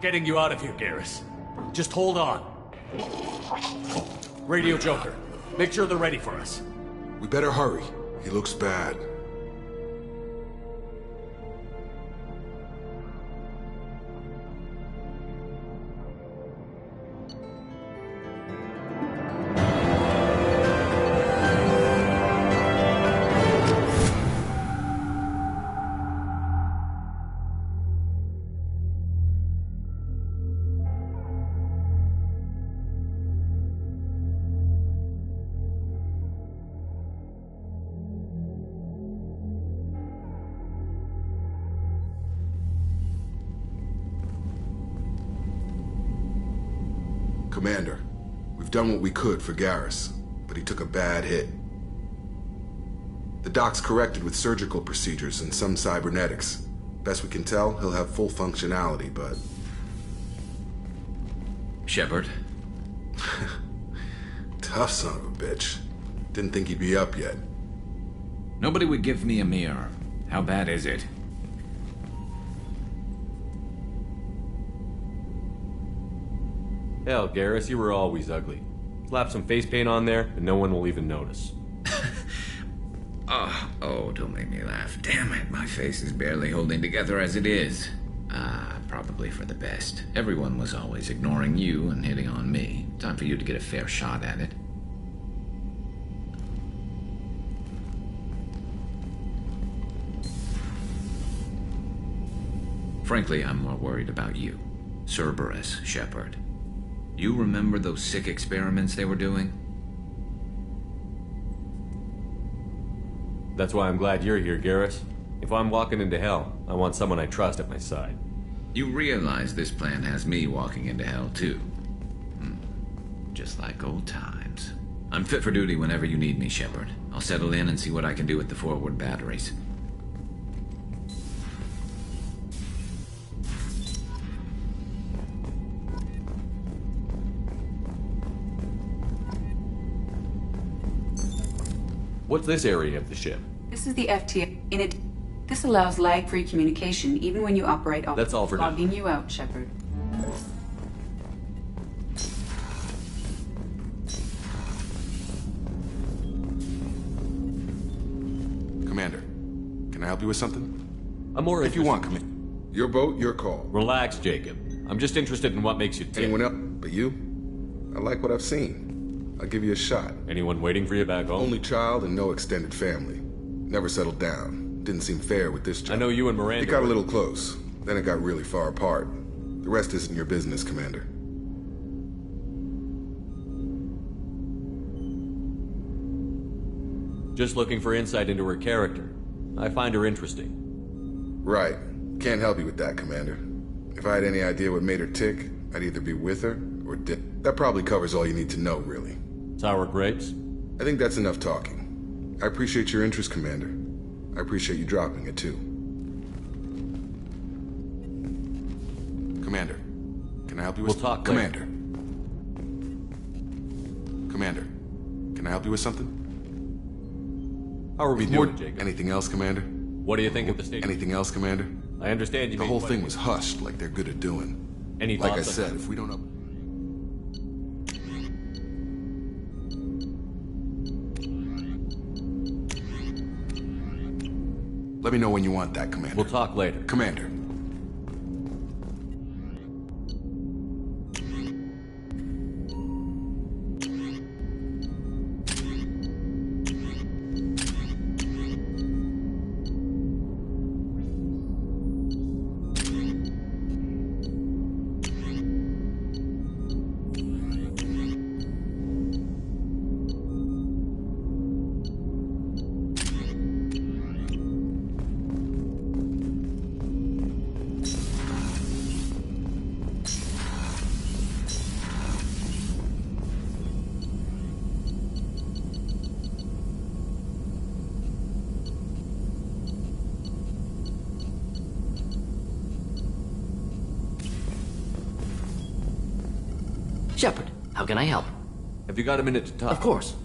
getting you out of here, Garrus. Just hold on. Radio Joker, make sure they're ready for us. We better hurry. He looks bad. Commander, we've done what we could for Garrus, but he took a bad hit. The doc's corrected with surgical procedures and some cybernetics. Best we can tell, he'll have full functionality, but... Shepard? Tough son of a bitch. Didn't think he'd be up yet. Nobody would give me a mirror. How bad is it? Hell, Garrus, you were always ugly. Slap some face paint on there, and no one will even notice. Oh, don't make me laugh. Damn it, my face is barely holding together as it is. Probably for the best. Everyone was always ignoring you and hitting on me. Time for you to get a fair shot at it. Frankly, I'm more worried about you. Cerberus, Shepard. You remember those sick experiments they were doing? That's why I'm glad you're here, Garrus. If I'm walking into hell, I want someone I trust at my side. You realize this plan has me walking into hell, too. Just like old times. I'm fit for duty whenever you need me, Shepard. I'll settle in and see what I can do with the forward batteries. What's this area of the ship? This is the FTA. This allows lag-free communication even when you operate off. That's all for now. Logging you out, Shepard. Commander, can I help you with something? I'm more If you want, come in. Your boat, your call. Relax, Jacob. I'm just interested in what makes you tick. Anyone else but you? I like what I've seen. I'll give you a shot. Anyone waiting for you back home? Only child and no extended family. Never settled down. Didn't seem fair with this job. I know you and Miranda... It got a little close. Then it got really far apart. The rest isn't your business, Commander. Just looking for insight into her character. I find her interesting. Right. Can't help you with that, Commander. If I had any idea what made her tick, I'd either be with her or dead. That probably covers all you need to know, really. Sour grapes? I think that's enough talking. I appreciate your interest, Commander. I appreciate you dropping it, too. Commander, can I help you with... We'll talk Commander. Commander, can I help you with something? How are we doing, Jacob? Anything else, Commander? What do you think of the state? Anything else, Commander? I understand you The whole thing was hushed, like they're good at doing. Any Like I thoughts on said, that? if we don't... Let me know when you want that, Commander. We'll talk later. Commander. Shepard, how can I help? Have you got a minute to talk? Of course.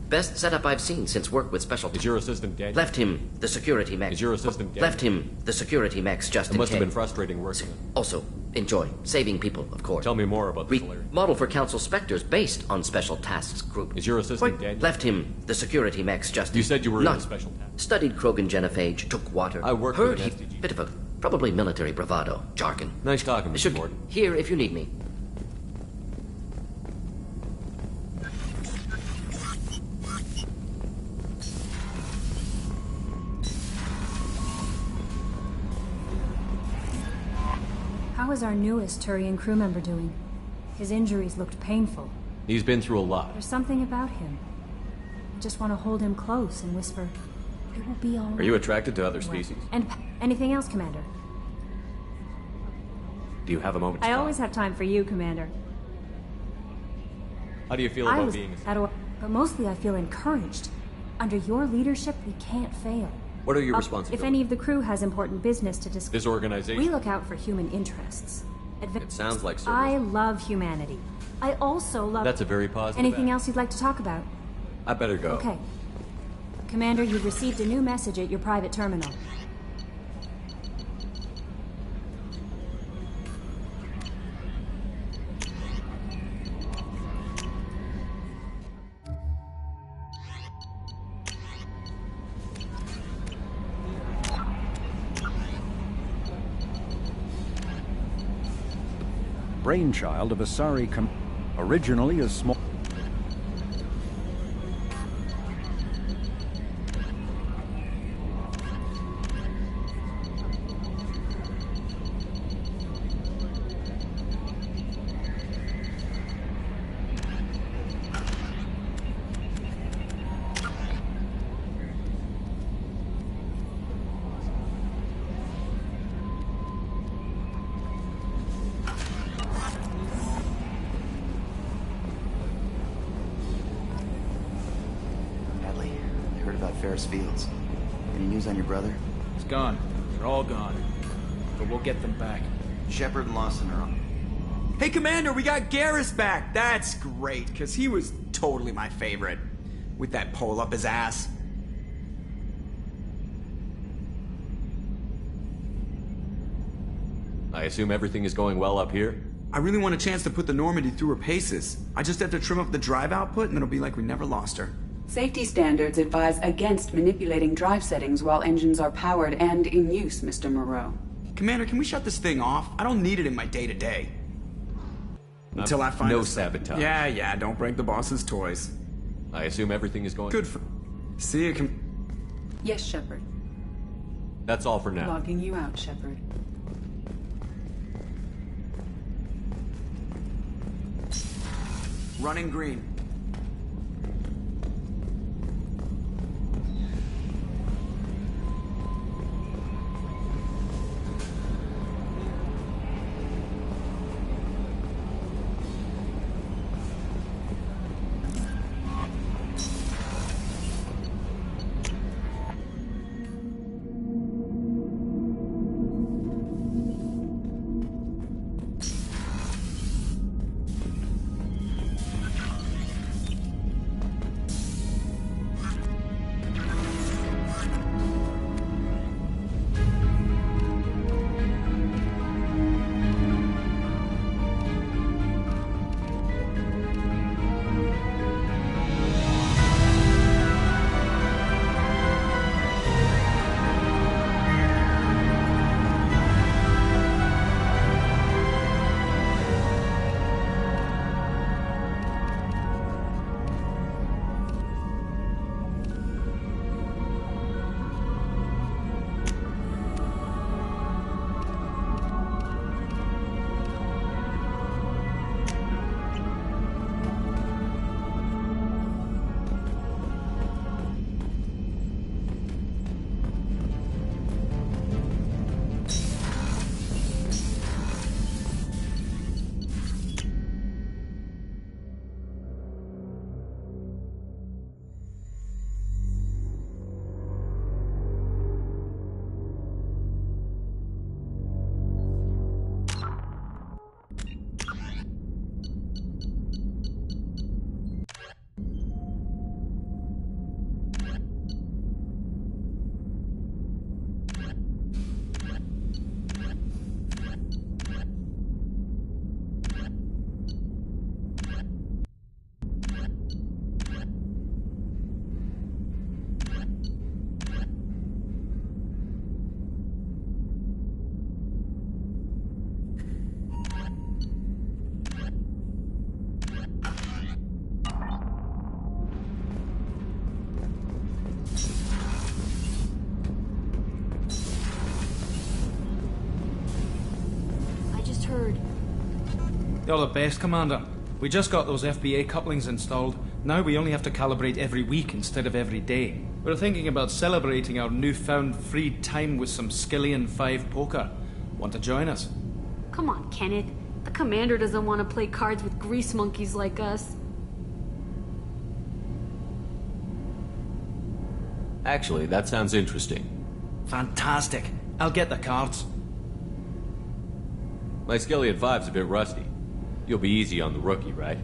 Best setup I've seen since work with special... Is your assistant dead? Left him the security mech. Is your assistant dead? Left him the security mechs just in case. It must have been frustrating working. Also, enjoy. Saving people, of course. Tell me more about this, Larry. Model for Council Spectres based on Special Tasks Group. Is your assistant dead? Left him the security mechs just You said you were in a special task. Studied Krogan genophage, took water. I worked Heard with an SDG. Bit of a, probably military bravado, jargon. Nice talking, Mr. Morton. Here if you need me. How is our newest Turian crew member doing? His injuries looked painful. He's been through a lot. There's something about him. I just want to hold him close and whisper, it will be all right. Are you attracted to other species? And anything else, Commander? Do you have a moment to I talk? always have time for you, Commander. How do you feel about being... But mostly I feel encouraged. Under your leadership, we can't fail. What are your responsibilities? If any of the crew has important business to discuss... This organization? We look out for human interests. It sounds like service. I love humanity. I also love... That's a very positive Anything else you'd like to talk about? I better go. Okay. Commander, you've received a new message at your private terminal. Brainchild of Asari originally a small... Fields. Any news on your brother? He's gone. They're all gone. But we'll get them back. Shepard and Lawson are on. Hey, Commander, we got Garrus back. That's great, because he was totally my favorite. With that pole up his ass. I assume everything is going well up here? I really want a chance to put the Normandy through her paces. I just have to trim up the drive output, and it'll be like we never lost her. Safety standards advise against manipulating drive settings while engines are powered and in use, Mr. Moreau. Commander, can we shut this thing off? I don't need it in my day-to-day. Until I find... No sabotage. Yeah, don't break the boss's toys. I assume everything is going... Good for... See you, Yes, Shepard. That's all for now. Logging you out, Shepard. Running green. You're the best, Commander. We just got those FBA couplings installed. Now we only have to calibrate every week instead of every day. We're thinking about celebrating our newfound free time with some Skillian 5 poker. Want to join us? Come on, Kenneth. The Commander doesn't want to play cards with grease monkeys like us. Actually, that sounds interesting. Fantastic. I'll get the cards. My Skillian 5's a bit rusty. You'll be easy on the rookie, right?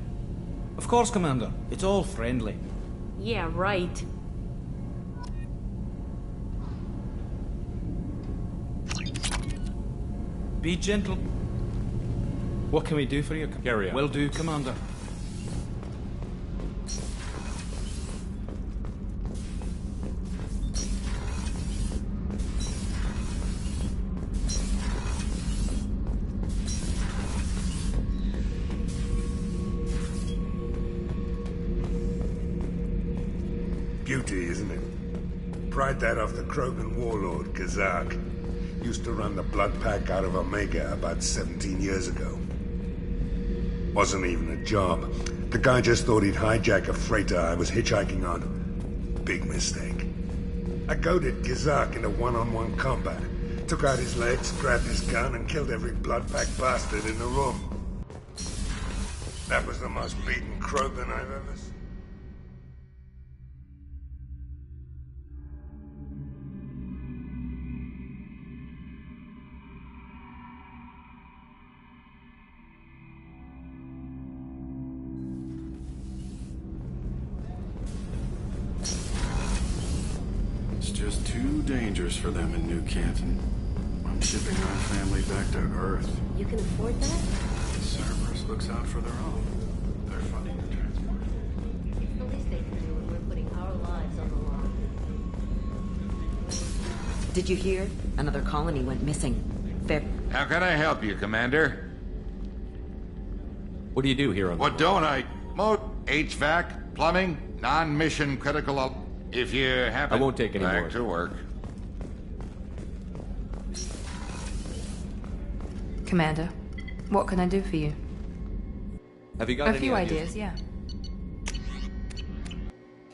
Of course, Commander. It's all friendly. Yeah, right. Be gentle. What can we do for you? Carry on. Will do, Commander. Beauty, isn't it? Pried that off the Krogan warlord, Kazak. Used to run the blood pack out of Omega about 17 years ago. Wasn't even a job. The guy just thought he'd hijack a freighter I was hitchhiking on. Big mistake. I goaded Kazak into one-on-one combat. Took out his legs, grabbed his gun, and killed every blood pack bastard in the room. That was the most beaten Krogan I've ever seen. Just too dangerous for them in New Canton. I'm shipping our family back to Earth. You can afford that? Cerberus looks out for their own. They're funding the transport. It's the least they can do when we're putting our lives on the line. Did you hear? Another colony went missing. How can I help you, Commander? What do you do here on What don't I? HVAC, plumbing, non-mission critical. If you happen... I won't take any more. Back to work. Commander, what can I do for you? Have you got a few ideas, yeah.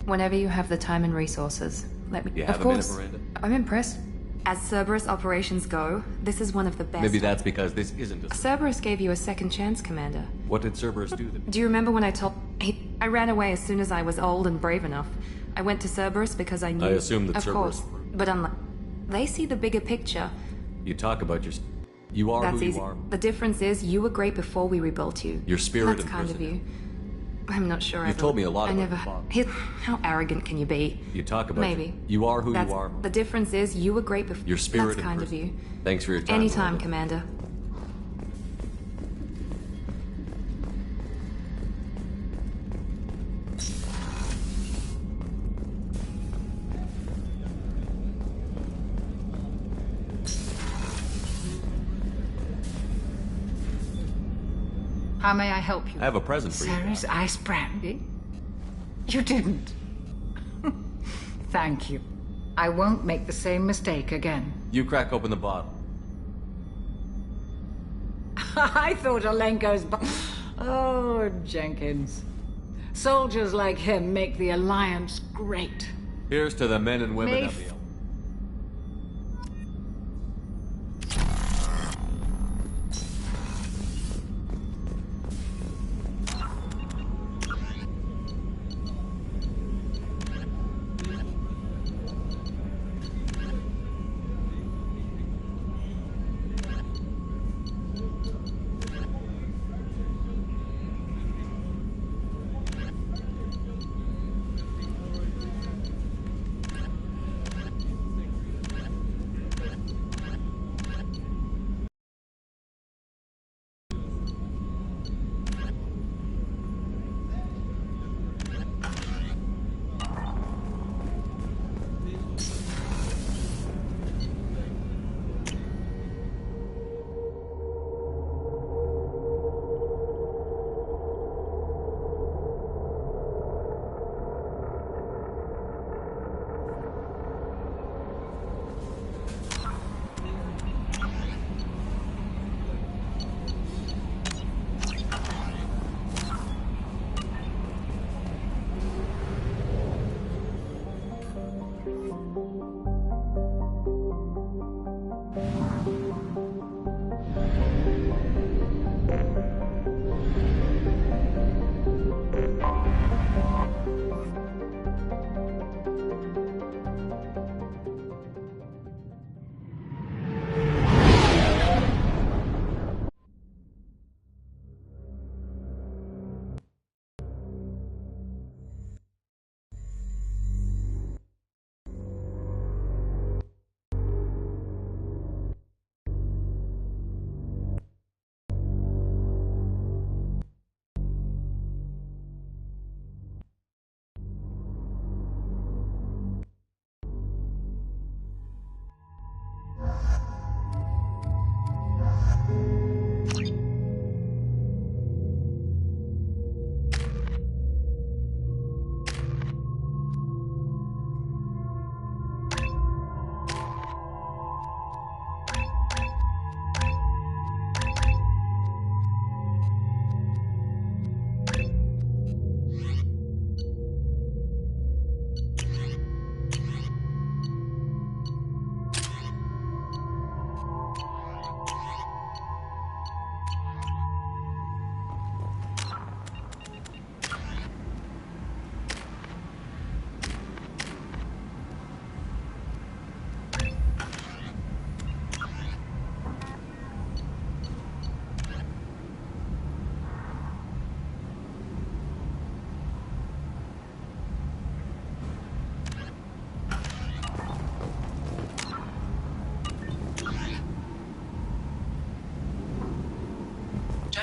Whenever you have the time and resources, let me... You have of course. a minute, Miranda? I'm impressed. As Cerberus operations go, this is one of the best. Maybe that's because this isn't a... Cerberus gave you a second chance, Commander. What did Cerberus do then? Do you remember when I told... I ran away as soon as I was old and brave enough. I went to Cerberus because I knew... I assume that of Cerberus... course, but unlike... They see the bigger picture. You talk about your... You are That's who easy. you are. The difference is you were great before we rebuilt you. Your spirit That's in kind of prison. you. I'm not sure You've told me a lot I about never... your father. How arrogant can you be? You talk about... Maybe. You are who That's, you are. The difference is you were great before... Your spirit That's in kind of prison. you. Thanks for your time. Anytime, Miranda. Commander. How may I help you? I have a present for you. Sarah's ice brandy? You didn't. Thank you. I won't make the same mistake again. You crack open the bottle. I thought Alenko's... Oh, Jenkins. Soldiers like him make the Alliance great. Here's to the men and women May of the...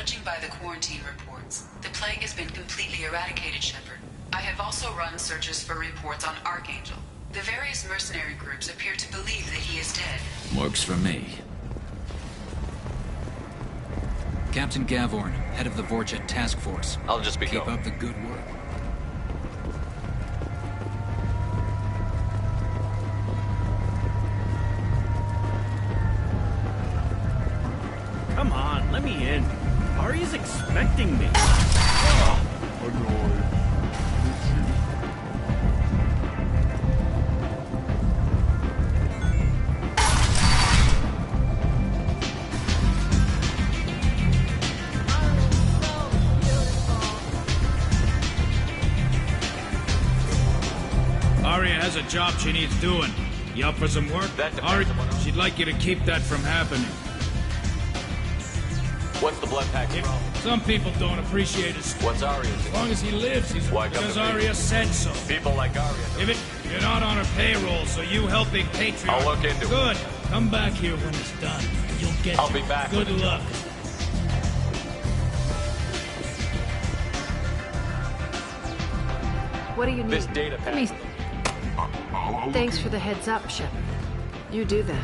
Judging by the quarantine reports, the plague has been completely eradicated, Shepard. I have also run searches for reports on Archangel. The various mercenary groups appear to believe that he is dead. Works for me. Captain Gavorn, head of the Vorcha Task Force. I'll just be Keep going. up the good work. Come on, let me in. Aria's expecting me. Aria has a job she needs doing. You up for some work? Aria, she'd like you to keep that from happening. What's the blood pack from? Some people don't appreciate his... What's Aria's? As long as he lives, he's... Why come because to me? Aria said so. People like Aria. You're not on her payroll, so you helping Patriot... I'll look into it. Good. Come back here when it's done. You'll get I'll be back. Good luck. What do you need? This data pack. Thanks for the heads up, Shepard. You do that.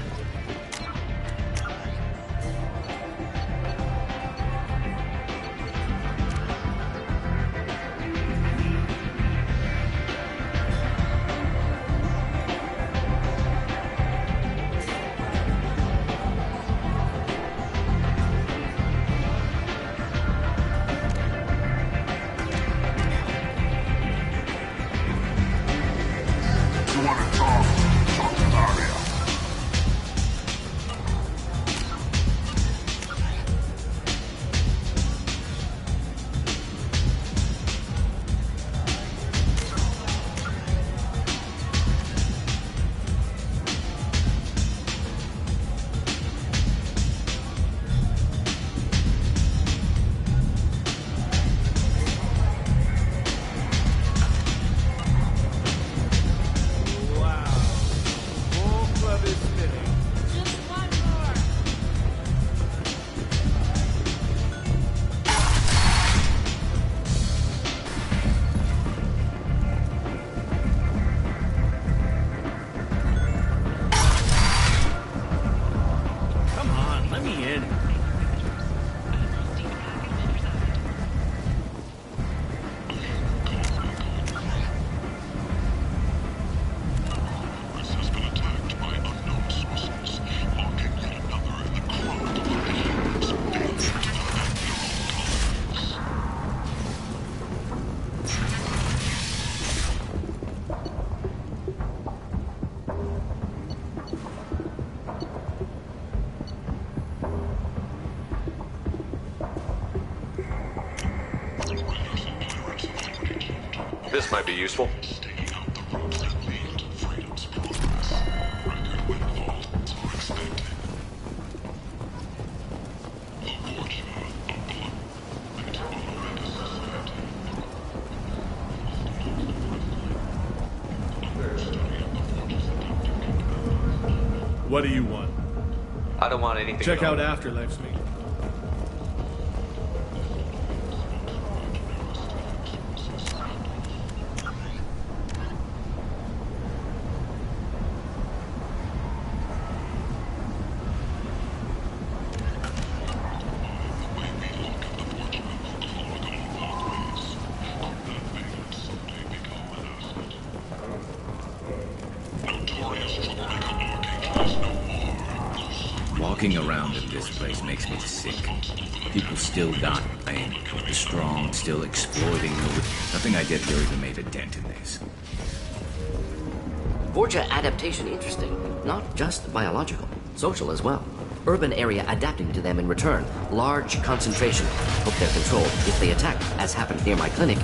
This might be useful. What do you want? I don't want anything. Check out Afterlife's meet. Walking around in this place makes me sick. People still dying. The strong still exploiting the weak. Nothing I did here even made a dent in this. Vorcha adaptation interesting. Not just biological, social as well. Urban area adapting to them in return. Large concentration. Hope they're controlled if they attack, as happened near my clinic.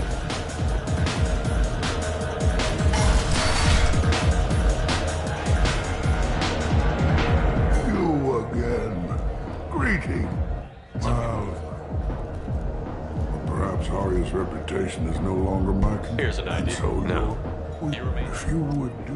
Perhaps Arya's reputation is no longer my concern. Here's an idea. So no. If you would do.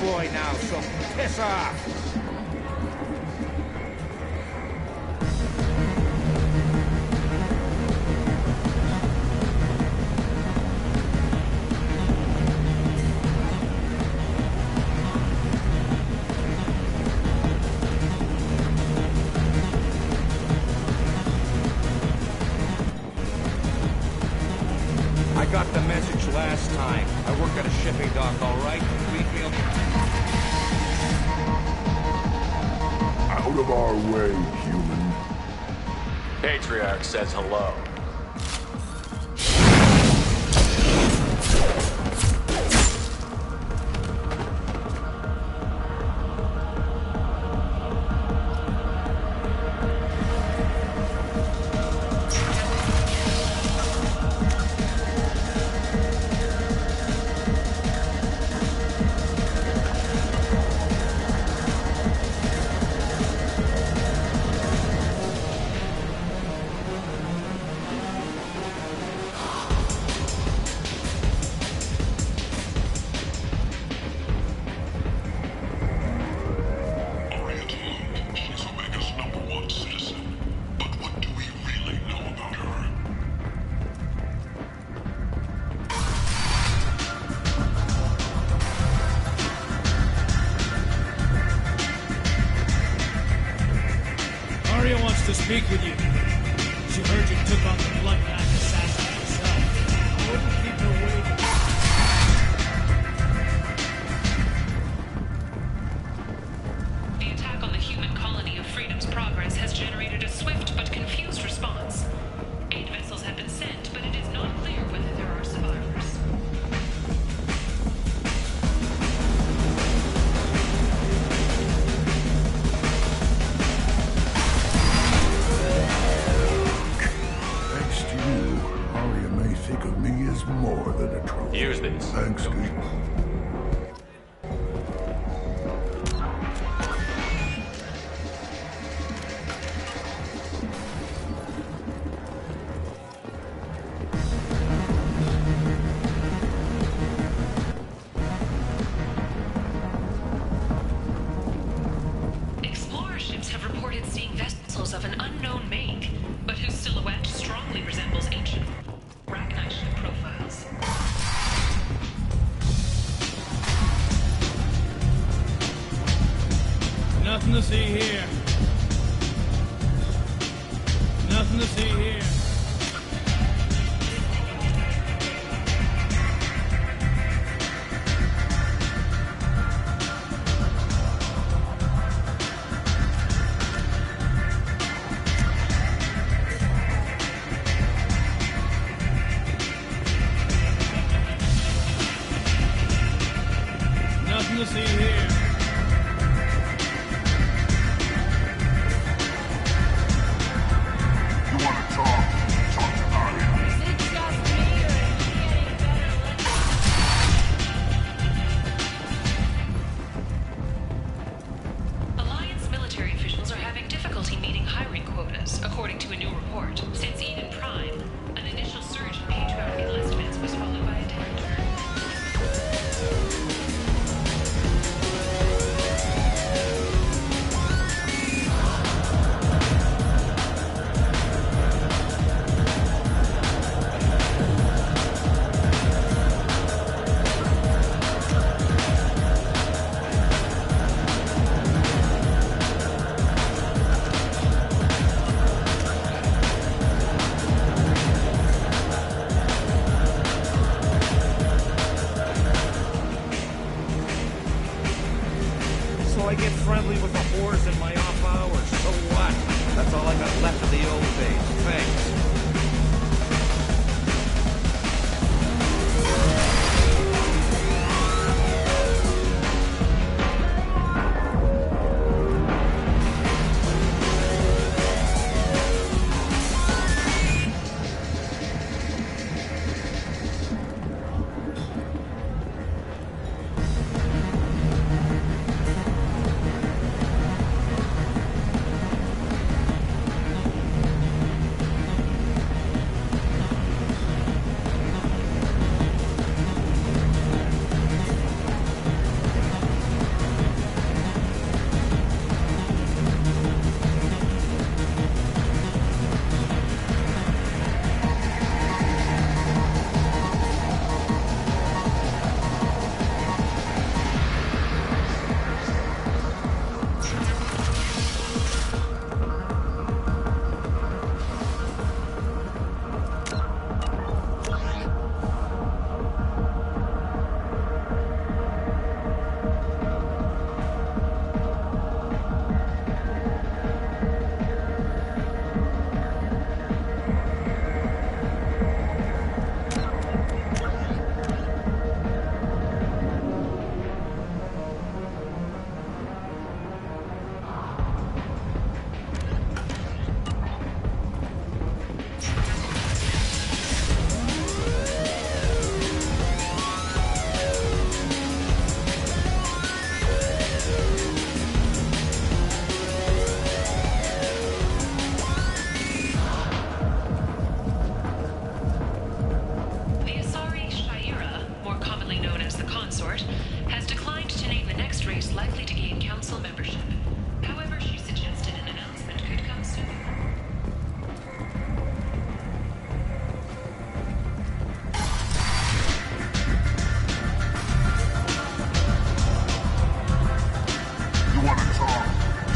convoy now, so piss off! I got the message last time. I work at a shipping dock, all right? Leave me alone. Out of our way, human. Patriarch says hello. Arya wants to speak with you. She heard you took on the bloodbath assassin herself. I wouldn't keep her waiting. The attack on the human colony of Freedom's Progress has generated a swift but confused response. 8 vessels have been sent, but it is not clear whether there are survivors. Thanks to you, Arya may think of me as more than a trophy. Use these. Thanks, dude. Explorer ships have reported seeing vessels of an unknown make, but whose silhouette strongly resembles ancient Arachnite ship profiles. Nothing to see here. Nothing to see here. Nothing to see here. You want to talk? Talk to Arya. Alliance military officials are having difficulty meeting hiring quotas, according to a new report. Since Eden Prime, an initial surge in patriotic enlistments was followed by a downturn. So I get friendly with the whores in my off hours. So what? That's all I got left of the old days. Thanks. race likely to gain council membership. However, she suggested an announcement could come soon. You want to talk?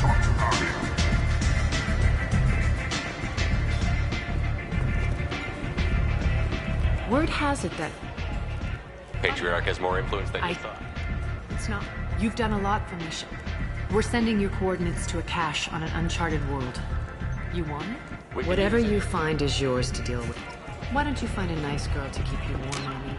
Talk to Arya. Word has it that Patriarch has more influence than you thought. it's not. You've done a lot for me, Shep. We're sending your coordinates to a cache on an uncharted world. You want it? Whatever you find is yours to deal with. Why don't you find a nice girl to keep you warm, Mommy?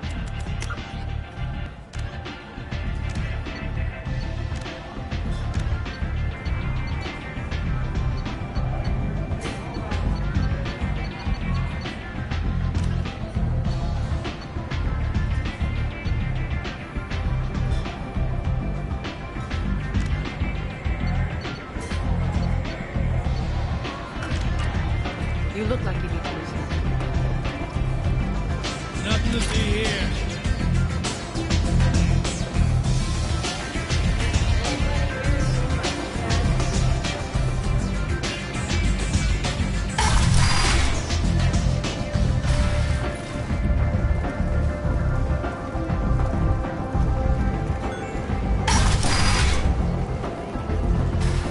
You look like you need to lose it. Nothing to see here.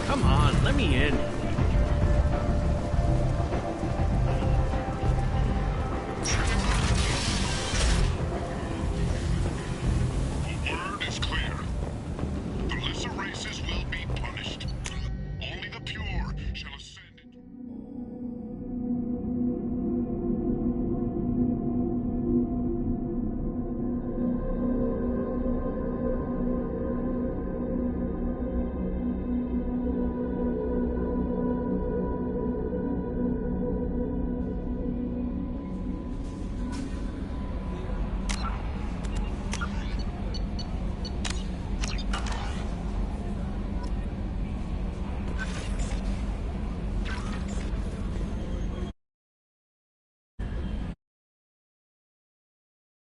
Come on, let me in.